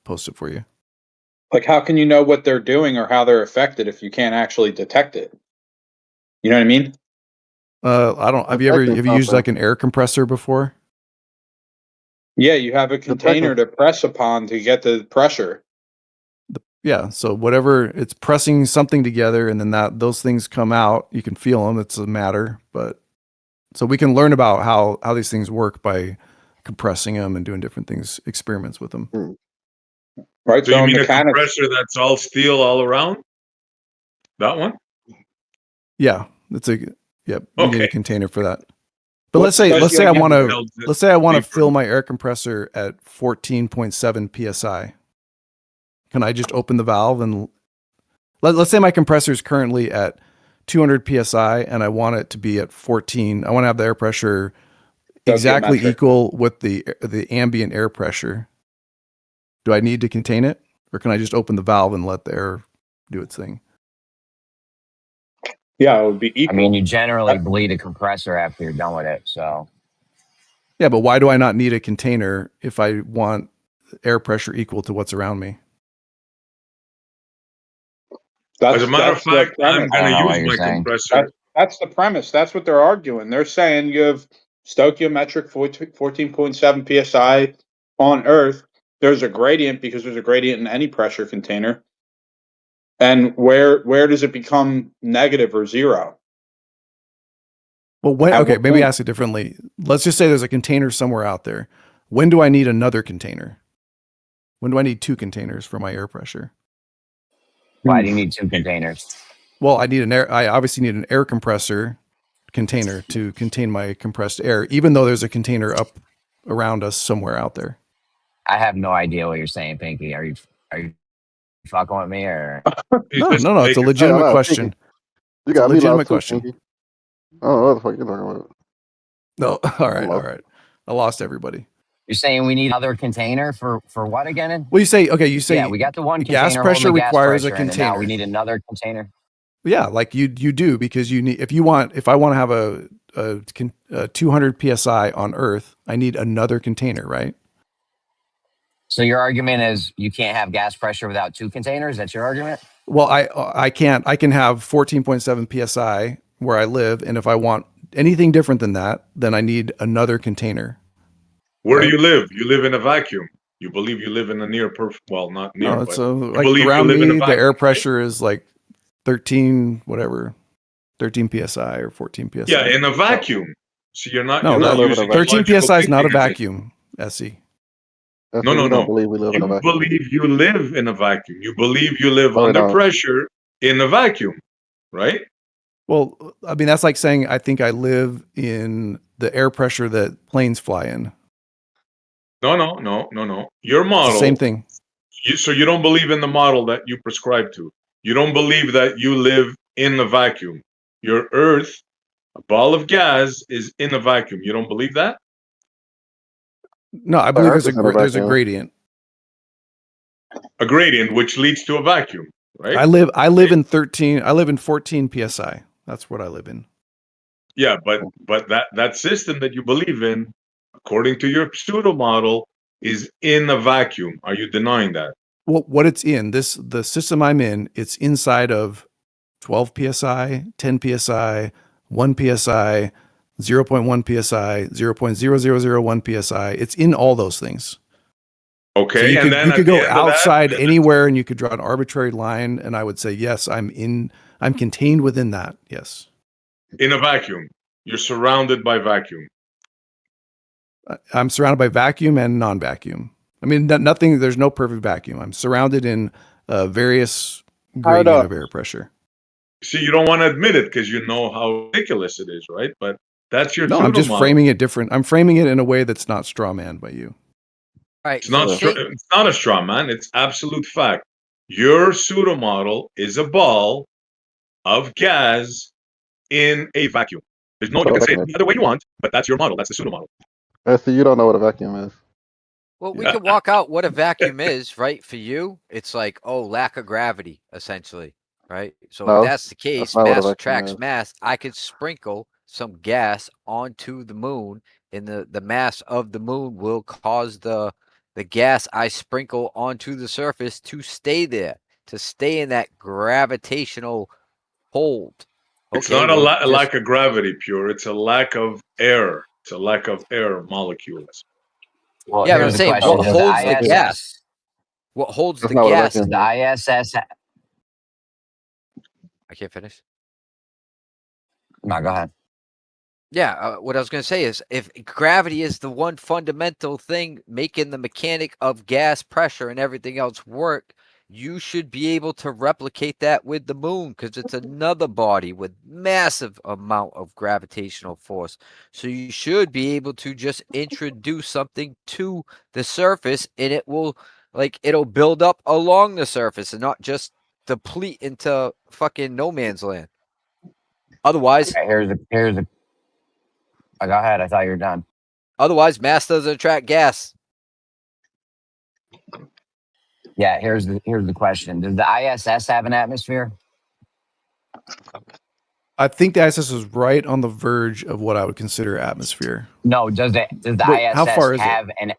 post it for you. Like, how can you know what they're doing or how they're affected if you can't actually detect it? You know what I mean? I don't. Have you used like an air compressor before? Yeah, you have a container to press upon to get the pressure. Yeah, so whatever, it's pressing something together, and then those things come out. You can feel them. It's a matter, but so we can learn about how these things work by compressing them and doing different things, experiments with them. Right. So you mean a compressor that's all steel all around? That one? Yeah, you need a container for that. But What's let's say I want to deeper? fill my air compressor at 14.7 psi. Can I just open the valve and let's say my compressor is currently at 200 psi and I want it to be at 14. I want to have the air pressure exactly equal with the ambient air pressure. Do I need to contain it, or can I just open the valve and let the air do its thing? Yeah, it would be equal. I mean, you generally bleed a compressor after you're done with it, so. Yeah, but why do I not need a container if I want air pressure equal to what's around me? As a matter of fact, I'm going to use my compressor. That's the premise. That's what they're arguing. They're saying you have stoichiometric 14.7 psi on Earth. There's a gradient because there's a gradient in any pressure container. And where does it become negative or zero? Well, maybe ask it differently. Let's just say there's a container somewhere out there. When do I need another container? When do I need two containers for my air pressure? Why do you need two containers? Well, I obviously need an air compressor container to contain my compressed air, even though there's a container up around us somewhere out there. I have no idea what you're saying, Pinky. Are you fucking with me or? No, it's a legitimate question. You got a me legitimate lost too, question. Pinky. I don't know what the fuck you're talking about. No, all right. I lost everybody. You're saying we need another container for what again? Well, you say yeah, we got the one container. Gas pressure holding the gas requires pressure, a and then now container. we need another container. Yeah, like you do, because if I want to have 200 psi on Earth, I need another container, right? So your argument is you can't have gas pressure without two containers. That's your argument. Well, I can't. I can have 14.7 psi where I live, and if I want anything different than that, then I need another container. Where right? do you live? You live in a vacuum. You believe you live in a near perfect. Well, not near, No, but so you like believe you around live in a me, the vacuum. air pressure is like 13 psi or 14 psi. Yeah, in a vacuum. So you're not. No, You're not that, using 13 logical psi is not a thinking, vacuum. SE. No, no, we don't no. believe we live in a You vacuum. believe you live in a vacuum. You believe you live No, we under don't. pressure in a vacuum, right? Well, I mean, that's like saying I think I live in the air pressure that planes fly in. No. Your It's the same model. thing. So you don't believe in the model that you prescribe to. You don't believe that you live in a vacuum. Your Earth, a ball of gas, is in a vacuum. You don't believe that? No, I The believe Earth there's is in a there's a vacuum. gradient. A gradient which leads to a vacuum, right? I live in 13. I live in 14 psi. That's what I live in. Yeah, but that system that you believe in, according to your pseudo model, is in a vacuum. Are you denying that? Well, what it's in the system I'm in, it's inside of 12 psi, 10 psi, 1 psi, 0.1 psi, 0.0001 psi. It's in all those things. Okay, So you and could then you at could the go end of that, outside anywhere and you could draw an arbitrary line, and I would say yes, I'm contained within that. Yes, in a vacuum, you're surrounded by vacuum. I'm surrounded by vacuum and non-vacuum. I mean, nothing. There's no perfect vacuum. I'm surrounded in various gradient of air pressure. See, you don't want to admit it because you know how ridiculous it is, right? But that's your No, I'm pseudo just model. framing it different. I'm framing it in a way that's not straw man by you. All right, It's not it's not a straw man. It's absolute fact. Your pseudo model is a ball of gas in a vacuum. There's no, you can say it the other way you want, but that's your model. That's the pseudo model. See, you don't know what a vacuum is. Well, we can walk out what a vacuum is, right? For you, it's like, oh, lack of gravity, essentially, right? So No, if that's the case, not what a mass vacuum attracts is. mass. I could sprinkle some gas onto the moon, and the mass of the moon will cause the gas I sprinkle onto the surface to stay there, to stay in that gravitational hold. It's Okay, not a, well, lack of gravity, pure. It's a lack of air. It's a lack of air molecules. Well, yeah, but I'm here's the saying question: what does the holds the ISS? gas? What holds That's the not what a gas? vacuum Does the ISS? I can't finish. No, go ahead. Yeah, what I was going to say is if gravity is the one fundamental thing making the mechanic of gas pressure and everything else work, you should be able to replicate that with the moon because it's another body with massive amount of gravitational force. So you should be able to just introduce something to the surface and it will it'll build up along the surface and not just deplete into fucking no man's land. Otherwise, Okay, here's the. Oh, go ahead. I thought you were done. Otherwise, mass doesn't attract gas. Yeah, here's the question: does the ISS have an atmosphere? I think the ISS is right on the verge of what I would consider atmosphere. No, does the Wait, ISS how far is it? have an?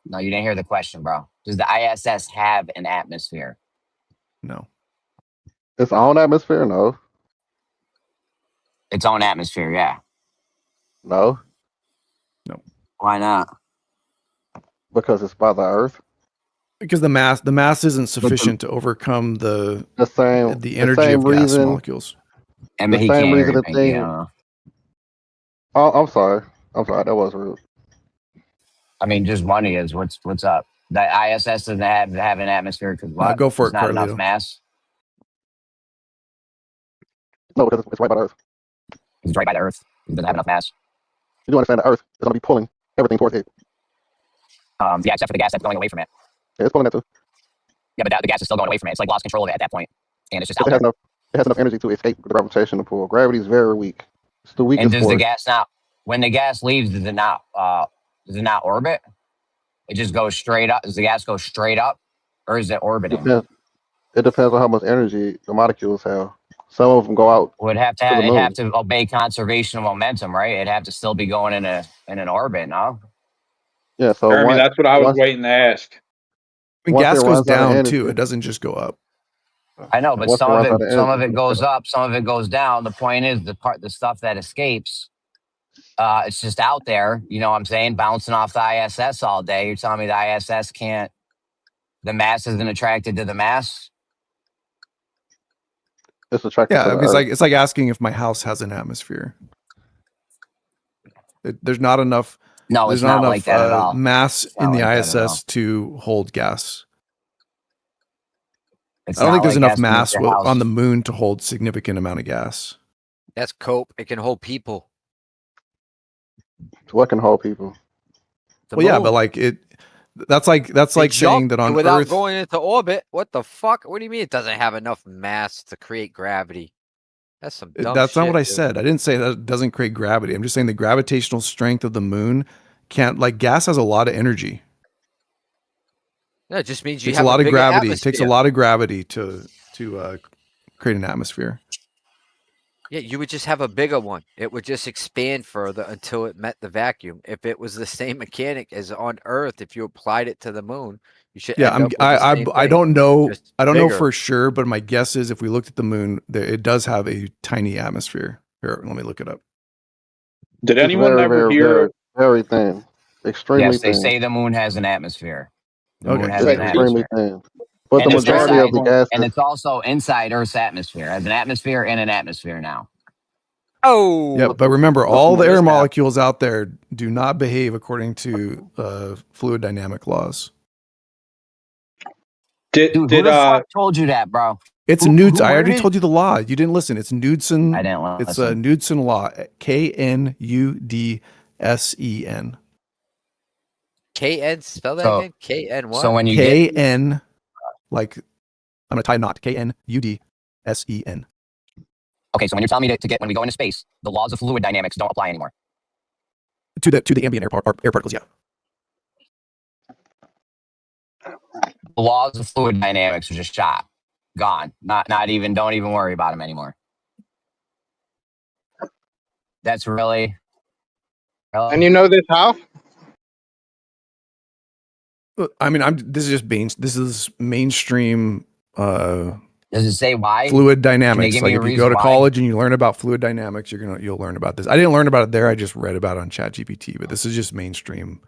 No, you didn't hear the question, bro. Does the ISS have an atmosphere? No. Its own atmosphere? No. Its own atmosphere, yeah. No. No. Why not? Because it's by the Earth. Because the mass isn't sufficient to overcome the energy same of gas reason, molecules. And the he same can't hear reason you, the Pinky. thing. Oh, I'm sorry. That was rude. I mean, just money is what's up. The ISS doesn't have an atmosphere because what? Go for There's it, not enough Carlito. mass. No, because it's right by the Earth. It's right by the Earth. It doesn't have enough mass. You do understand the Earth is going to be pulling everything towards it. Yeah, except for the gas that's going away from it. Yeah, it's pulling that too. Yeah, but the gas is still going away from it. It's like lost control of it at that point, and it's just out It there. has enough energy to escape the gravitational pull. Gravity is very weak. It's the weakest And does force. the gas not? When the gas leaves, does it not orbit? It just goes straight up. Does the gas go straight up, or is it orbiting? It depends on how much energy the molecules have. Some of them go out Would have to to the it'd have moon. to obey conservation of momentum, right? It'd have to still be going in an orbit, no? Yeah. So Jeremy, that's what I was once waiting to ask. I mean, once it gas goes runs out of down too. energy, It doesn't just go up. I know, but once it runs out of some of energy, it goes up, some of it goes down. The point is the stuff that escapes, it's just out there, you know what I'm saying, bouncing off the ISS all day. You're telling me the ISS can't, the mass isn't attracted to the mass? it's attracted Yeah, to I the mean, Earth. it's like asking if my house has an atmosphere. There's not enough. No, There's it's not not like enough that at all. mass It's in not the like that at all. ISS to hold gas. It's I don't not think there's like enough asking if mass your on house. the moon to hold significant amount of gas. That's cope. It can hold people. What can hold people? The Well, yeah, but moon. like it. That's like They saying jump that on without Earth. going into orbit. What the fuck? What do you mean it doesn't have enough mass to create gravity? That's some dumb That's not what I shit, dude. said. I didn't say that it doesn't create gravity. I'm just saying the gravitational strength of the moon can't, like, gas has a lot of energy. No, it just means It you takes have a lot of bigger gravity. It takes a atmosphere. lot of gravity to create an atmosphere. Yeah, you would just have a bigger one. It would just expand further until it met the vacuum. If it was the same mechanic as on Earth, if you applied it to the moon, you should Yeah, end up with the same I thing. don't know. Just I don't know bigger. for sure, but my guess is if we looked at the moon, it does have a tiny atmosphere. Here, let me look it up. Did It's anyone very, ever very, hear? very thin. Extremely Yes, they thin. say the moon has an atmosphere. The moon Okay, has It's an extremely atmosphere. thin. But the And it's majority of inside, the and gases, it's also inside Earth's atmosphere. It has an atmosphere and an atmosphere now. Oh, yeah, but remember, What's all the air this now? molecules out there do not behave according to fluid dynamic laws. Dude, who the fuck told you that, bro? It's Who Knudsen. I where already did told you the law. You didn't listen. It's Knudsen. I didn't It's a listen. Knudsen law. KNUDSEN. KN, spell that So again? KN what? so when you get KN, like I'm gonna tie a knot. KNUDSEN. okay, so when you're telling me to get when we go into space, the laws of fluid dynamics don't apply anymore. To the ambient air particles. Yeah. The laws of fluid dynamics are just shot, gone. Not even. Don't even worry about them anymore. That's really. And you know this how? I mean, this is mainstream. Does it say why? Fluid Can they dynamics. give Like me a if you reason go to why? college and you learn about fluid dynamics, you'll learn about this. I didn't learn about it there. I just read about it on ChatGPT. But this is just mainstream